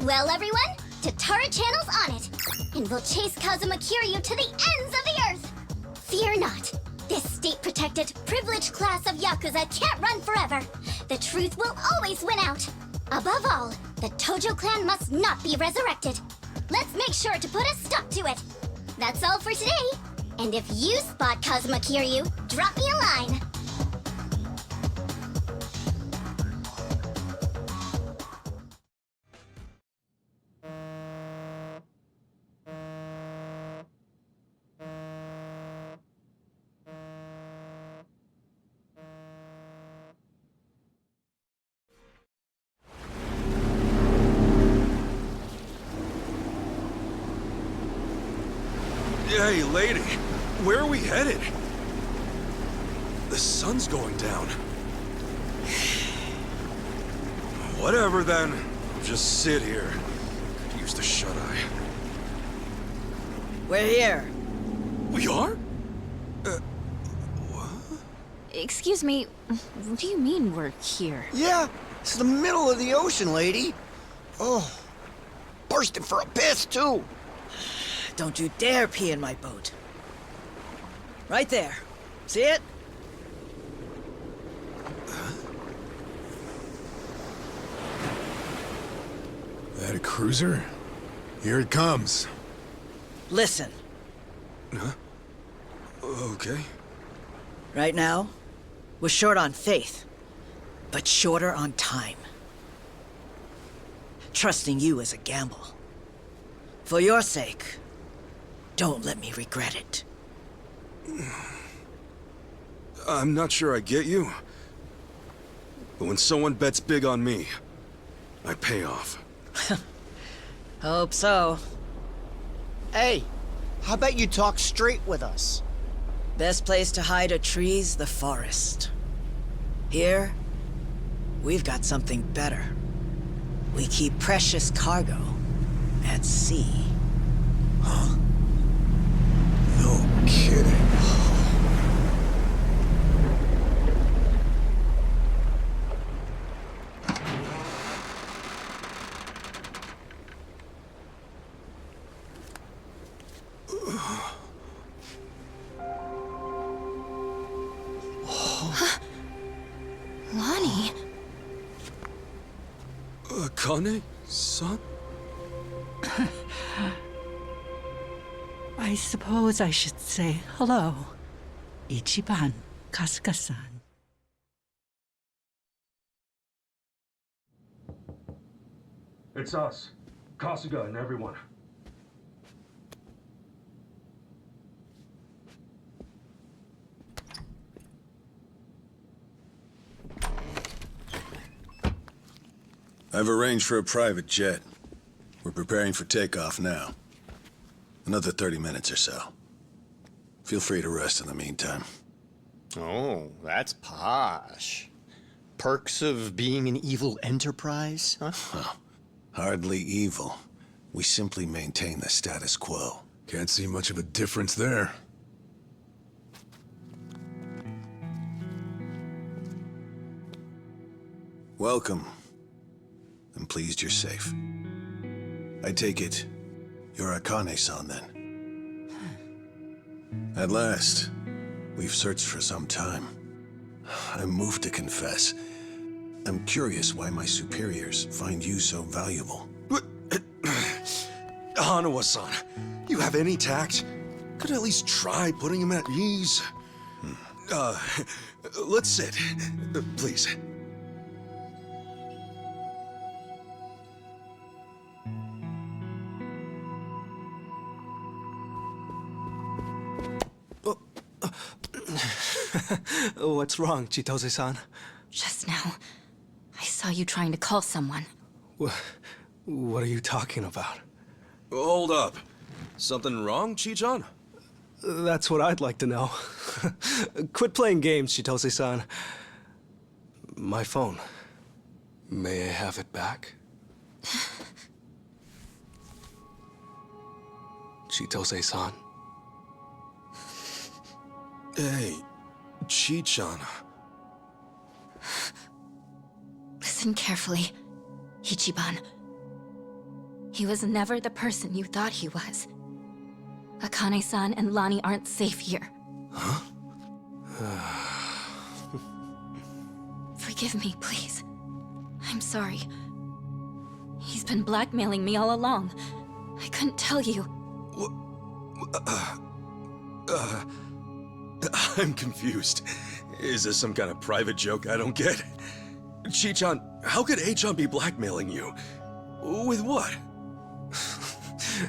Well, everyone, Tatara Channel's on it, and we'll chase Kazuma Kiryu to the ends of the earth. Fear not. This state-protected, privileged class of Yakuza can't run forever. The truth will always win out. Above all, the Tojo clan must not be resurrected. Let's make sure to put a stop to it. That's all for today. And if you spot Kazuma Kiryu, drop me a line. Hey, lady, where are we headed? The sun's going down. Whatever then. I'll just sit here. Could use the shut-eye. We're here. We are? Excuse me, what do you mean we're here? Yeah, it's the middle of the ocean, lady. Oh, bursting for a piss, too. Don't you dare pee in my boat. Right there. See it? That a cruiser? Here it comes. Listen. Huh? Okay. Right now, we're short on faith, but shorter on time. Trusting you is a gamble. For your sake, don't let me regret it. I'm not sure I get you. But when someone bets big on me, I pay off. Hope so. Hey, how about you talk straight with us? Best place to hide a tree's the forest. Here, we've got something better. We keep precious cargo at sea. Huh? No kidding. Lonnie? Akane-san? I suppose I should say hello, Ichiban Kasuga-san. It's us, Kasuga and everyone. I've arranged for a private jet. We're preparing for takeoff now. Another 30 minutes or so. Feel free to rest in the meantime. Oh, that's posh. Perks of being an evil enterprise, huh? Oh, hardly evil. We simply maintain the status quo. Can't see much of a difference there. Welcome. I'm pleased you're safe. I take it you're Akane-san then. At last, we've searched for some time. I'm moved to confess. I'm curious why my superiors find you so valuable. Hanawa-san, you have any tact? Could at least try putting him at ease. Let's sit, please. What's wrong, Chitose-san? Just now, I saw you trying to call someone. What are you talking about? Hold up. Something wrong, Chi-chan? That's what I'd like to know. Quit playing games, Chitose-san. My phone. May I have it back? Chitose-san. Hey, Chi-chan. Listen carefully, Ichiban. He was never the person you thought he was. Akane-san and Lonnie aren't safe here. Huh? Forgive me, please. I'm sorry. He's been blackmailing me all along. I couldn't tell you. I'm confused. Is this some kind of private joke I don't get? Chi-chan, how could A-chan be blackmailing you? With what?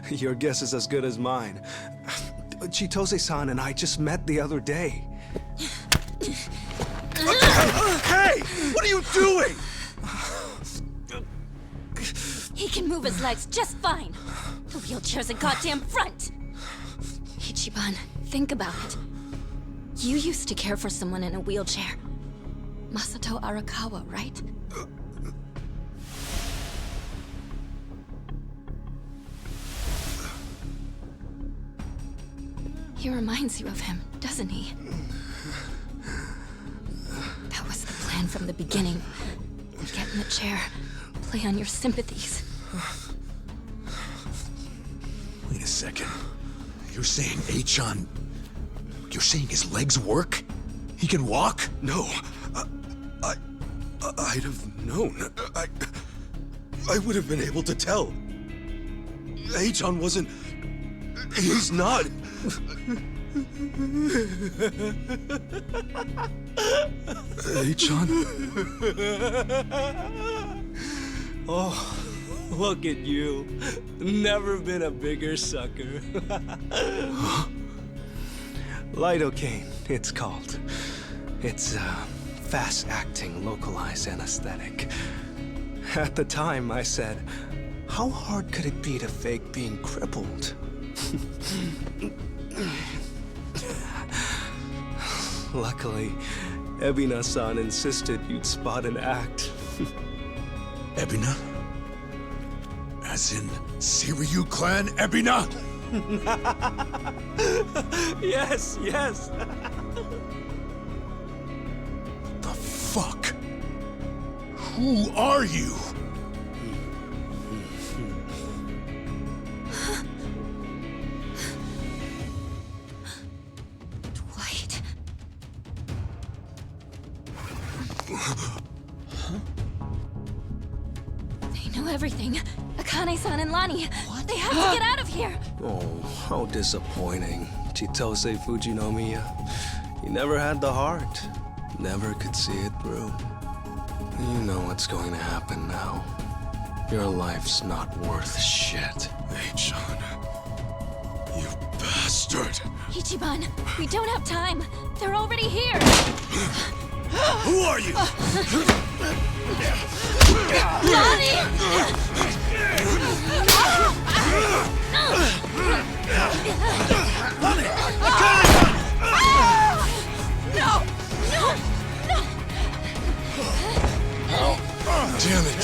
Your guess is as good as mine. Chitose-san and I just met the other day. Hey! What are you doing? He can move his legs just fine. The wheelchair's a goddamn front. He Ichiban, think about it. You used to care for someone in a wheelchair. Masato Arakawa, right? He reminds you of him, doesn't he? That was the plan from the beginning. Get in the chair, play on your sympathies. Wait a second. You're saying Achan... You're saying his legs work? He can walk? No. I'd have known. I would have been able to tell. Achan wasn't... He's not... Achan? Oh, look at you. Never been a bigger sucker. Lidocaine, it's called. It's a fast-acting, localized anesthetic. At the time, I said, how hard could it be to fake being crippled? Luckily, Ebina-san insisted you'd spot an act. Ebina? As in, Seiryu clan Ebina? Yes, yes. The fuck? Who are you? Dwight. They know everything. Akane-san and Lani. What? They have to get out of here. Oh, how disappointing. Chitose Fujinomiya. He never had the heart. Never could see it through. You know what's going to happen now. Your life's not worth shit. Achan. You bastard. Ichiban, we don't have time. They're already here. Who are you? No! No! No! Damn it!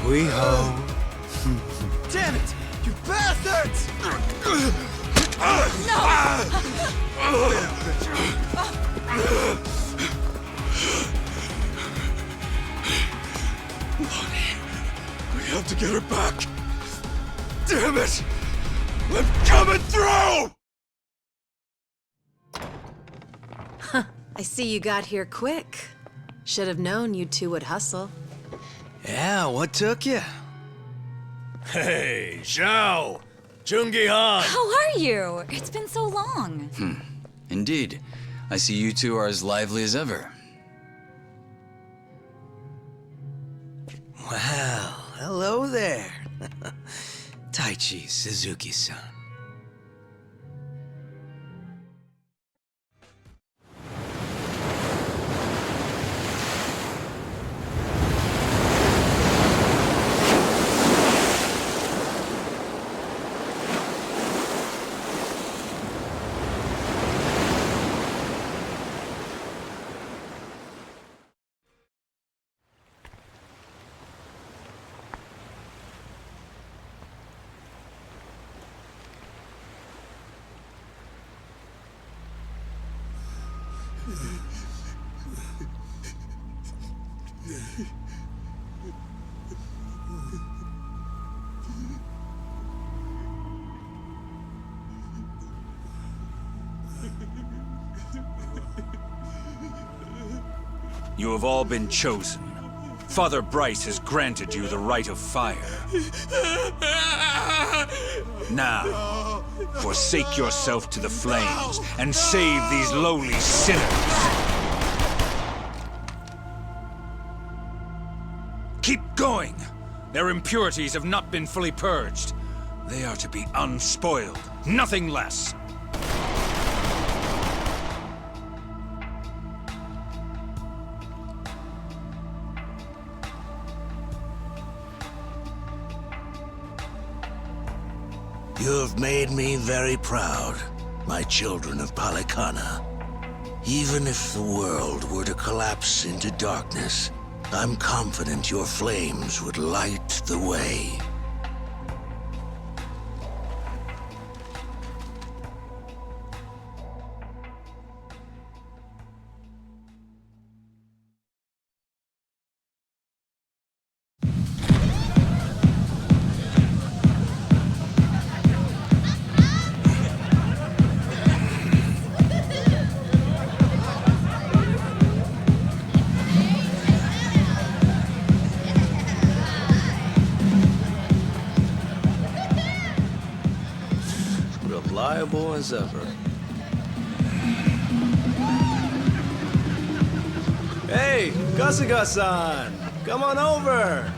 We ho. Damn it! You bastards! Lonnie, we have to get her back. Damn it! I'm coming through! I see you got here quick. Should have known you two would hustle. Yeah, what took you? Hey, Zhao! Jungi-han! How are you? It's been so long. Indeed. I see you two are as lively as ever. Well, hello there. Taichi Suzuki-san. You have all been chosen. Father Bryce has granted you the right of fire. Now, Forsake yourself to the flames and save these lowly sinners. Keep going! Their impurities have not been fully purged. They are to be unspoiled, nothing less. You have made me very proud, my children of Palikana. Even if the world were to collapse into darkness, I'm confident your flames would light the way. Reliable as ever. Hey, Kasuga-san! Come on over!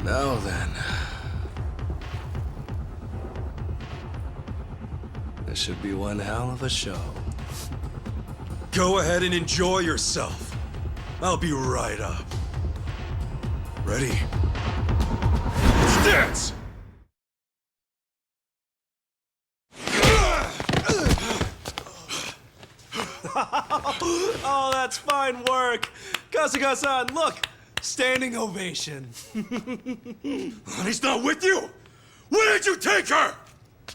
Now then. This should be one hell of a show. Go ahead and enjoy yourself. I'll be right up. Ready? Let's dance! Oh, that's fine work. Kasuga-san, look! Standing ovation. He's not with you? Where did you take her?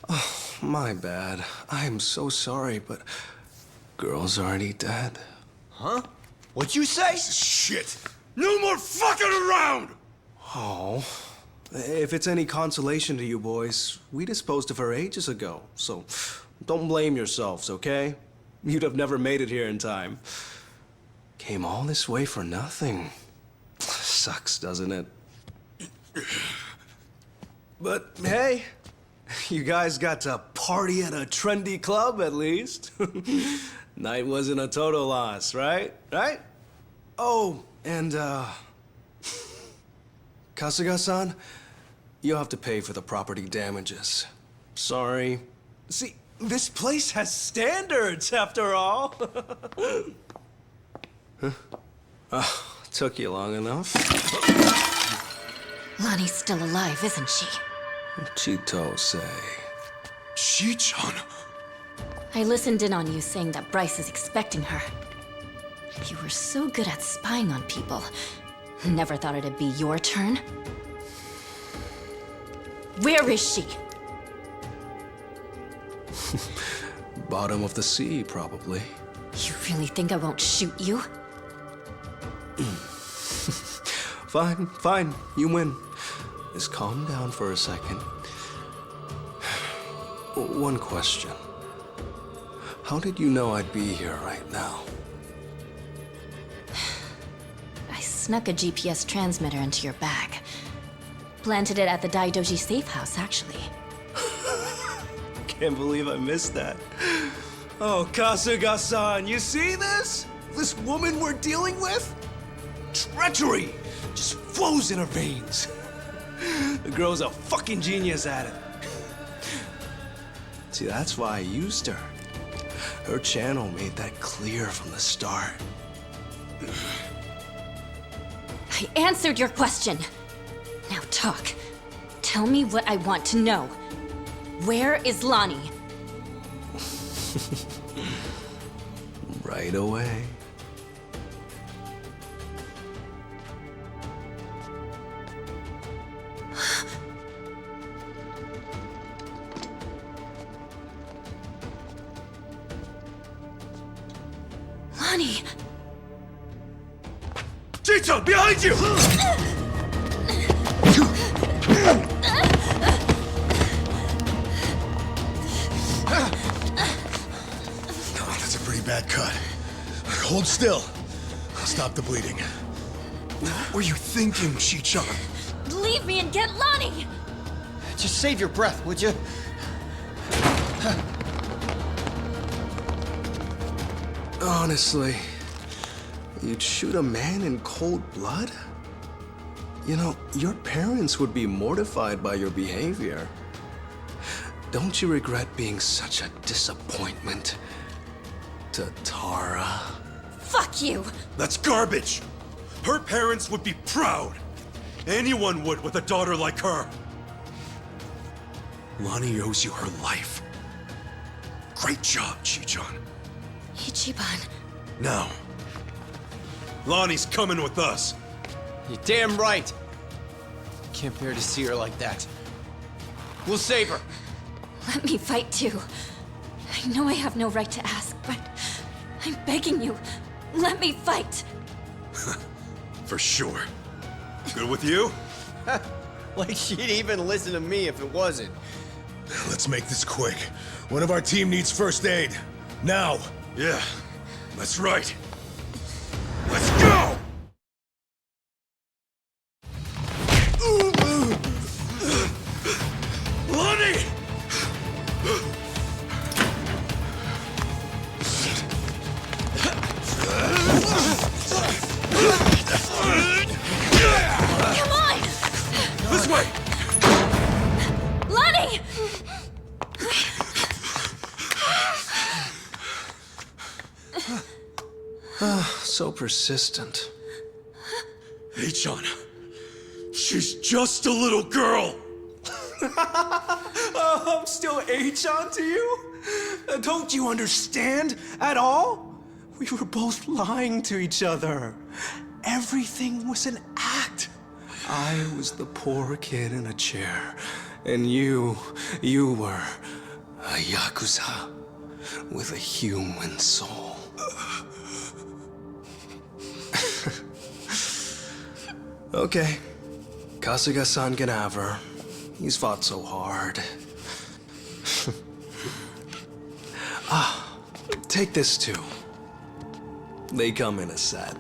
Oh, my bad. I am so sorry, but girl's already dead. Huh? What'd you say? Shit! No more fucking around! Oh, if it's any consolation to you boys, we disposed of her ages ago, so don't blame yourselves, okay? You'd have never made it here in time. Came all this way for nothing. Sucks, doesn't it? But hey, you guys got to party at a trendy club at least. Night wasn't a total loss, right? Right? Oh, and Kasuga-san, you'll have to pay for the property damages. Sorry. See, this place has standards after all. Huh? Took you long enough. Lonnie's still alive, isn't she? Chito say. Shi-chan? I listened in on you saying that Bryce is expecting her. You were so good at spying on people. Never thought it'd be your turn. Where is she? Bottom of the sea, probably. You really think I won't shoot you? Fine, fine. You win. Just calm down for a second. One question. How did you know I'd be here right now? I snuck a GPS transmitter into your bag. Planted it at the Daidoji safe house, actually. Can't believe I missed that. Oh, Kasuga-san, you see this? This woman we're dealing with? Treachery just flows in her veins. The girl's a fucking genius at it. See, that's why I used her. Her channel made that clear from the start. I answered your question. Now talk. Tell me what I want to know. Where is Lonnie? Right away. Lonnie! Chito, behind you! That's a pretty bad cut. Hold still. I'll stop the bleeding. What were you thinking, Shi-chan? Leave me and get Lonnie! Just save your breath, would you? Honestly, you'd shoot a man in cold blood? You know, your parents would be mortified by your behavior. Don't you regret being such a disappointment to Tara? Fuck you! That's garbage! Her parents would be proud! Anyone would with a daughter like her! Lonnie owes you her life. Great job, Chi-chan. Ichiban. Now, Lonnie's coming with us. You're damn right. Can't bear to see her like that. We'll save her. Let me fight too. I know I have no right to ask, but I'm begging you. Let me fight. For sure. Good with you? Like she'd even listen to me if it wasn't. Let's make this quick. One of our team needs first aid. Now! Yeah, that's right. Let's go! Lonnie! Come on! This way! Lonnie! So persistent. Hey-chan, she's just a little girl! I'm still Achan to you? Don't you understand at all? We were both lying to each other. Everything was an act. I was the poor kid in a chair, and you were a Yakuza with a human soul. Okay, Kasuga-san can have her. He's fought so hard. Take this too. They come in a set.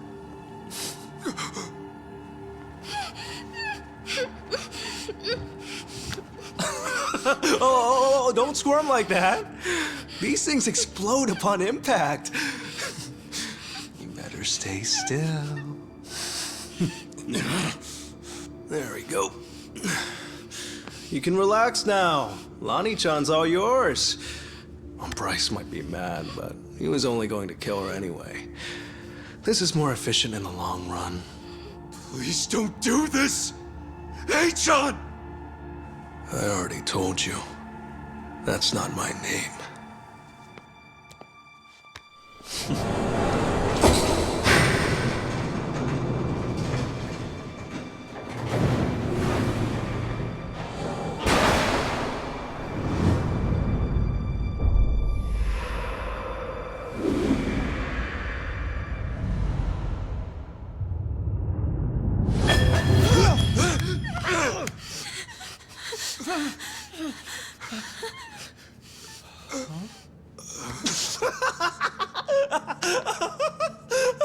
Oh, don't squirm like that. These things explode upon impact. You better stay still. There we go. You can relax now. Lonnie-chan's all yours. Well, Bryce might be mad, but he was only going to kill her anyway. This is more efficient in the long run. Please don't do this! Hey-chan! I already told you. That's not my name.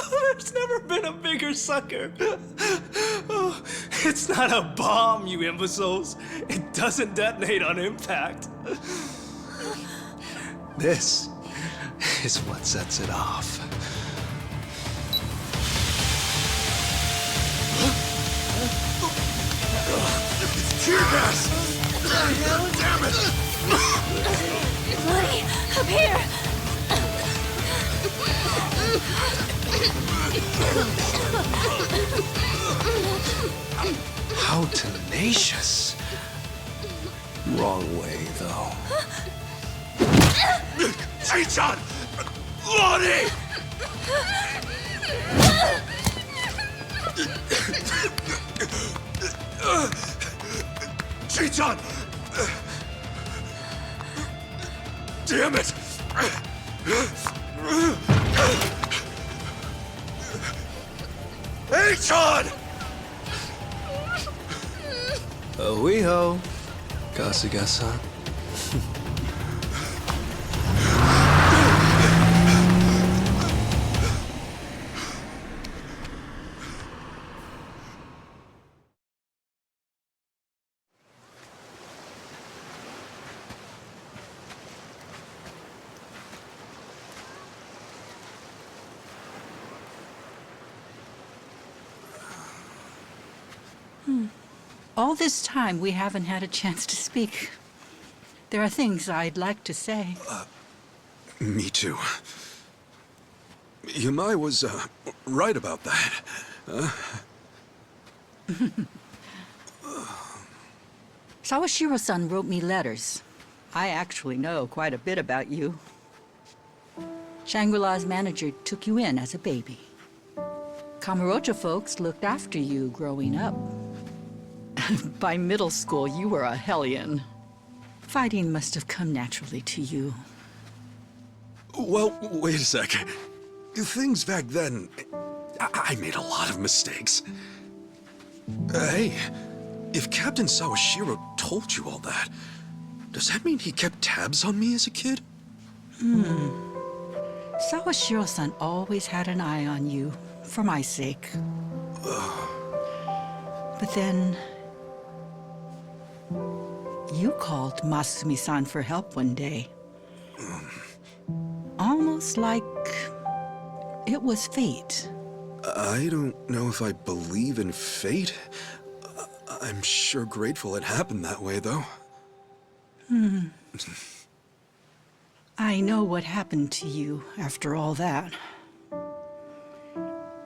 There's never been a bigger sucker. Oh, it's not a bomb, you imbeciles. It doesn't detonate on impact. This is what sets it off. It's tear gas! Damn it! Lonnie, up here! How tenacious. Wrong way, though. Chi-chan! Lonnie! Chi-chan! Damn it! Hey-chan! Oiho, Kasuga-san. All this time, we haven't had a chance to speak. There are things I'd like to say. Me too. Yamai was, right about that. Sawashiro-san wrote me letters. I actually know quite a bit about you. Shangri-La's manager took you in as a baby. Kamurocho folks looked after you growing up. By middle school, you were a hellion. Fighting must have come naturally to you. Well, wait a sec. Things back then, I made a lot of mistakes. Hey, if Captain Sawashiro told you all that, does that mean he kept tabs on me as a kid? Sawashiro-san always had an eye on you, for my sake. But then... you called Masumi-san for help one day. Almost like... it was fate. I don't know if I believe in fate. I'm sure grateful it happened that way, though. I know what happened to you after all that.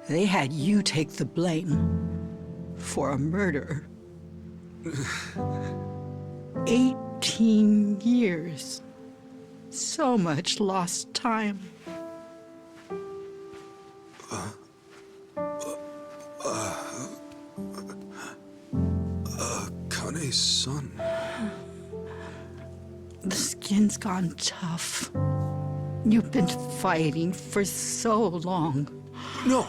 They had you take the blame for a murder. 18 years. So much lost time. Kane's son. The skin's gone tough. You've been fighting for so long. No,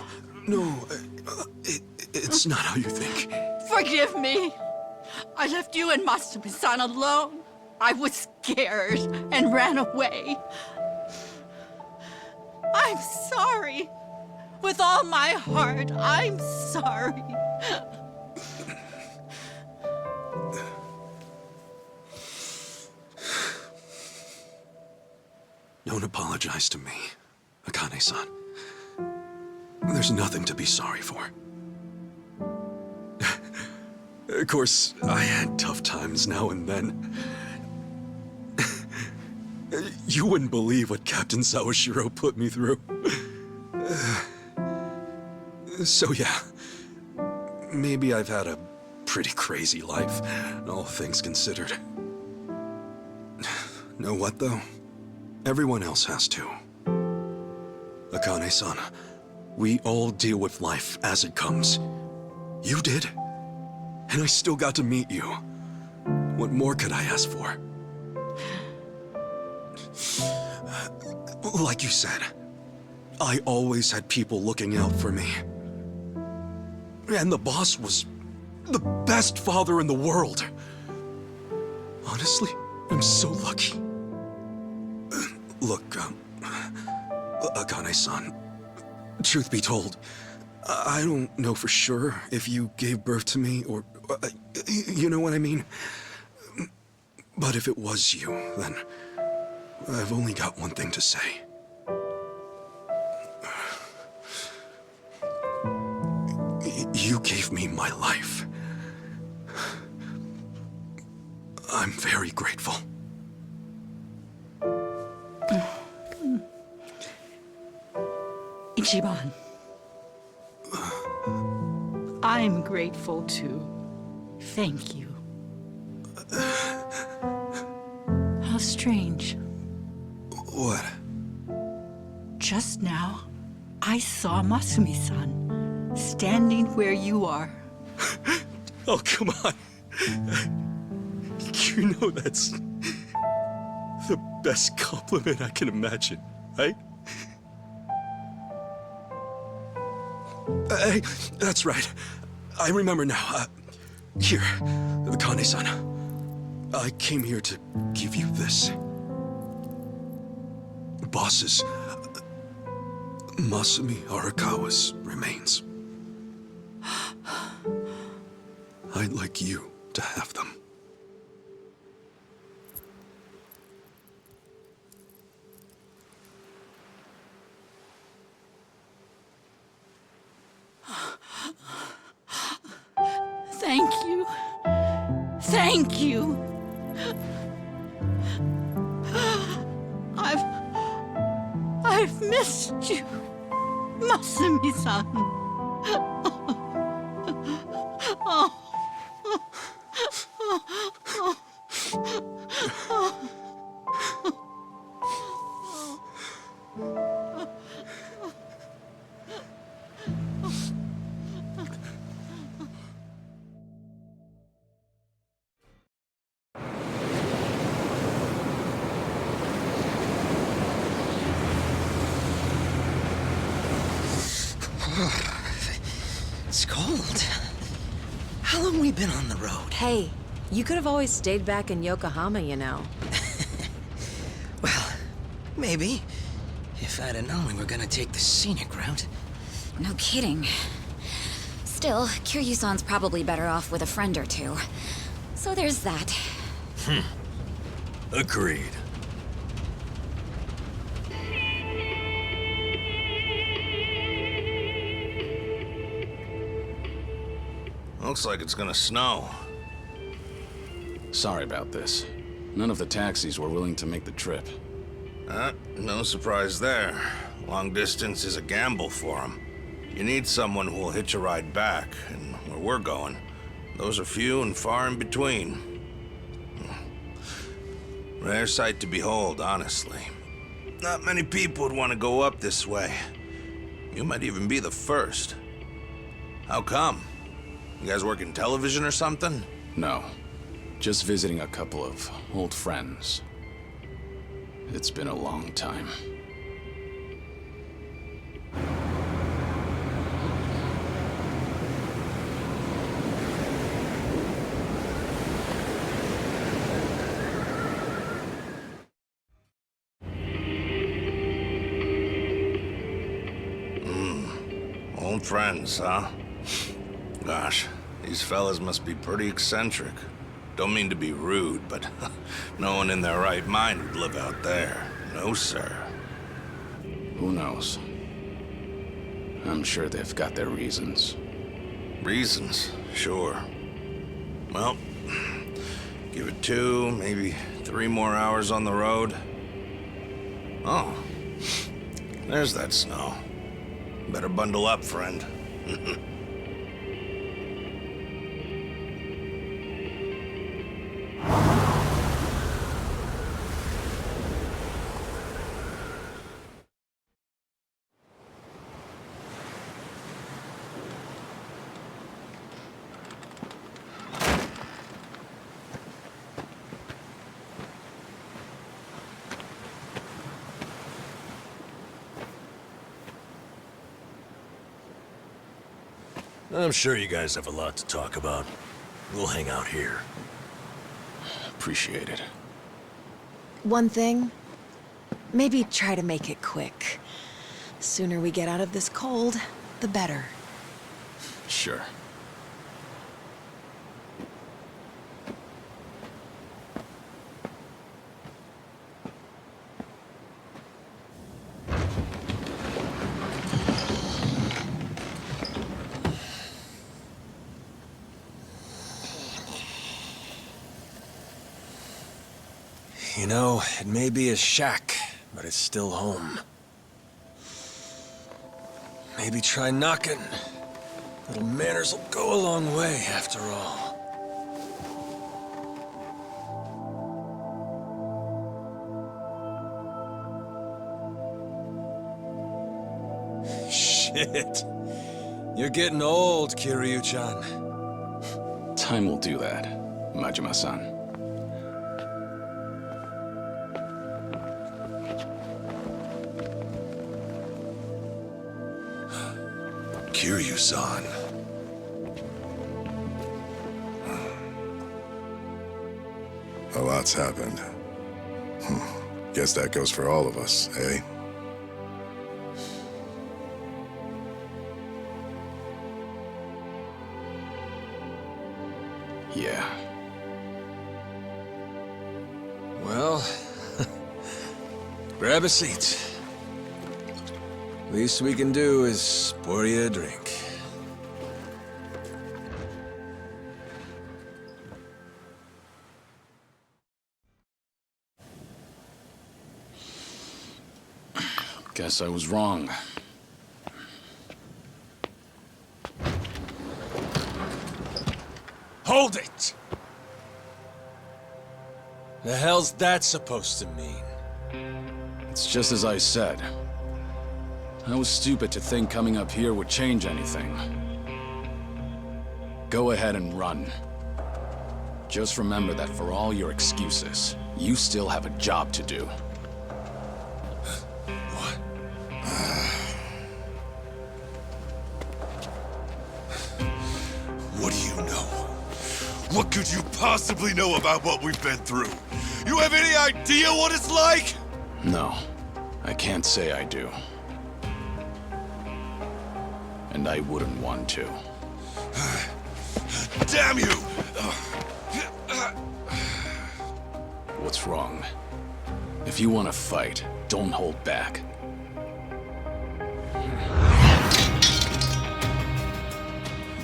it's not how you think. Forgive me. I left you and Masumi-san alone. I was scared and ran away. I'm sorry. With all my heart, I'm sorry. Don't apologize to me, Akane-san. There's nothing to be sorry for. Of course, I had tough times now and then. You wouldn't believe what Captain Sawashiro put me through. So yeah, maybe I've had a pretty crazy life, all things considered. Know what, though? Everyone else has to. Akane-san, we all deal with life as it comes. You did, and I still got to meet you. What more could I ask for? Like you said, I always had people looking out for me. And the boss was the best father in the world. Honestly, I'm so lucky. Look, Akane-san, truth be told, I don't know for sure if you gave birth to me or... you know what I mean? But if it was you, then I've only got one thing to say. You gave me my life. I'm very grateful. Ichiban. I'm grateful too. Thank you. How strange. What? Just now, I saw Masumi-san standing where you are. Oh, come on. You know that's the best compliment I can imagine, right? Hey, that's right. I remember now. Here, Akane-san. I came here to give you this. Boss's, Masumi Arakawa's remains. I'd like you to have them. Thank Thank you. I've missed you, Masumi-san. It's cold. How long we been on the road? Hey, you could have always stayed back in Yokohama, you know. Well, maybe. If I'd have known we were gonna take the scenic route. No kidding. Still, Kiryu-san's probably better off with a friend or two. So there's that. Agreed. Looks like it's gonna snow. Sorry about this. None of the taxis were willing to make the trip. No surprise there. Long distance is a gamble for them. You need someone who will hitch a ride back, and where we're going, those are few and far in between. Rare sight to behold, honestly. Not many people would want to go up this way. You might even be the first. How come? You guys work in television or something? No. Just visiting a couple of old friends. It's been a long time. Old friends, huh? Gosh, these fellas must be pretty eccentric. Don't mean to be rude, but no one in their right mind would live out there. No, sir. Who knows? I'm sure they've got their reasons. Reasons, sure. Well, give it 2, maybe 3 more hours on the road. Oh, there's that snow. Better bundle up, friend. I'm sure you guys have a lot to talk about. We'll hang out here. Appreciate it. One thing, maybe try to make it quick. Sooner we get out of this cold, the better. Sure. You know, it may be a shack, but it's still home. Maybe try knocking. Little manners will go a long way, after all. Shit. You're getting old, Kiryu-chan. Time will do that, Majima-san. Kiryu-san. A lot's happened. Guess that goes for all of us, eh? Yeah. Well, grab a seat. Least we can do is pour you a drink. Guess I was wrong. Hold it! The hell's that supposed to mean? It's just as I said. I was stupid to think coming up here would change anything. Go ahead and run. Just remember that for all your excuses, you still have a job to do. What do you know? What could you possibly know about what we've been through? You have any idea what it's like? No, I can't say I do. And I wouldn't want to. Damn you! What's wrong? If you want to fight, don't hold back.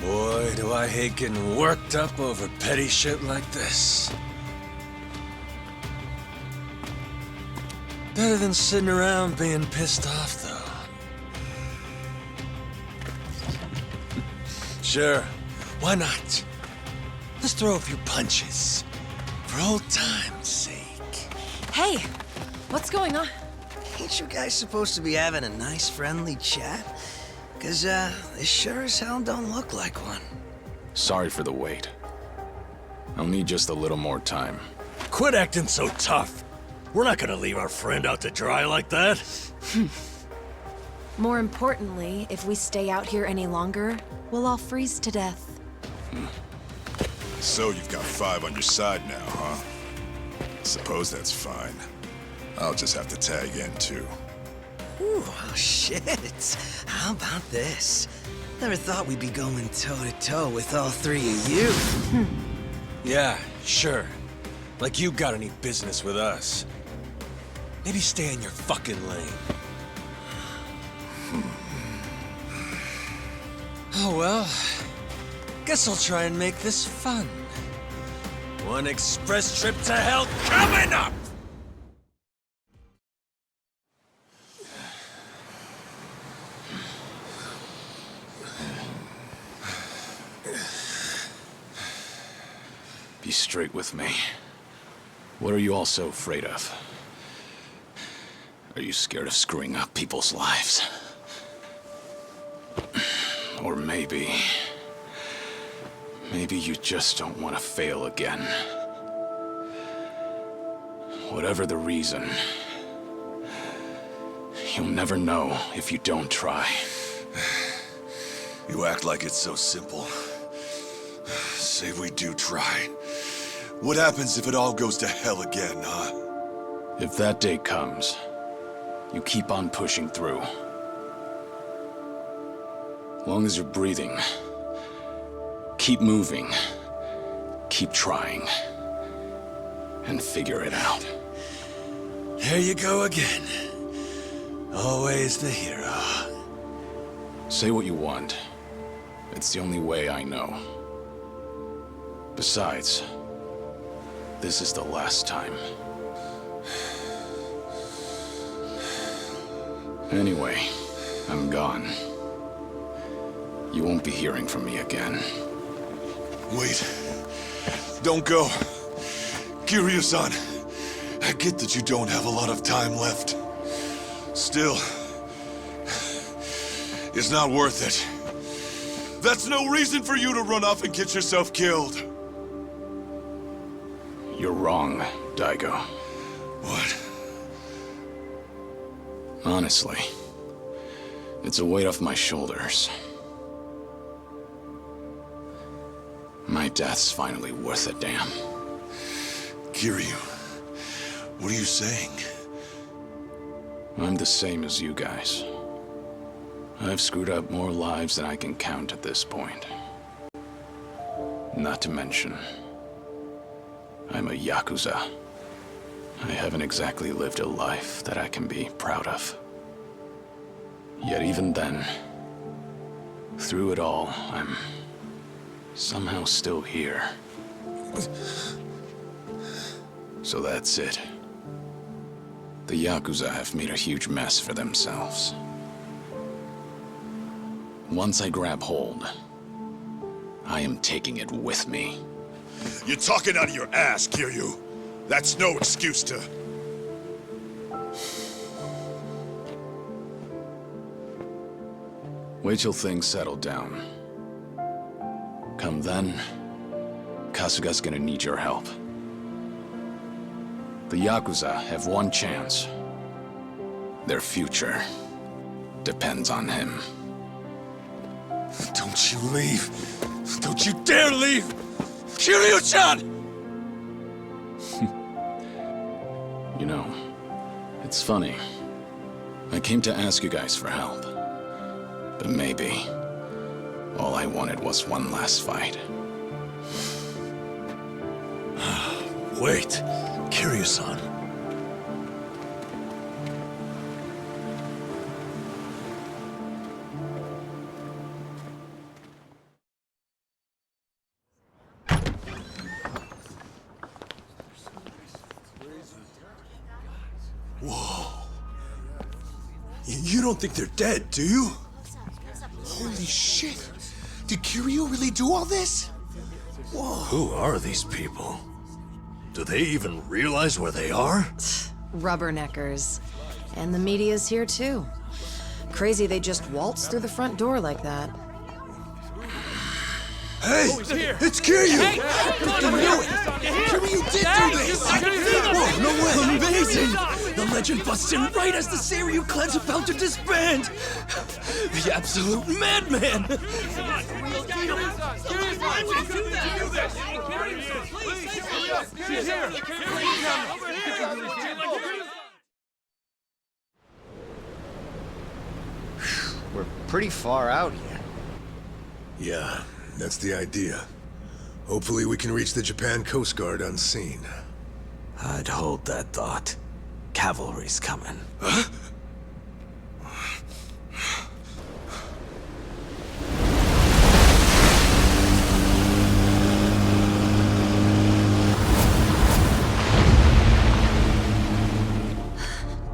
Boy, do I hate getting worked up over petty shit like this. Better than sitting around being pissed off, though. Sure, why not? Let's throw a few punches. For old time's sake. Hey, what's going on? Ain't you guys supposed to be having a nice, friendly chat? Cause, this sure as hell don't look like one. Sorry for the wait. I'll need just a little more time. Quit acting so tough. We're not gonna leave our friend out to dry like that. More importantly, if we stay out here any longer, we'll all freeze to death. So you've got 5 on your side now, huh? Suppose that's fine. I'll just have to tag in, too. Ooh, oh shit. How about this? Never thought we'd be going toe-to-toe with all 3 of you. Yeah, sure. Like you got any business with us. Maybe stay in your fucking lane. Oh well. Guess I'll try and make this fun. One express trip to hell coming up! Be straight with me. What are you all so afraid of? Are you scared of screwing up people's lives? Or maybe you just don't want to fail again. Whatever the reason, you'll never know if you don't try. You act like it's so simple. Say we do try. What happens if it all goes to hell again, huh? If that day comes, you keep on pushing through. Long as you're breathing, keep moving, keep trying, and figure it out. There you go again. Always the hero. Say what you want. It's the only way I know. Besides, this is the last time. Anyway, I'm gone. You won't be hearing from me again. Wait. Don't go. Kiryu-san, I get that you don't have a lot of time left. Still, it's not worth it. That's no reason for you to run off and get yourself killed. You're wrong, Daigo. What? Honestly, it's a weight off my shoulders. My death's finally worth a damn. Kiryu, what are you saying? I'm the same as you guys. I've screwed up more lives than I can count at this point. Not to mention, I'm a Yakuza. I haven't exactly lived a life that I can be proud of. Yet even then, through it all, I'm somehow still here. So that's it. The Yakuza have made a huge mess for themselves. Once I grab hold, I am taking it with me. You're talking out of your ass, Kiryu. That's no excuse to... Wait till things settle down. Come then, Kasuga's gonna need your help. The Yakuza have one chance. Their future depends on him. Don't you leave. Don't you dare leave! Kiryu-chan! You know, it's funny. I came to ask you guys for help. But maybe all I wanted was one last fight. Wait, Kiryu-san. Whoa. You don't think they're dead, do you? Holy shit! Did Kiryu really do all this? Whoa. Who are these people? Do they even realize where they are? Rubberneckers. And the media's here too. Crazy they just waltzed through the front door like that. Hey! It's Kiryu! Hey! I knew it! Kiryu did do this! Whoa, no way! Amazing! The legend busts in right as the Seiryu clan's about to disband! The absolute madman! We're pretty far out here. Yeah, that's the idea. Hopefully we can reach the Japan Coast Guard unseen. I'd hold that thought. Cavalry's coming. Huh?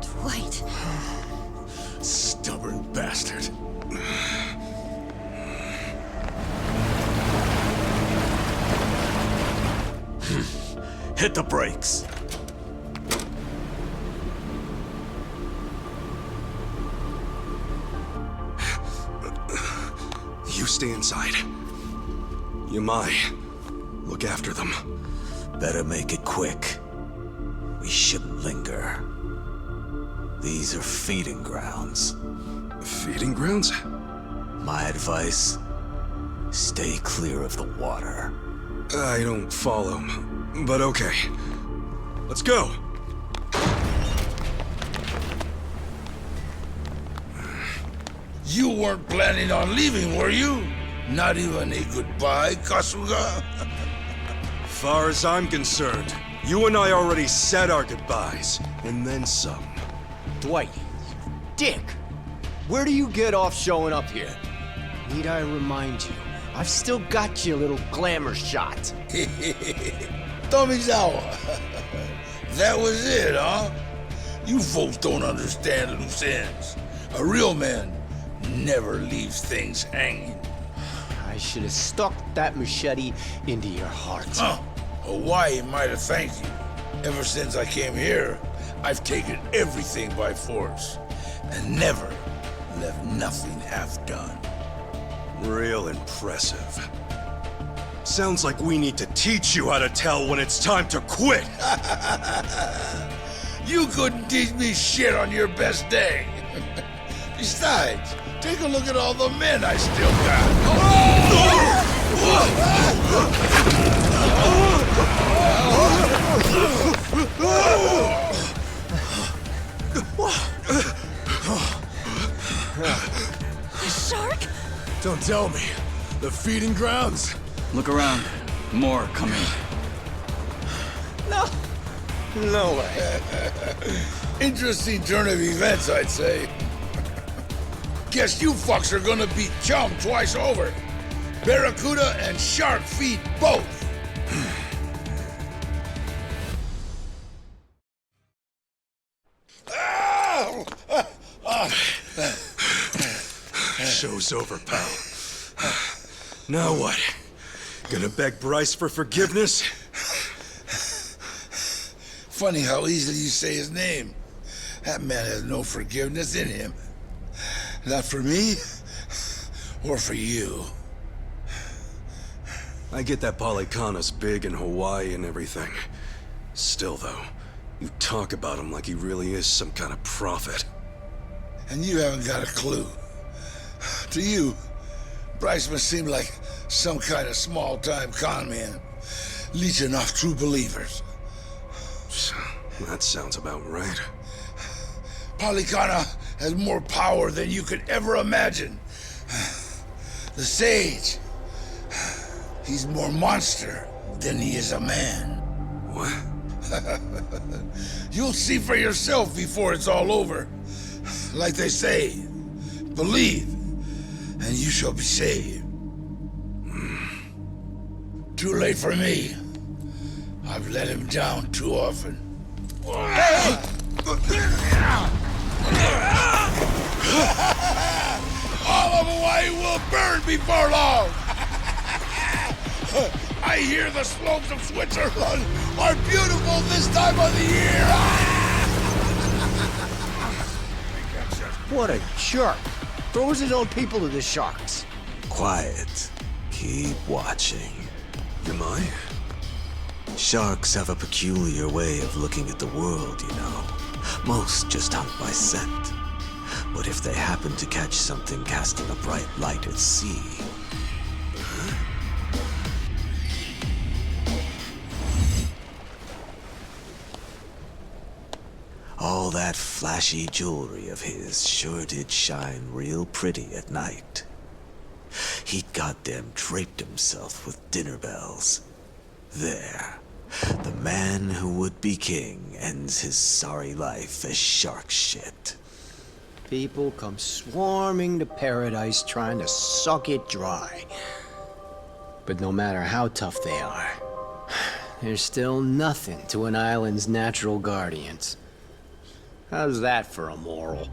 Dwight. Stubborn bastard. Hit the brakes. You stay inside. Yamai, look after them. Better make it quick. We shouldn't linger. These are feeding grounds. Feeding grounds? My advice, stay clear of the water. I don't follow, but okay. Let's go! You weren't planning on leaving, were you? Not even a goodbye, Kasuga? Far as I'm concerned, you and I already said our goodbyes, and then some. Dwight, dick! Where do you get off showing up here? Need I remind you, I've still got your little glamour shot. Tomizawa. That was it, huh? You folks don't understand loose ends. A real man never leaves things hanging. I should have stuck that machete into your heart. Huh. Hawaii might have thanked you. Ever since I came here, I've taken everything by force and never left nothing half done. Real impressive. Sounds like we need to teach you how to tell when it's time to quit. You couldn't teach me shit on your best day. Besides, take a look at all the men I still Shark? Don't tell me. The feeding grounds? Look around. More coming. No. No way. Interesting turn of events, I'd say. Guess you fucks are gonna beat Chum twice over. Barracuda and shark feed both. Show's over, pal. Now what? Gonna beg Bryce for forgiveness? Funny how easily you say his name. That man has no forgiveness in him. Not for me, or for you. I get that Polycana's big in Hawaii and everything. Still, though, you talk about him like he really is some kind of prophet. And you haven't got a clue. To you, Bryce must seem like some kind of small-time con man, leeching off true believers. That sounds about right. Polycana has more power than you could ever imagine. The Sage, he's more monster than he is a man. What? You'll see for yourself before it's all over. Like they say, believe, and you shall be saved. Too late for me. I've let him down too often. All of Hawaii will burn before long. I hear the slopes of Switzerland are beautiful this time of the year. What a jerk. Throws his own people to the sharks. Quiet. Keep watching. Am I? Sharks have a peculiar way of looking at the world, you know. Most just hunt by scent. But if they happen to catch something casting a bright light at sea... all that flashy jewelry of his sure did shine real pretty at night. He'd goddamn draped himself with dinner bells. There. The man who would be king ends his sorry life as shark shit. People come swarming to paradise trying to suck it dry. But no matter how tough they are, there's still nothing to an island's natural guardians. How's that for a moral?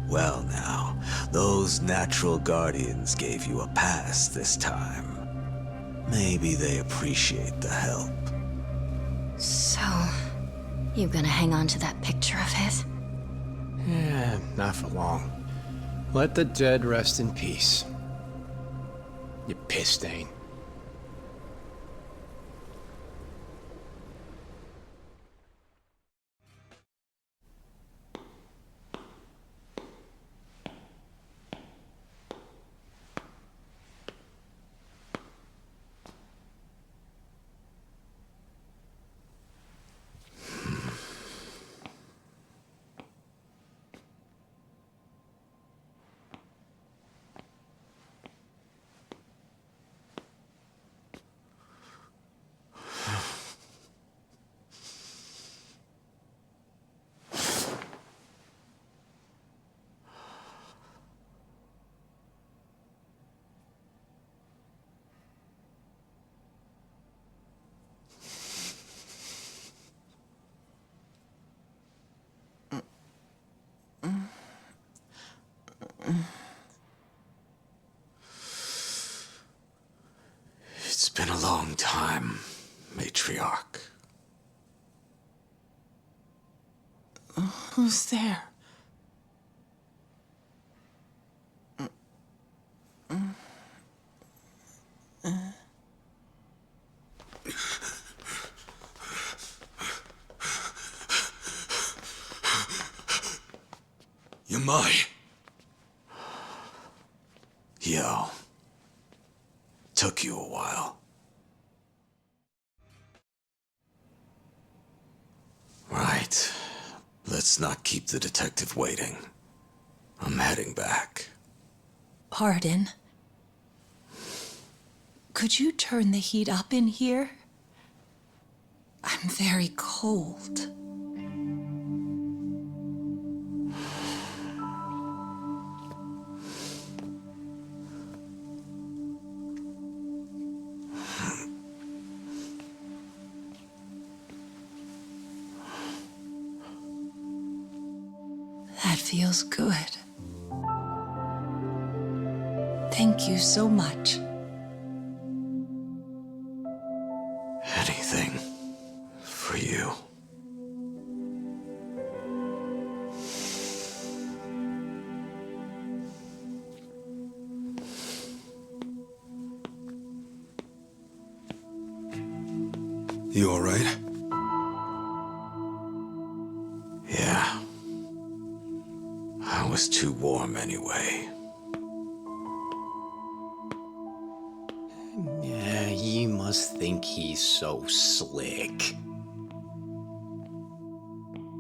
Well now, those natural guardians gave you a pass this time. Maybe they appreciate the help. So, you gonna hang on to that picture of his? Yeah, not for long. Let the dead rest in peace. You piss stain. It's been a long time, matriarch. Who's there? Yamai. Yo. Took you a while. Right. Let's not keep the detective waiting. I'm heading back. Pardon? Could you turn the heat up in here? I'm very cold. That feels good. Thank you so much. Anything for you. You all right? Yeah. I was too warm anyway. Yeah, you must think he's so slick.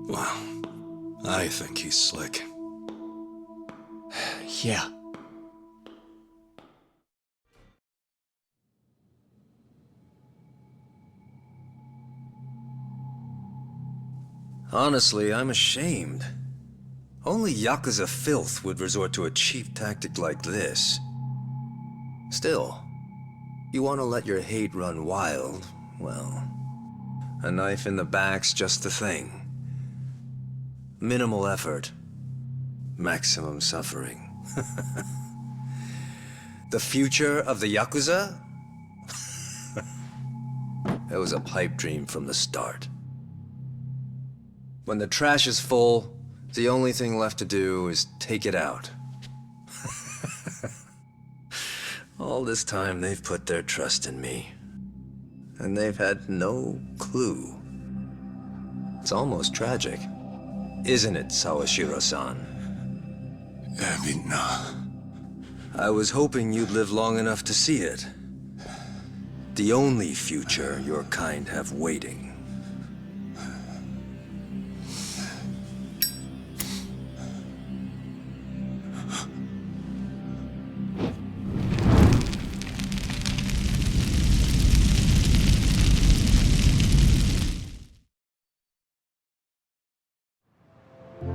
Well, I think he's slick. Yeah. Honestly, I'm ashamed. Only Yakuza filth would resort to a cheap tactic like this. Still, you want to let your hate run wild, well, a knife in the back's just the thing. Minimal effort, maximum suffering. The future of the Yakuza? It was a pipe dream from the start. When the trash is full, the only thing left to do is take it out. All this time they've put their trust in me. And they've had no clue. It's almost tragic. Isn't it, Sawashiro-san? I was hoping you'd live long enough to see it. The only future your kind have waiting.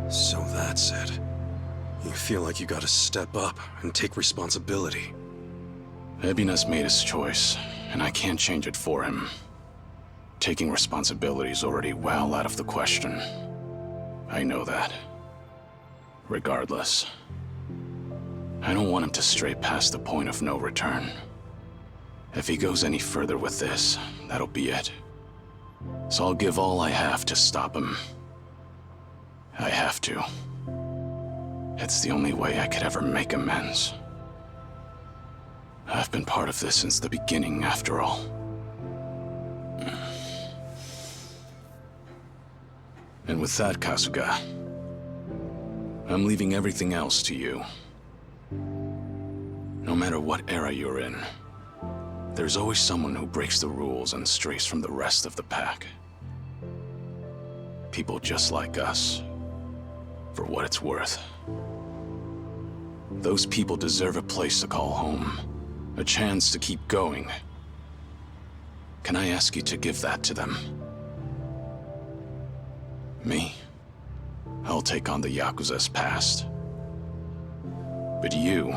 So that's it. You feel like you gotta step up and take responsibility. Ebina's made his choice, and I can't change it for him. Taking responsibility is already well out of the question. I know that. Regardless, I don't want him to stray past the point of no return. If he goes any further with this, that'll be it. So I'll give all I have to stop him. I have to. It's the only way I could ever make amends. I've been part of this since the beginning, after all. And with that, Kasuga, I'm leaving everything else to you. No matter what era you're in, there's always someone who breaks the rules and strays from the rest of the pack. People just like us, for what it's worth. Those people deserve a place to call home, a chance to keep going. Can I ask you to give that to them? Me? I'll take on the Yakuza's past. But you,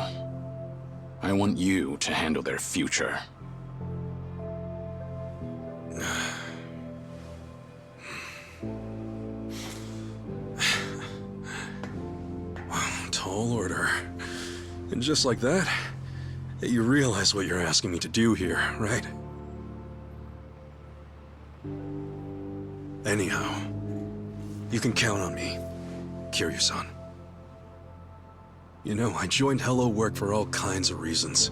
I want you to handle their future. Tall order. And just like that, you realize what you're asking me to do here, right? Anyhow, you can count on me, Kiryu-san. You know, I joined Hello Work for all kinds of reasons.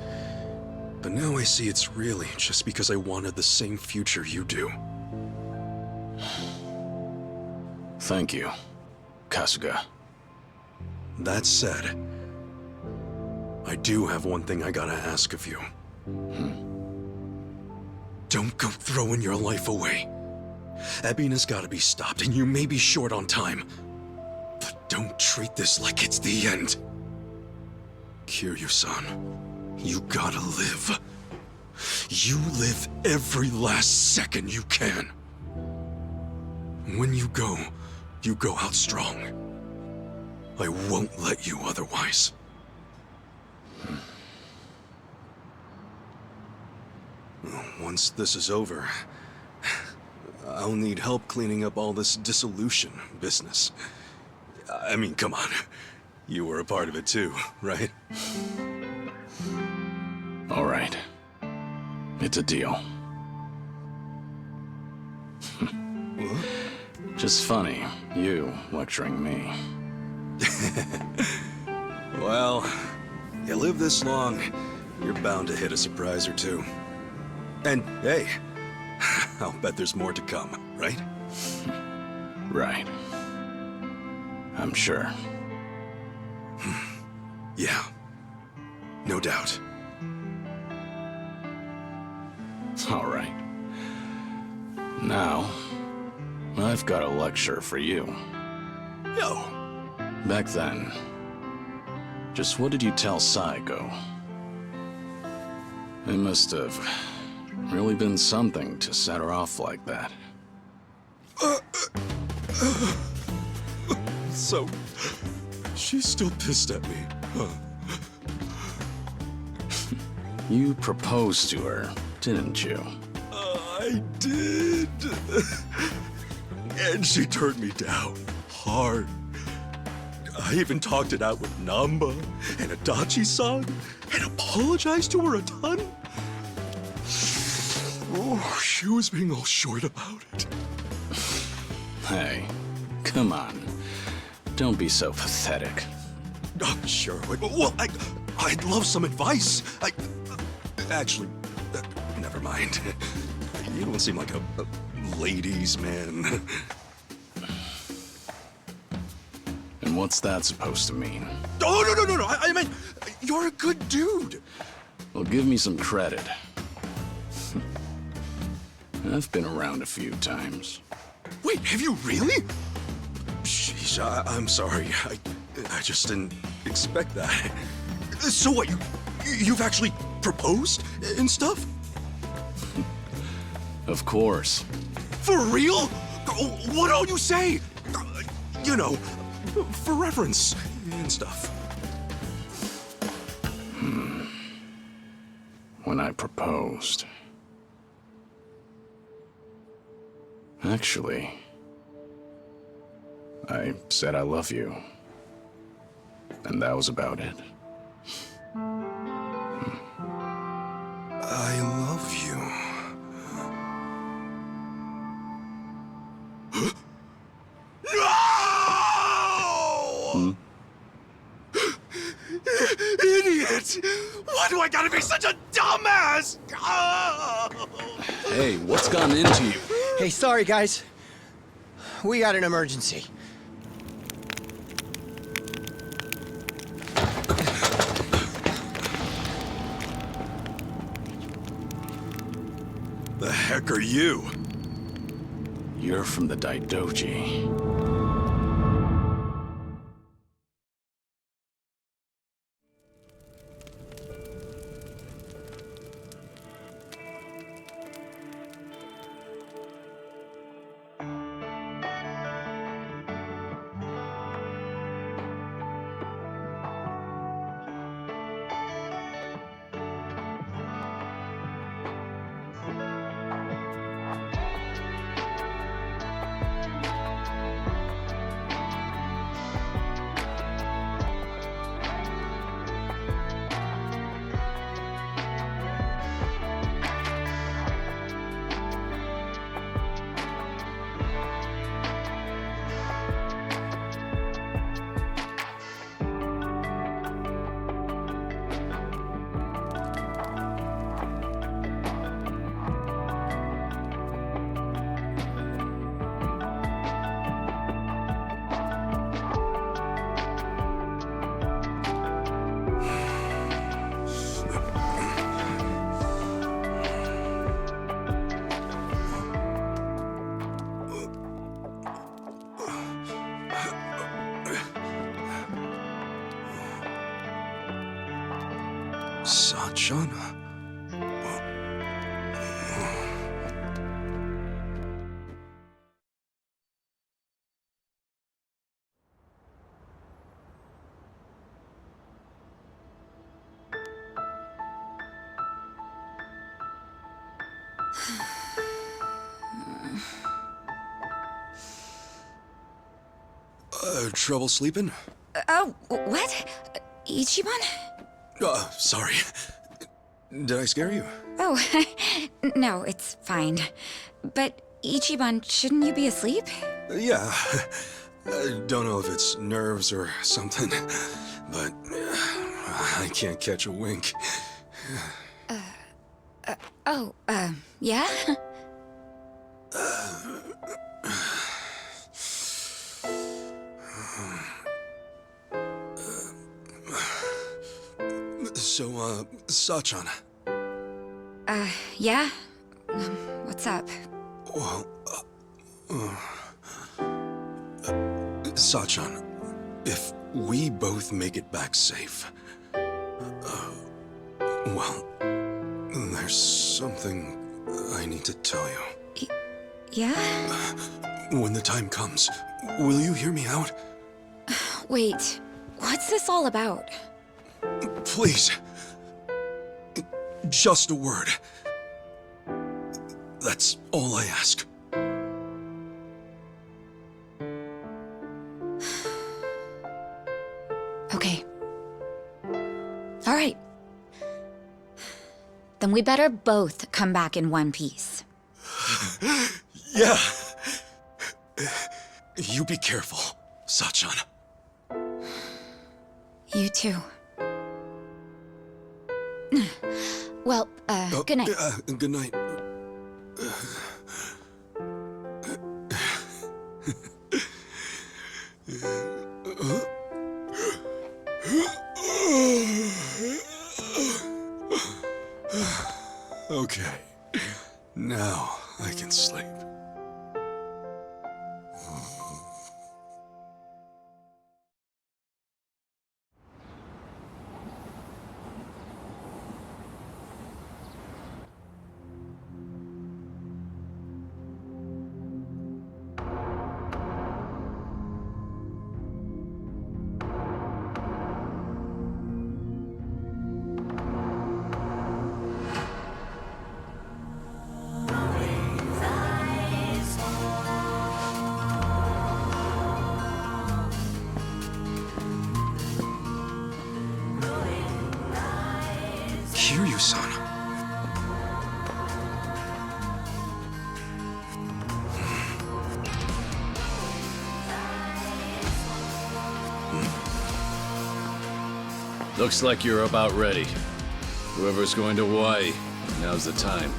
But now I see it's really just because I wanted the same future you do. Thank you, Kasuga. That said, I do have one thing I gotta ask of you. Don't go throwing your life away. Ebina's gotta be stopped, and you may be short on time. But don't treat this like it's the end. Kiryu-san, you gotta live. You live every last second you can. When you go out strong. I won't let you otherwise. Once this is over, I'll need help cleaning up all this dissolution business. I mean, come on. You were a part of it too, right? All right. It's a deal. Just funny, you lecturing me. Well, you live this long, you're bound to hit a surprise or two. And hey, I'll bet there's more to come, right? Right. I'm sure. Yeah, no doubt. All right. Now, I've got a lecture for you. Yo! Back then, just what did you tell Psycho? It must have really been something to set her off like that. So, she's still pissed at me, huh? You proposed to her, didn't you? I did. And she turned me down hard. I even talked it out with Namba and Adachi-san and apologized to her a ton. Oh, she was being all short about it. Hey, come on. Don't be so pathetic. Sure. Well, I'd love some advice. Actually, never mind. You don't seem like a ladies' man. And what's that supposed to mean? Oh, no. I meant, you're a good dude. Well, give me some credit. I've been around a few times. Wait, have you really? Sheesh, I'm sorry. I just didn't expect that. So what, you've actually proposed and stuff? Of course. For real? What don't you say? You know, for reference and stuff. When I proposed. Actually, I said I love you. And that was about it. I love you. No! Idiot! Why do I gotta be such a dumbass? Oh! Hey, what's gotten into you? Hey, sorry, guys. We got an emergency. The heck are you? You're from the Daidoji. Sachana. Trouble sleeping? Oh, what? Ichiban? Sorry. Did I scare you? Oh, no, it's fine. But Ichiban, shouldn't you be asleep? Yeah. I don't know if it's nerves or something, but I can't catch a wink. Yeah? So, Sachan. Yeah? What's up? Well, Sachan, if we both make it back safe, well, there's something I need to tell you. Yeah? When the time comes, will you hear me out? Wait, what's this all about? Please. Just a word. That's all I ask. Okay. All right. Then we better both come back in one piece. Yeah. You be careful, Sachan. You too. Well, good night. Good night. Okay. Now I can sleep. Kiryu-san. Looks like you're about ready. Whoever's going to Hawaii, now's the time.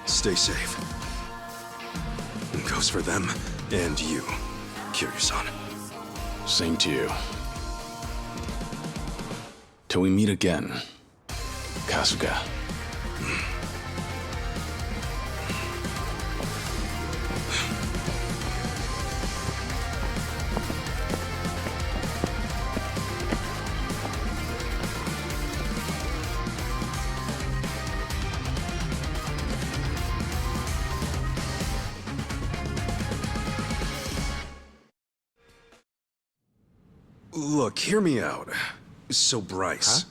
Stay safe. Goes for them and you, Kiryu-san. Same to you. Till we meet again, Kasuga. Look, hear me out. So Bryce,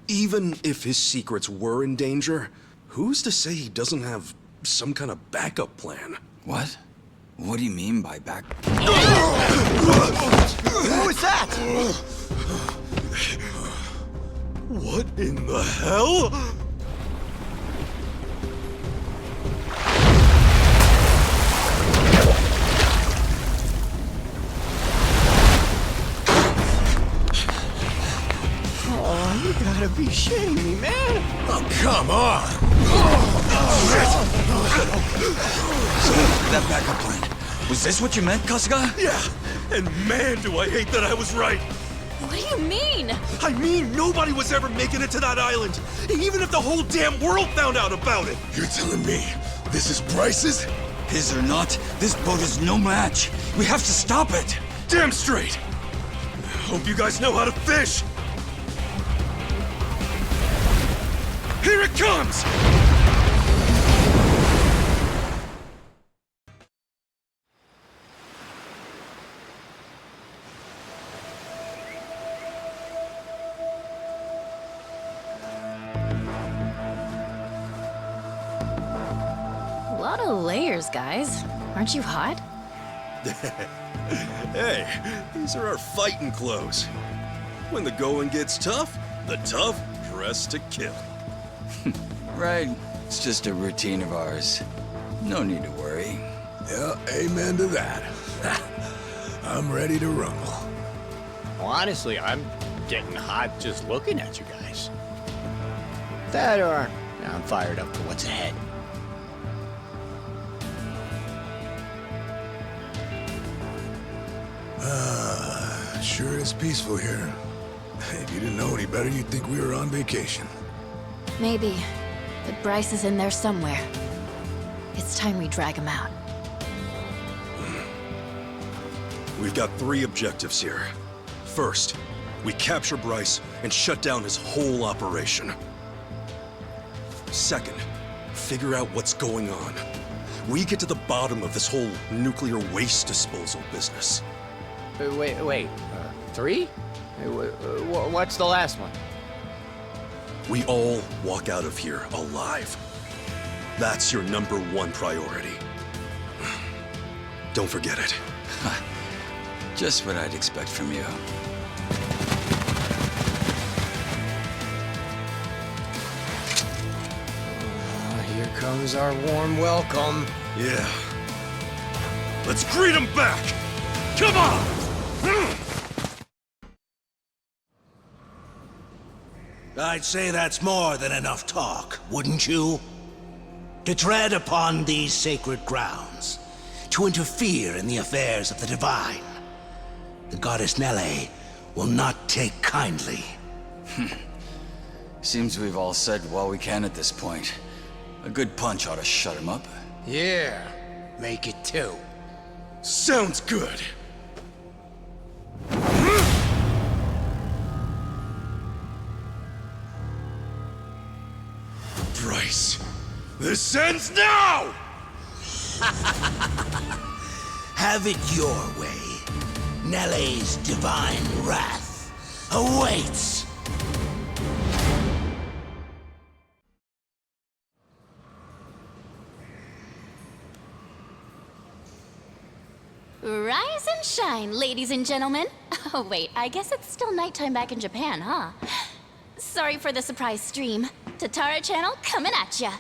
even if his secrets were in danger, who's to say he doesn't have some kind of backup plan? What? What do you mean by back? Who was that? What in the hell? Oh, you gotta be shitting me, man! Oh, come on! So, that backup plan, was this what you meant, Kasuga? Yeah, and man, do I hate that I was right! What do you mean? I mean, nobody was ever making it to that island, even if the whole damn world found out about it! You're telling me this is Bryce's? His or not, this boat is no match. We have to stop it. Damn straight! Hope you guys know how to fish! Here it comes! lot of layers, guys. Aren't you hot? Hey, these are our fighting clothes. When the going gets tough, the tough press to kill. Right. It's just a routine of ours. No need to worry. Yeah, amen to that. I'm ready to rumble. Well, honestly, I'm getting hot just looking at you guys. That or I'm fired up for what's ahead. Sure is peaceful here. If you didn't know any better, you'd think we were on vacation. Maybe. But Bryce is in there somewhere. It's time we drag him out. We've got 3 objectives here. First, we capture Bryce and shut down his whole operation. Second, figure out what's going on. We get to the bottom of this whole nuclear waste disposal business. Wait. 3? What's the last one? We all walk out of here alive. That's your #1 priority. Don't forget it. Just what I'd expect from you. Here comes our warm welcome. Yeah. Let's greet him back! Come on! I'd say that's more than enough talk, wouldn't you? To tread upon these sacred grounds, to interfere in the affairs of the divine. The goddess Nele will not take kindly. Seems we've all said what we can at this point. A good punch ought to shut him up. Yeah, make it 2. Sounds good. Bryce, this ends now! Have it your way. Nele's divine wrath awaits. Rise and shine, ladies and gentlemen. Oh wait, I guess it's still nighttime back in Japan, huh? Sorry for the surprise stream. Tatara channel coming at ya.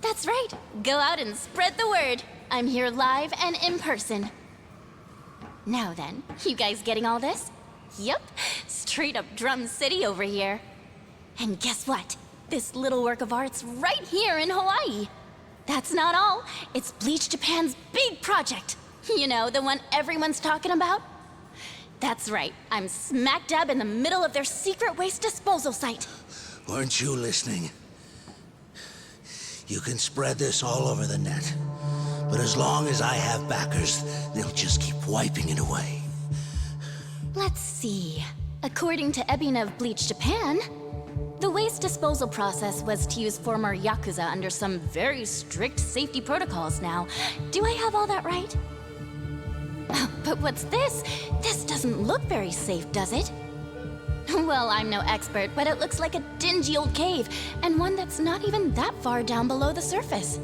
That's right, go out and spread the word. I'm here live and in person. Now then, you guys getting all this? Yep, straight up Drum City over here. And guess what? This little work of art's right here in Hawaii. That's not all. It's Bleach Japan's big project. You know, the one everyone's talking about? That's right, I'm smack dab in the middle of their secret waste disposal site. Weren't you listening? You can spread this all over the net. But as long as I have backers, they'll just keep wiping it away. Let's see. According to Ebina of Bleach Japan, the waste disposal process was to use former Yakuza under some very strict safety protocols now. Do I have all that right? But what's this? This doesn't look very safe, does it? Well, I'm no expert, but it looks like a dingy old cave, and one that's not even that far down below the surface.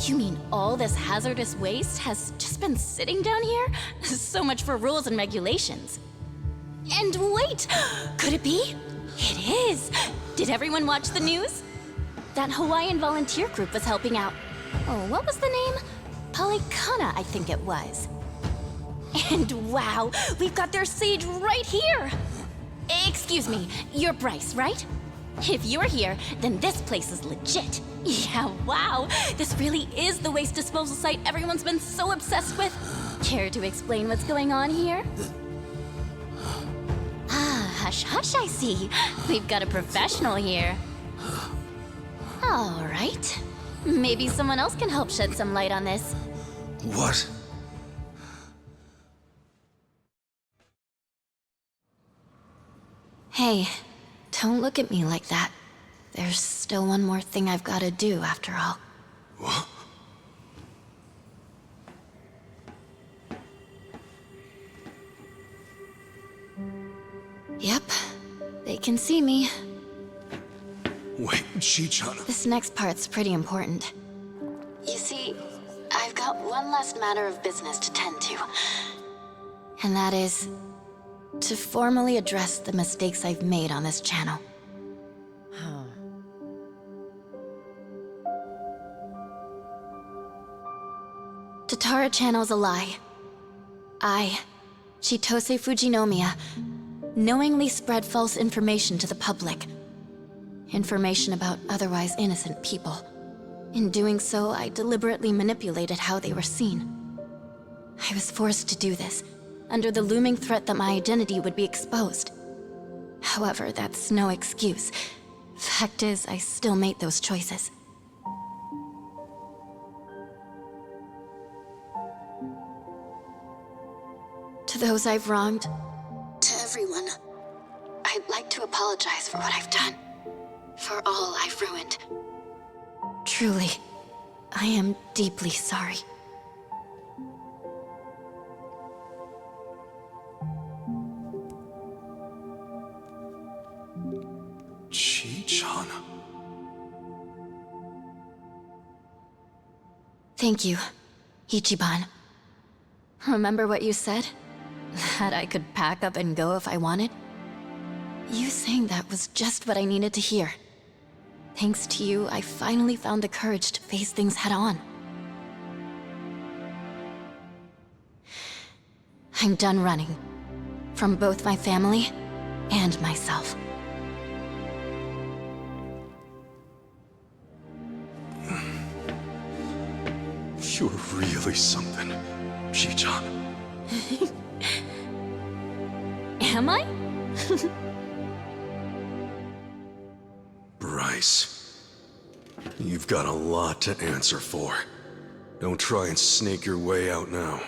You mean all this hazardous waste has just been sitting down here? So much for rules and regulations. And wait! Could it be? It is! Did everyone watch the news? That Hawaiian volunteer group was helping out. Oh, what was the name? Polycana, I think it was. And wow, we've got their sage right here! Excuse me, you're Bryce, right? If you're here, then this place is legit. Yeah, wow, this really is the waste disposal site everyone's been so obsessed with. Care to explain what's going on here? Ah, hush hush, I see. We've got a professional here. All right. Maybe someone else can help shed some light on this. What? Hey, don't look at me like that. There's still one more thing I've got to do after all. What? Yep, they can see me. Wait, Shichana. This next part's pretty important. got one last matter of business to tend to. And that is to formally address the mistakes I've made on this channel. Tatara Channel's a lie. I, Chitose Fujinomiya, knowingly spread false information to the public. Information about otherwise innocent people. In doing so, I deliberately manipulated how they were seen. I was forced to do this, under the looming threat that my identity would be exposed. However, that's no excuse. Fact is, I still made those choices. To those I've wronged, to everyone, I'd like to apologize for what I've done. For all I've ruined. Truly, I am deeply sorry. Chi-chan. Thank you, Ichiban. Remember what you said? That I could pack up and go if I wanted? You saying that was just what I needed to hear. Thanks to you, I finally found the courage to face things head on. I'm done running. From both my family and myself. You're really something, Chi-chan. Am I? Bryce, you've got a lot to answer for. Don't try and snake your way out now.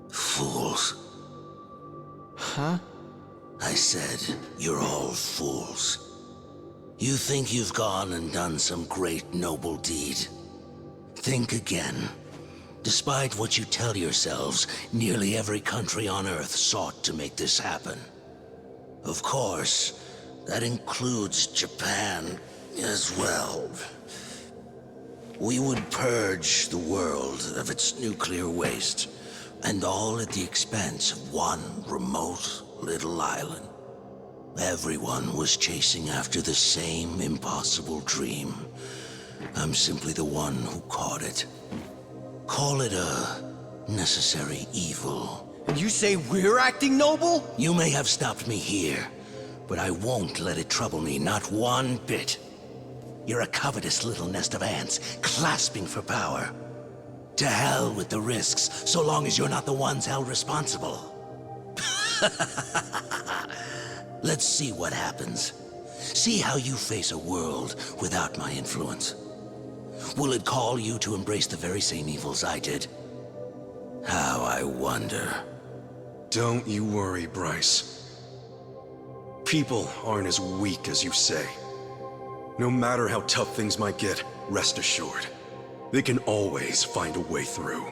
Fools. Huh? I said, you're all fools. You think you've gone and done some great noble deed. Think again. Despite what you tell yourselves, nearly every country on Earth sought to make this happen. Of course, that includes Japan as well. We would purge the world of its nuclear waste, and all at the expense of one remote little island. Everyone was chasing after the same impossible dream. I'm simply the one who caught it. Call it a necessary evil. And you say we're acting noble? You may have stopped me here, but I won't let it trouble me, not one bit. You're a covetous little nest of ants, clasping for power. To hell with the risks, so long as you're not the ones held responsible. Let's see what happens. See how you face a world without my influence. Will it call you to embrace the very same evils I did? How I wonder. Don't you worry, Bryce. People aren't as weak as you say. No matter how tough things might get, rest assured, they can always find a way through.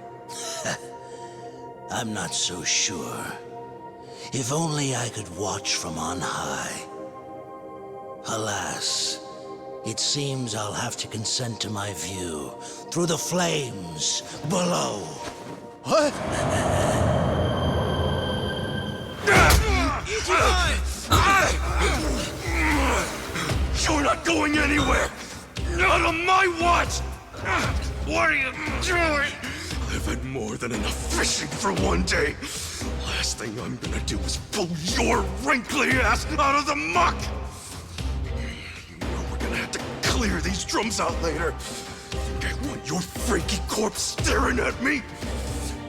I'm not so sure. If only I could watch from on high. Alas, it seems I'll have to consent to my view through the flames below. What? You're not going anywhere! Not on my watch! What are you doing? I've had more than enough fishing for one day. Last thing I'm gonna do is pull your wrinkly ass out of the muck! You know we're gonna have to clear these drums out later. Think I want your freaky corpse staring at me?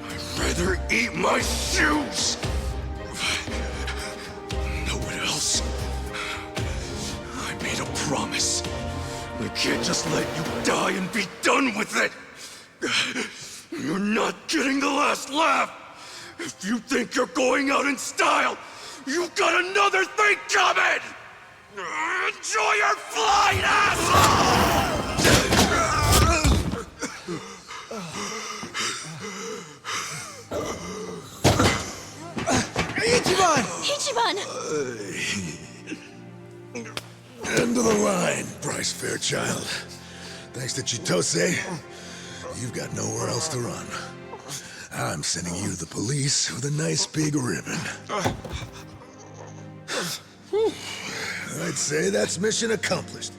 I'd rather eat my shoes! Know what else? I made a promise. I can't just let you die and be done with it! You're not getting the last laugh! If you think you're going out in style, you've got another thing coming! Enjoy your flight, asshole! Ichiban! Ichiban! End of the line, Bryce Fairchild. Thanks to Chitose, You've got nowhere else to run. I'm sending you to the police with a nice big ribbon. I'd say that's mission accomplished.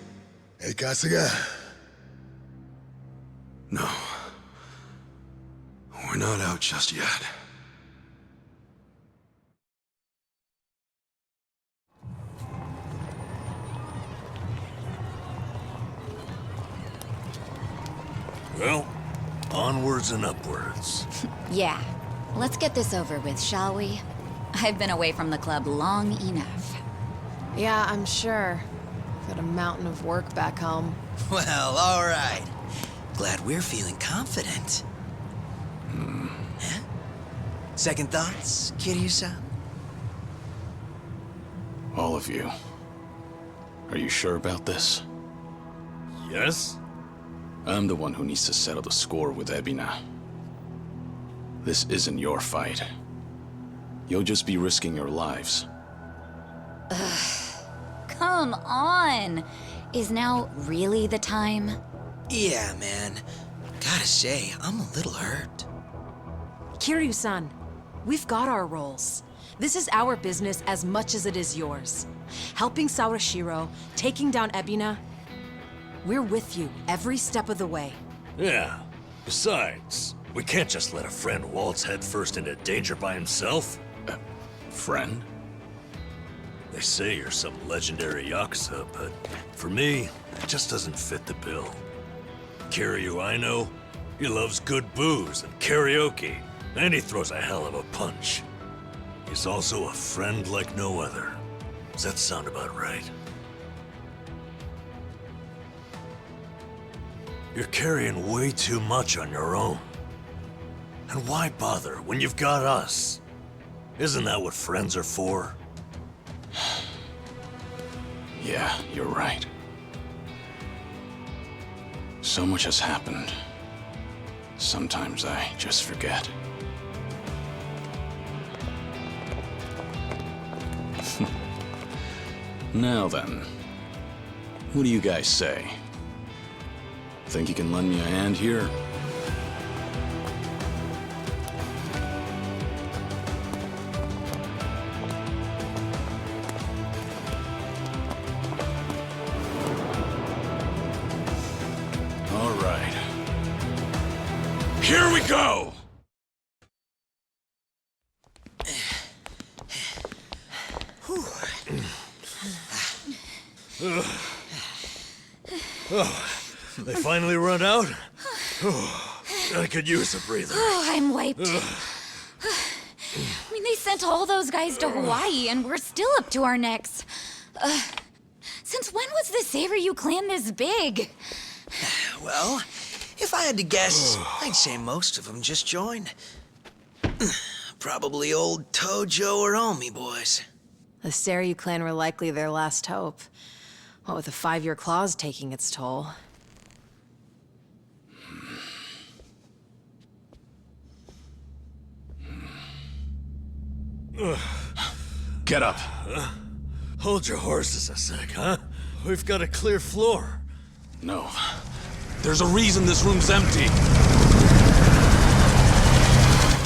Hey, Kasuga. No. We're not out just yet. Well, onwards and upwards. Yeah. Let's get this over with, shall we? I've been away from the club long enough. Yeah, I'm sure. Got a mountain of work back home. Well, all right. Glad we're feeling confident. Huh? Second thoughts, Kiryu-san? All of you. Are you sure about this? Yes? I'm the one who needs to settle the score with Ebina. This isn't your fight. You'll just be risking your lives. Come on! Is now really the time? Yeah, man. Gotta say, I'm a little hurt. Kiryu-san, we've got our roles. This is our business as much as it is yours. Helping Sawashiro, taking down Ebina. We're with you every step of the way. Yeah. Besides, we can't just let a friend waltz headfirst into danger by himself. Friend? They say you're some legendary Yakuza, but for me, it just doesn't fit the bill. Kiryu, I know, he loves good booze and karaoke, and he throws a hell of a punch. He's also a friend like no other. Does that sound about right? You're carrying way too much on your own. And why bother when you've got us? Isn't that what friends are for? Yeah, you're right. So much has happened. Sometimes I just forget. Now then, what do you guys say? Think you can lend me a hand here? All right. Here we go! They finally run out? I could use a breather. Oh, I'm wiped. I mean, they sent all those guys to Hawaii, and we're still up to our necks. Since when was the Saberyu clan this big? Well, if I had to guess, I'd say most of them just joined. Probably old Tojo or Omi boys. The Saberyu clan were likely their last hope. What with the 5-year clause taking its toll. Get up. Hold your horses a sec, huh? We've got a clear floor. No. There's a reason this room's empty.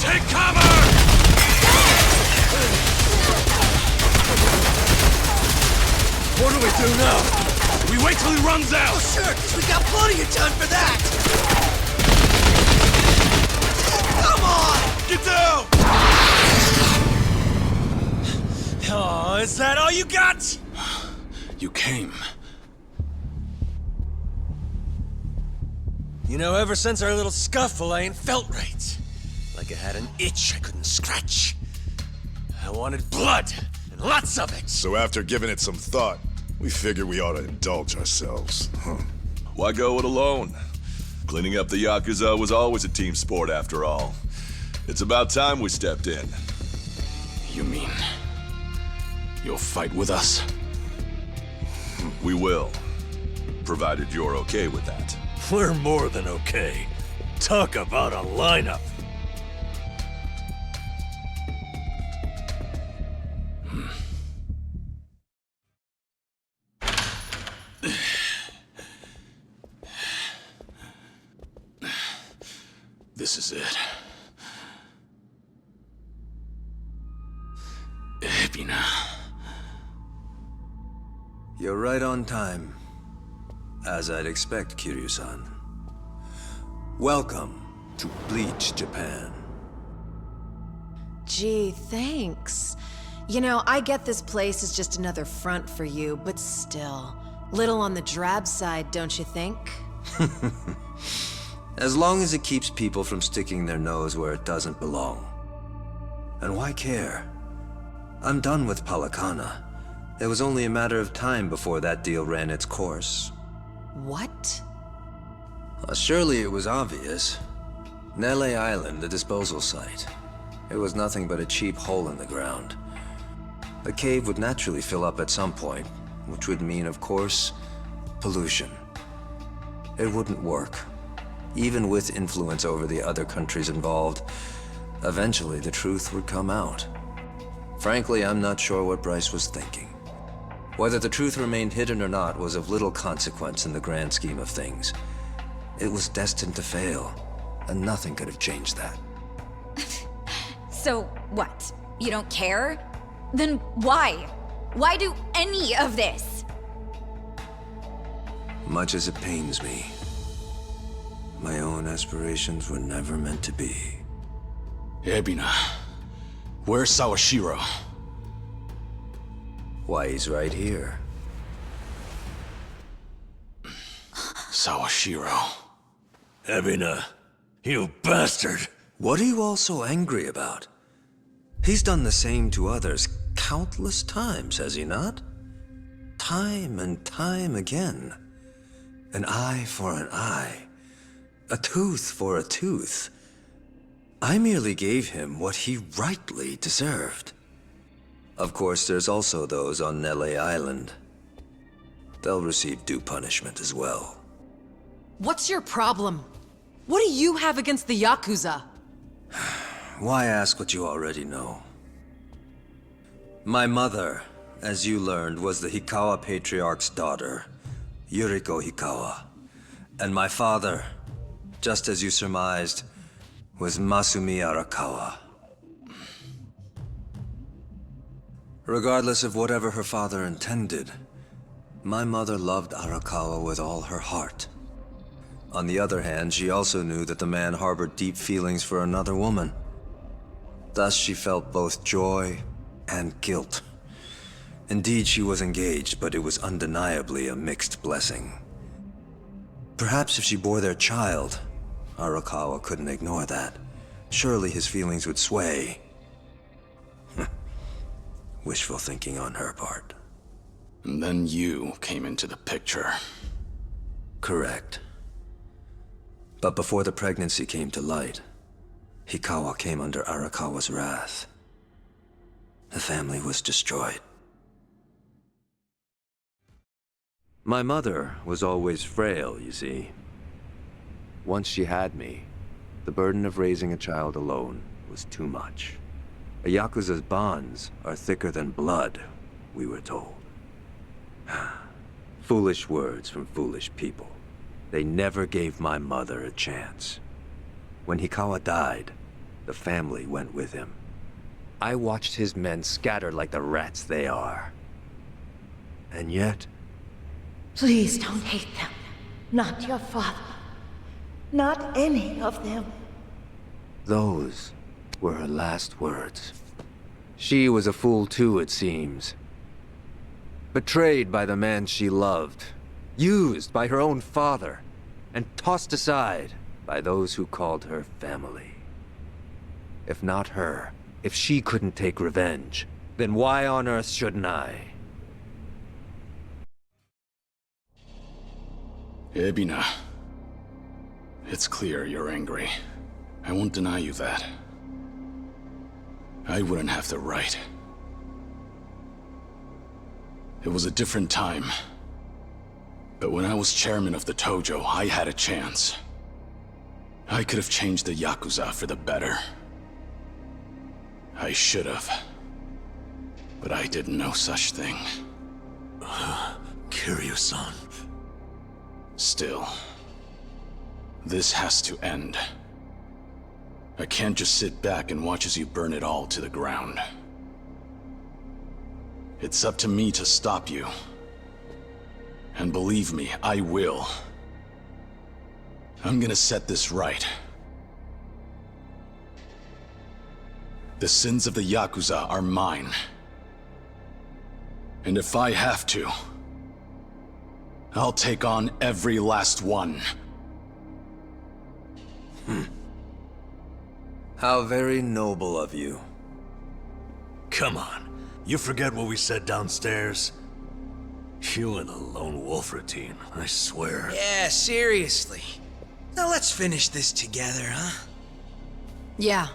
Take cover! What do we do now? We wait till he runs out! Oh, sure, 'cause we got plenty of time for that! Come on! Get down! Oh, is that all you got? You came. You know, ever since our little scuffle, I ain't felt right. Like I had an itch I couldn't scratch. I wanted blood, and lots of it. So after giving it some thought, we figured we ought to indulge ourselves. Why go it alone? Cleaning up the Yakuza was always a team sport after all. It's about time we stepped in. You mean you'll fight with us? We will, provided you're okay with that. We're more than okay. Talk about a lineup. this is it. Ebina. You're right on time. As I'd expect, Kiryu-san. Welcome to Bleach, Japan. Gee, thanks. You know, I get this place is just another front for you, but still. Little on the drab side, don't you think? As long as it keeps people from sticking their nose where it doesn't belong. And why care? I'm done with Palakana. It was only a matter of time before that deal ran its course. What? Surely it was obvious. Nele Island, the disposal site. It was nothing but a cheap hole in the ground. The cave would naturally fill up at some point, which would mean, of course, pollution. It wouldn't work. Even with influence over the other countries involved, eventually the truth would come out. Frankly, I'm not sure what Bryce was thinking. Whether the truth remained hidden or not was of little consequence in the grand scheme of things. It was destined to fail, and nothing could have changed that. So what? You don't care? Then why? Why do any of this? Much as it pains me, my own aspirations were never meant to be. Ebina, where's Sawashiro? Why, he's right here. Sawashiro. Ebina, you bastard! What are you all so angry about? He's done the same to others countless times, has he not? Time and time again. An eye for an eye. A tooth for a tooth. I merely gave him what he rightly deserved. Of course, there's also those on Nele Island. They'll receive due punishment as well. What's your problem? What do you have against the Yakuza? Why ask what you already know? My mother, as you learned, was the Hikawa Patriarch's daughter, Yuriko Hikawa. And my father, just as you surmised, was Masumi Arakawa. Regardless of whatever her father intended, my mother loved Arakawa with all her heart. On the other hand, she also knew that the man harbored deep feelings for another woman. Thus, she felt both joy and guilt. Indeed, she was engaged, but it was undeniably a mixed blessing. Perhaps if she bore their child, Arakawa couldn't ignore that. Surely his feelings would sway. Wishful thinking on her part. And then you came into the picture. Correct. But before the pregnancy came to light, Hikawa came under Arakawa's wrath. The family was destroyed. My mother was always frail, you see. Once she had me, the burden of raising a child alone was too much. A Yakuza's bonds are thicker than blood, we were told. Foolish words from foolish people. They never gave my mother a chance. When Hikawa died, the family went with him. I watched his men scatter like the rats they are. And yet... Please don't hate them. Not your father. Not any of them. those were her last words. She was a fool too, it seems. Betrayed by the man she loved. Used by her own father. And tossed aside by those who called her family. If not her, if she couldn't take revenge, then why on earth shouldn't I? Ebina. It's clear you're angry. I won't deny you that. I wouldn't have the right. It was a different time. But when I was chairman of the Tojo, I had a chance. I could have changed the Yakuza for the better. I should have. But I didn't know such thing. Kiryu-san. Still, this has to end. I can't just sit back and watch as you burn it all to the ground. It's up to me to stop you. And believe me, I will. I'm gonna set this right. The sins of the Yakuza are mine. And if I have to, I'll take on every last one. How very noble of you. Come on. You forget what we said downstairs? You and a lone wolf routine, I swear. Yeah, seriously. Now let's finish this together, huh? Yeah.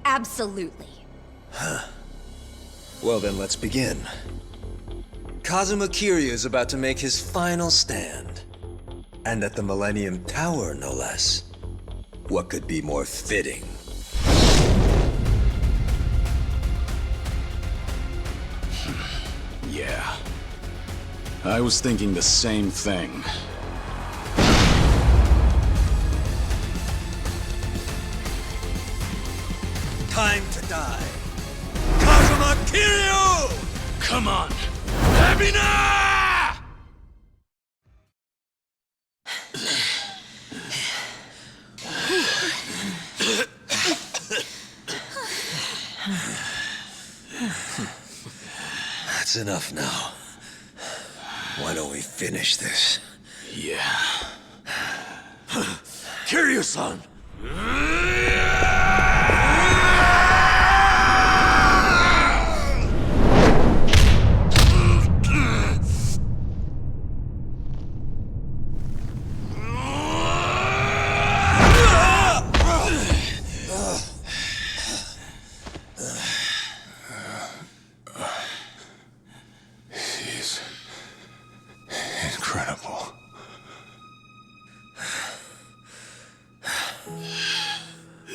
Absolutely. Well then, let's begin. Kazuma Kiryu is about to make his final stand. And at the Millennium Tower, no less. What could be more fitting? Yeah. I was thinking the same thing. Time to die. Kazuma Kiryu! Come on! Ebina! That's enough now. Why don't we finish this? Yeah. Kiryu-san! He's incredible.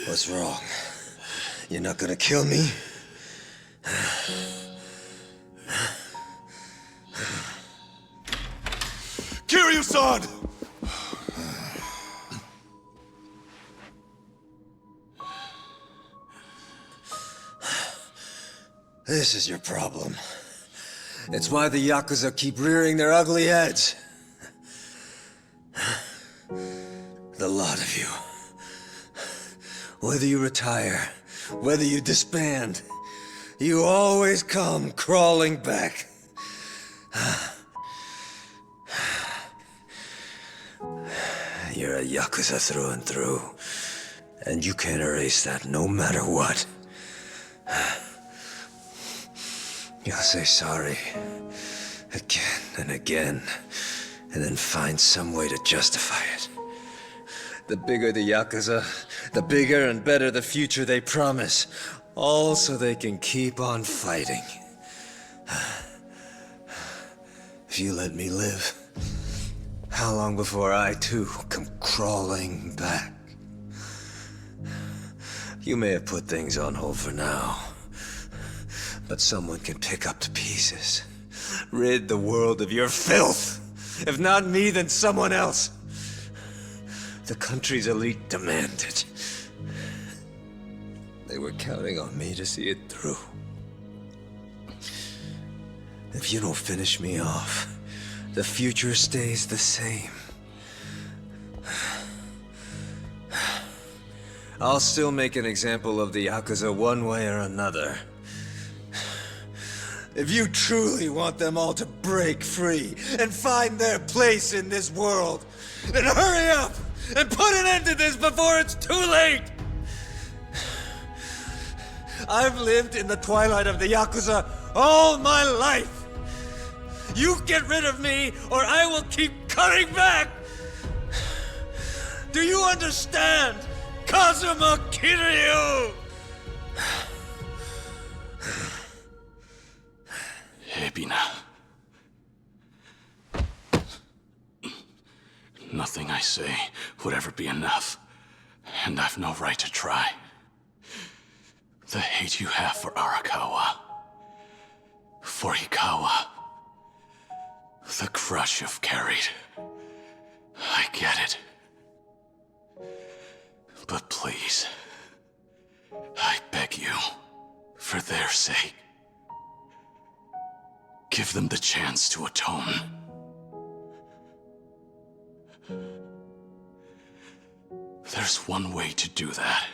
What's wrong? You're not gonna kill me? Kiryu-san! This is your problem. It's why the Yakuza keep rearing their ugly heads. The lot of you. Whether you retire, whether you disband, you always come crawling back. You're a Yakuza through and through, and you can't erase that no matter what. You'll say sorry again and again, and then find some way to justify it. The bigger the Yakuza, the bigger and better the future they promise, all so they can keep on fighting. If you let me live, how long before I too come crawling back? You may have put things on hold for now, but someone can pick up the pieces. Rid the world of your filth. If not me, then someone else. The country's elite demand it. They were counting on me to see it through. If you don't finish me off, the future stays the same. I'll still make an example of the Yakuza one way or another. If you truly want them all to break free and find their place in this world, then hurry up and put an end to this before it's too late! I've lived in the twilight of the Yakuza all my life! You get rid of me, or I will keep cutting back! Do you understand, Kazuma Kiryu? Ebina. Nothing I say would ever be enough, and I've no right to try. The hate you have for Arakawa, for Ikawa, the crush you've carried, I get it. But please, you. For their sake. Give them the chance to atone. There's one way to do that.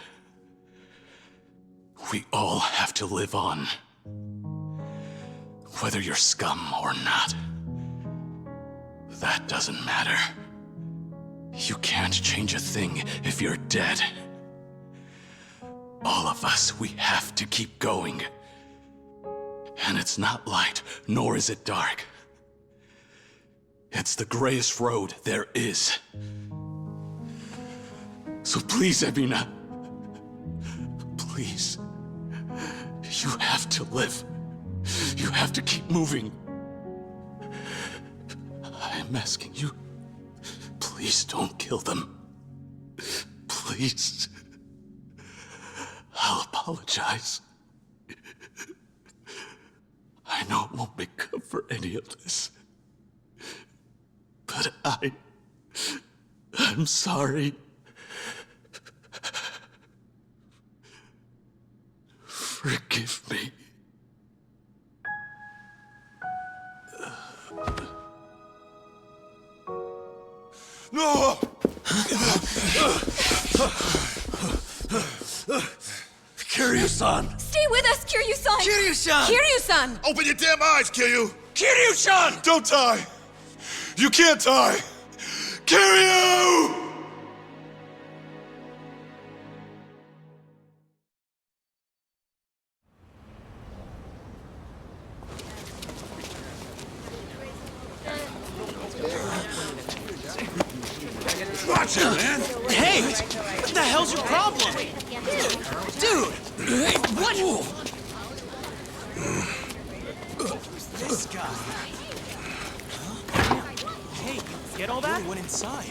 We all have to live on. Whether you're scum or not. That doesn't matter. You can't change a thing if you're dead. All of us, we have to keep going. And it's not light, nor is it dark. It's the grayest road there is. So please, Ebina. Please. You have to live. You have to keep moving. I'm asking you, please don't kill them. Please. I'll apologize. I know it won't make up for any of this. But I'm sorry. Forgive me. No! Kiryu-san! Stay with us, Kiryu-san! Kiryu-san! Kiryu-san! Open your damn eyes, Kiryu! Kiryu-san! Don't die! You can't die! Kiryu! Watch it, man! Hey! What the hell's your problem? Dude! Hey, what? Who's this guy? Hey, get all that? Went inside.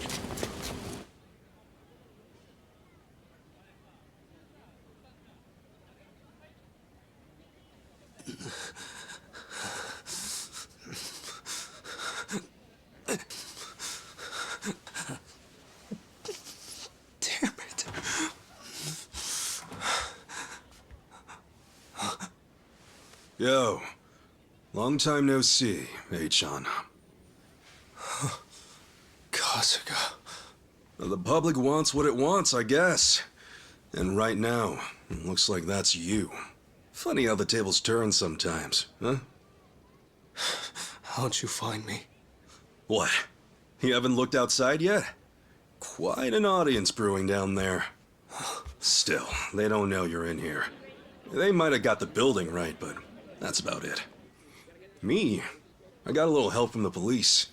Yo, long time no see, Achan. Kasuga. The public wants what it wants, I guess. And right now, it looks like that's you. Funny how the tables turn sometimes, huh? How'd you find me? What? You haven't looked outside yet? Quite an audience brewing down there. Still, they don't know you're in here. They might have got the building right, but that's about it. Me? I got a little help from the police.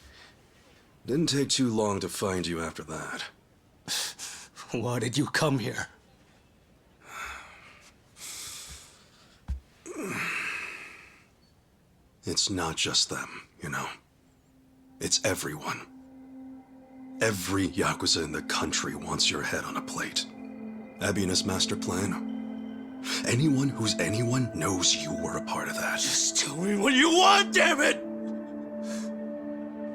Didn't take too long to find you after that. Why did you come here? It's not just them, you know. It's everyone. Every Yakuza in the country wants your head on a plate. Abina's master plan. Anyone who's anyone knows you were a part of that. Just tell me what you want, damn it!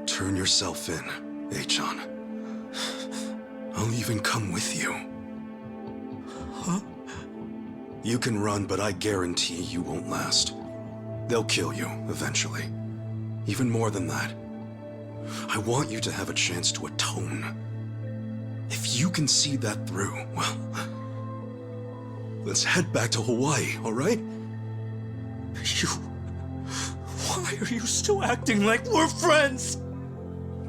Turn yourself in, Achan. I'll even come with you. Huh? You can run, but I guarantee you won't last. They'll kill you, eventually. Even more than that. I want you to have a chance to atone. If you can see that through, well, let's head back to Hawaii, all right? Why are you still acting like we're friends?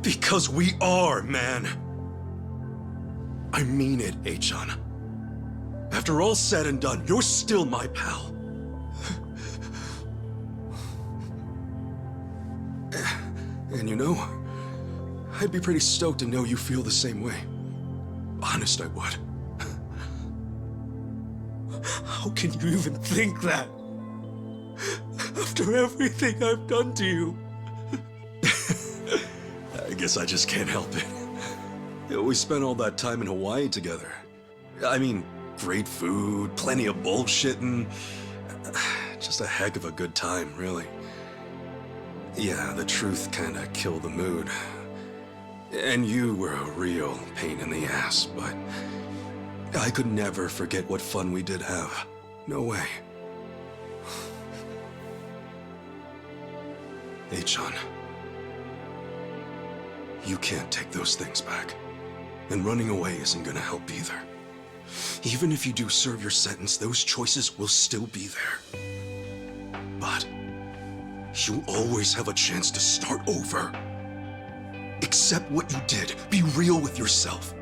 Because we are, man. I mean it, Achan. After all said and done, you're still my pal. And you know, I'd be pretty stoked to know you feel the same way. Honest, I would. How can you even think that? After everything I've done to you. I guess I just can't help it. We spent all that time in Hawaii together. I mean, great food, plenty of bullshitting. Just a heck of a good time, really. Yeah, the truth kinda killed the mood. And you were a real pain in the ass, but I could never forget what fun we did have. No way. Achan. You can't take those things back. And running away isn't gonna help either. Even if you do serve your sentence, those choices will still be there. But you always have a chance to start over. Accept what you did. Be real with yourself.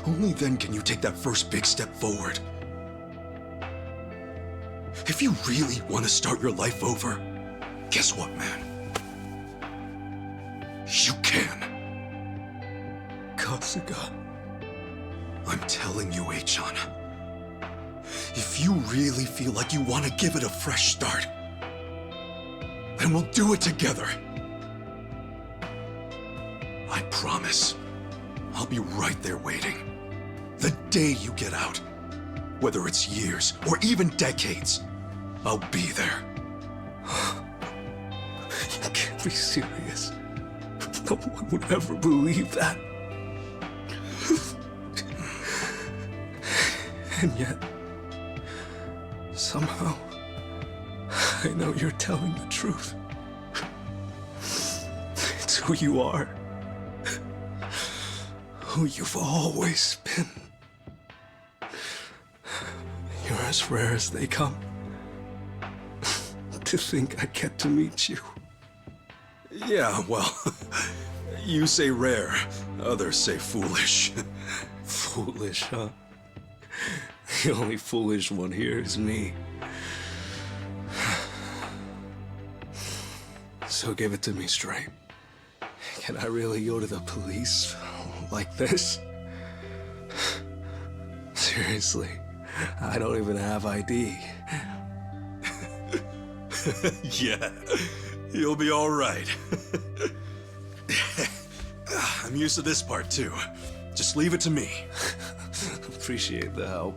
Only then can you take that first big step forward. If you really want to start your life over, guess what, man? You can. Kasuga. I'm telling you, Achan. If you really feel like you want to give it a fresh start, then we'll do it together. I promise. I'll be right there waiting. The day you get out. Whether it's years or even decades, I'll be there. You can't be serious. No one would ever believe that. And yet, somehow, I know you're telling the truth. It's who you are. Who you've always been. You're as rare as they come. To think I get to meet you. Yeah, well, you say rare, others say foolish. Foolish, huh? The only foolish one here is me. So give it to me straight. Can I really go to the police like this? Seriously, I don't even have ID. Yeah, you'll be all right. I'm used to this part too. Just leave it to me. Appreciate the help.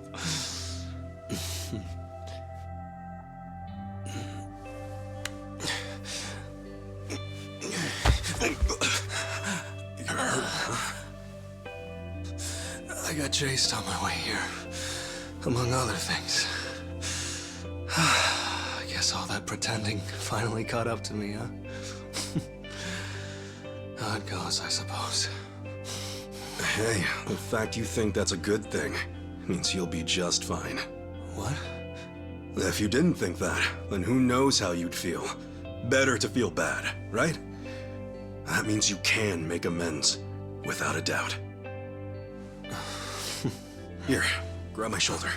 You're hurt, huh? I got chased on my way here, among other things. I guess all that pretending finally caught up to me, huh? How it goes, I suppose. Hey, the fact you think that's a good thing means you'll be just fine. What? If you didn't think that, then who knows how you'd feel. Better to feel bad, right? That means you can make amends, without a doubt. Here, grab my shoulder.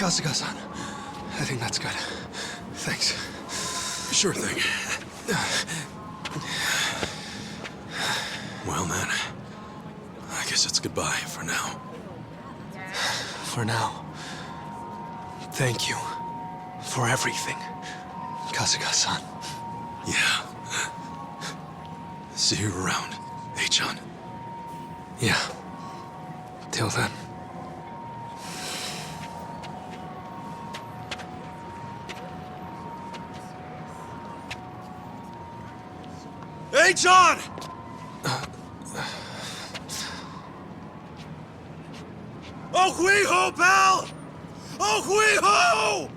Kasuga-san, I think that's good. Thanks. Sure thing. Well, man, I guess it's goodbye for now. For now, thank you for everything, Kasuga-san. Yeah. See you around, Achan. Yeah. Till then. Hey, John! Oh, hui-ho, pal! Oh, hui-ho!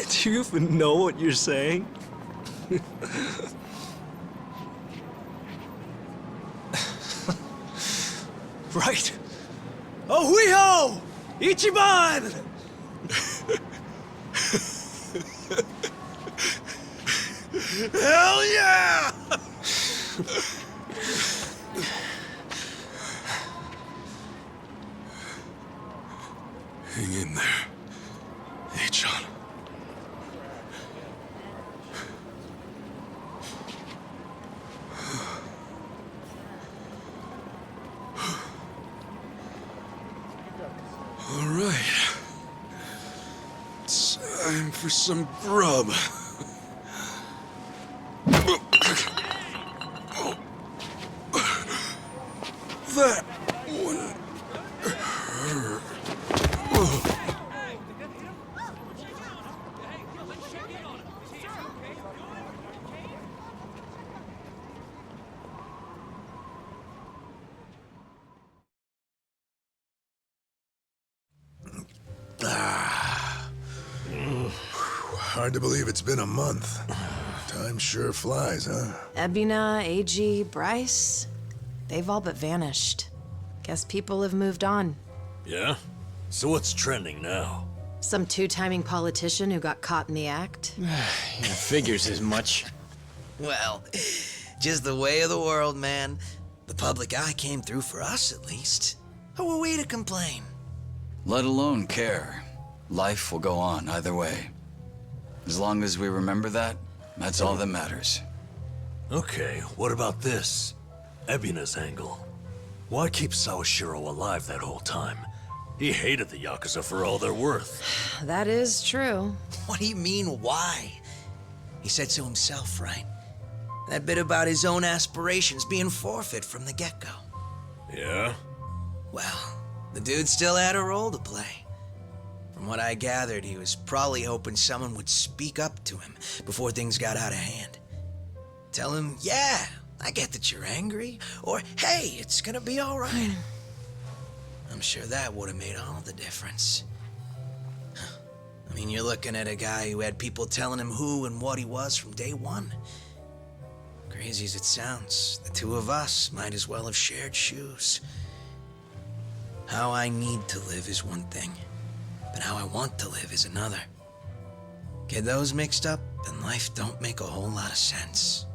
Do you even know what you're saying? Right. Oh, hui-ho! Ichiban! Hell yeah! Hang in there, Achan. All right. Time for some grub. That one hurt. Hard to believe it's been a month. Time sure flies, huh? Ebina, AG, Bryce, they've all but vanished. Guess people have moved on. Yeah? So what's trending now? Some two-timing politician who got caught in the act. Figures as much. Well, just the way of the world, man. The public eye came through for us, at least. Who are we to complain? Let alone care. Life will go on either way. As long as we remember that, that's all that matters. Okay, what about this? Ebina's angle. Why keep Sawashiro alive that whole time? He hated the Yakuza for all they're worth. That is true. What do you mean, why? He said so himself, right? That bit about his own aspirations being forfeit from the get-go. Yeah? Well, the dude still had a role to play. From what I gathered, he was probably hoping someone would speak up to him before things got out of hand. Tell him, yeah, I get that you're angry, or hey, it's gonna be all right. I'm sure that would have made all the difference. I mean, you're looking at a guy who had people telling him who and what he was from day one. Crazy as it sounds, the two of us might as well have shared shoes. How I need to live is one thing, but how I want to live is another. Get those mixed up, and life don't make a whole lot of sense.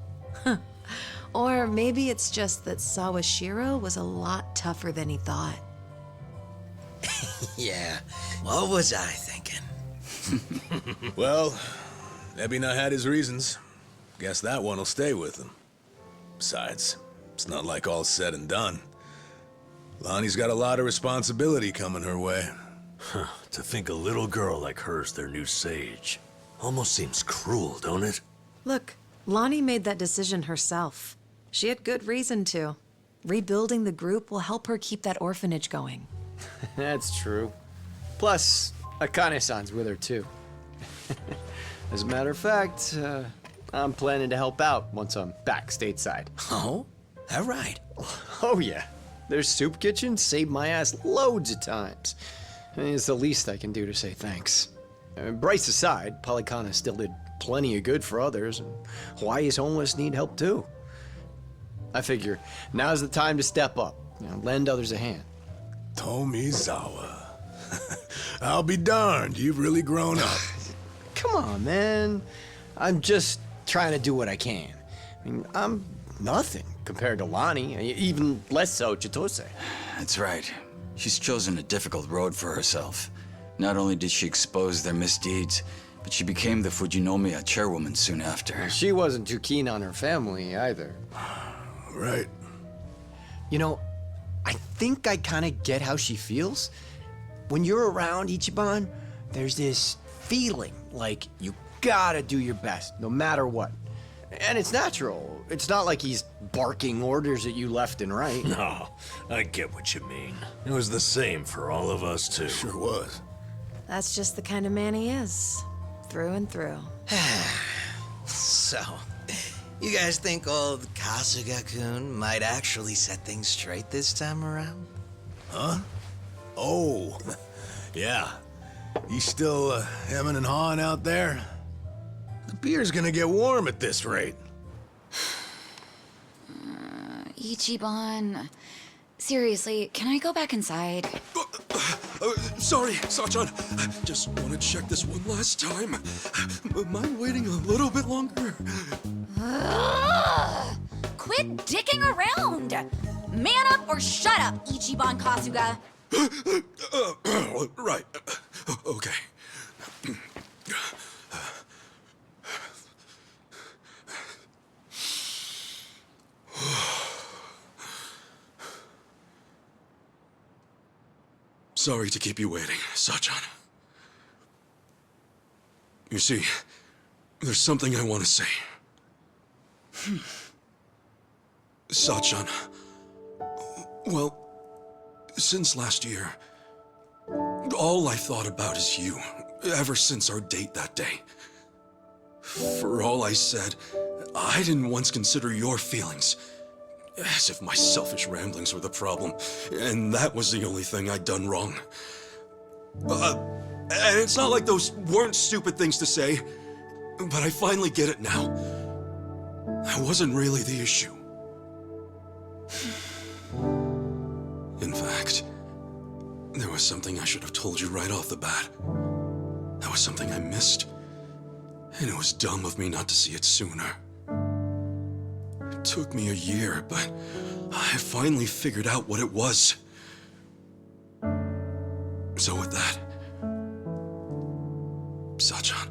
Or maybe it's just that Sawashiro was a lot tougher than he thought. Yeah, what was I thinking? Well, Ebina had his reasons. Guess that one will stay with him. Besides, it's not like all said and done. Lonnie's got a lot of responsibility coming her way. Huh, to think a little girl like her's their new sage. Almost seems cruel, don't it? Look, Lonnie made that decision herself. She had good reason to. Rebuilding the group will help her keep that orphanage going. That's true. Plus, Akane-san's with her too. As a matter of fact, I'm planning to help out once I'm back stateside. Oh? All right. Oh yeah. Their soup kitchen saved my ass loads of times. I mean, it's the least I can do to say thanks. Bryce aside, Polycana still did plenty of good for others, and Hawaii's homeless need help too. I figure now's the time to step up, lend others a hand. Tomizawa. I'll be darned, you've really grown up. Come on, man. I'm just trying to do what I can. I mean, I'm nothing compared to Lonnie, even less so Chitose. That's right. She's chosen a difficult road for herself. Not only did she expose their misdeeds, but she became the Fujinomiya chairwoman soon after. She wasn't too keen on her family either. Right. You know, I think I kind of get how she feels. When you're around Ichiban, there's this feeling like you gotta do your best, no matter what. And it's natural. It's not like he's barking orders at you left and right. No, I get what you mean. It was the same for all of us, too. Sure was. That's just the kind of man he is, through and through. So, you guys think old Kasuga-kun might actually set things straight this time around? Huh? Oh, yeah. He's still hemming and hawing out there? The beer's gonna get warm at this rate. Ichiban. Seriously, can I go back inside? Sorry, Sachan. Just want to check this one last time. Mind waiting a little bit longer? Ugh! Quit dicking around! Man up or shut up, Ichiban Kasuga! Right. Okay. Sorry to keep you waiting, Sachan. You see, there's something I want to say. Sachan, well, since last year, all I thought about is you, ever since our date that day. For all I said, I didn't once consider your feelings. As if my selfish ramblings were the problem, and that was the only thing I'd done wrong. And it's not like those weren't stupid things to say, but I finally get it now. I wasn't really the issue. In fact, there was something I should have told you right off the bat. That was something I missed, and it was dumb of me not to see it sooner. It took me a year, but I finally figured out what it was. So with that, Sachan,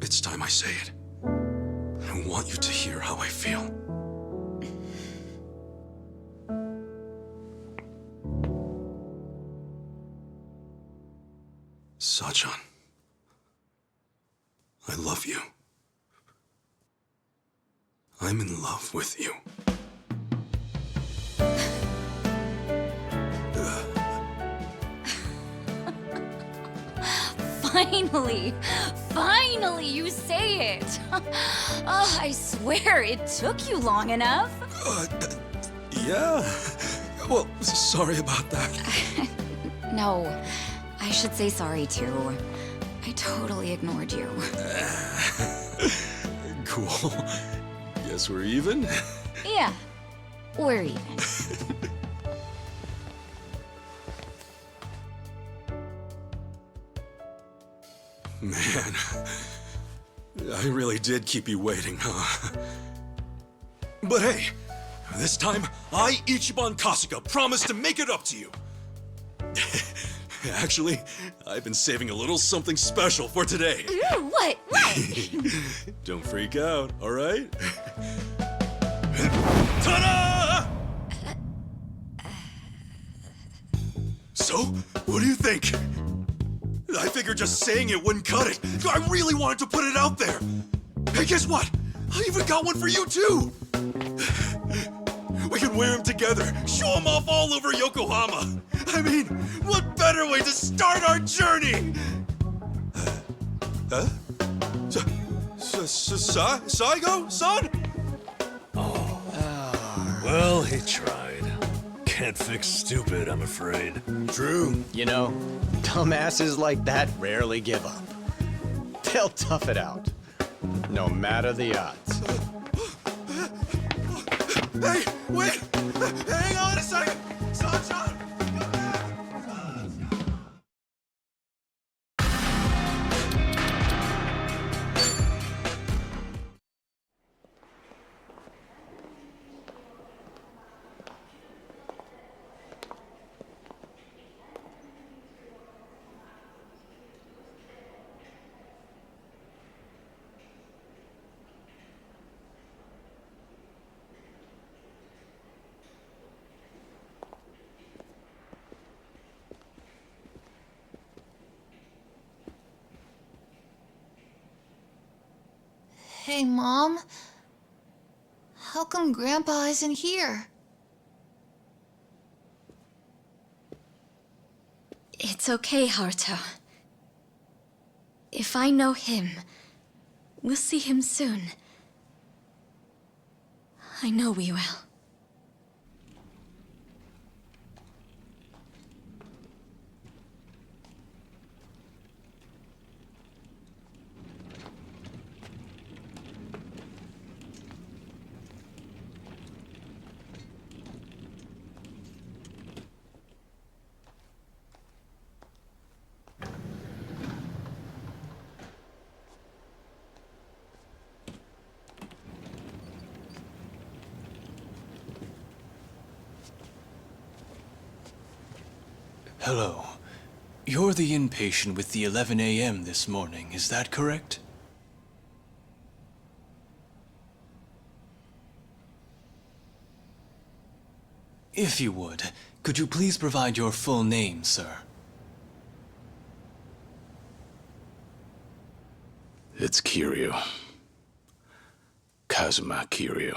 it's time I say it. I want you to hear how I feel. Sachan, I love you. I'm in love with you. Finally, you say it. Oh, I swear it took you long enough. Yeah. Well, sorry about that. No, I should say sorry too. I totally ignored you. Cool. Guess we're even? Yeah, we're even. Man, I really did keep you waiting, huh? But hey, this time, I, Ichiban Kasuga, promise to make it up to you. Actually, I've been saving a little something special for today. Ooh, what? Don't freak out, all right? Ta-da! So, what do you think? I figured just saying it wouldn't cut it. I really wanted to put it out there. Hey, guess what? I even got one for you, too. We can wear them together, show them off all over Yokohama. I mean, what better way to start our journey? Huh? Saigo-san? Well, he tried. Can't fix stupid, I'm afraid. True. You know, dumbasses like that rarely give up. They'll tough it out, no matter the odds. Hey, wait! Hang on a second! Sunshine! Hey, Mom. How come Grandpa isn't here? It's okay, Haruto. If I know him, we'll see him soon. I know we will. Hello. You're the inpatient with the 11 a.m. this morning, is that correct? If you would, could you please provide your full name, sir? It's Kiryu. Kazuma Kiryu.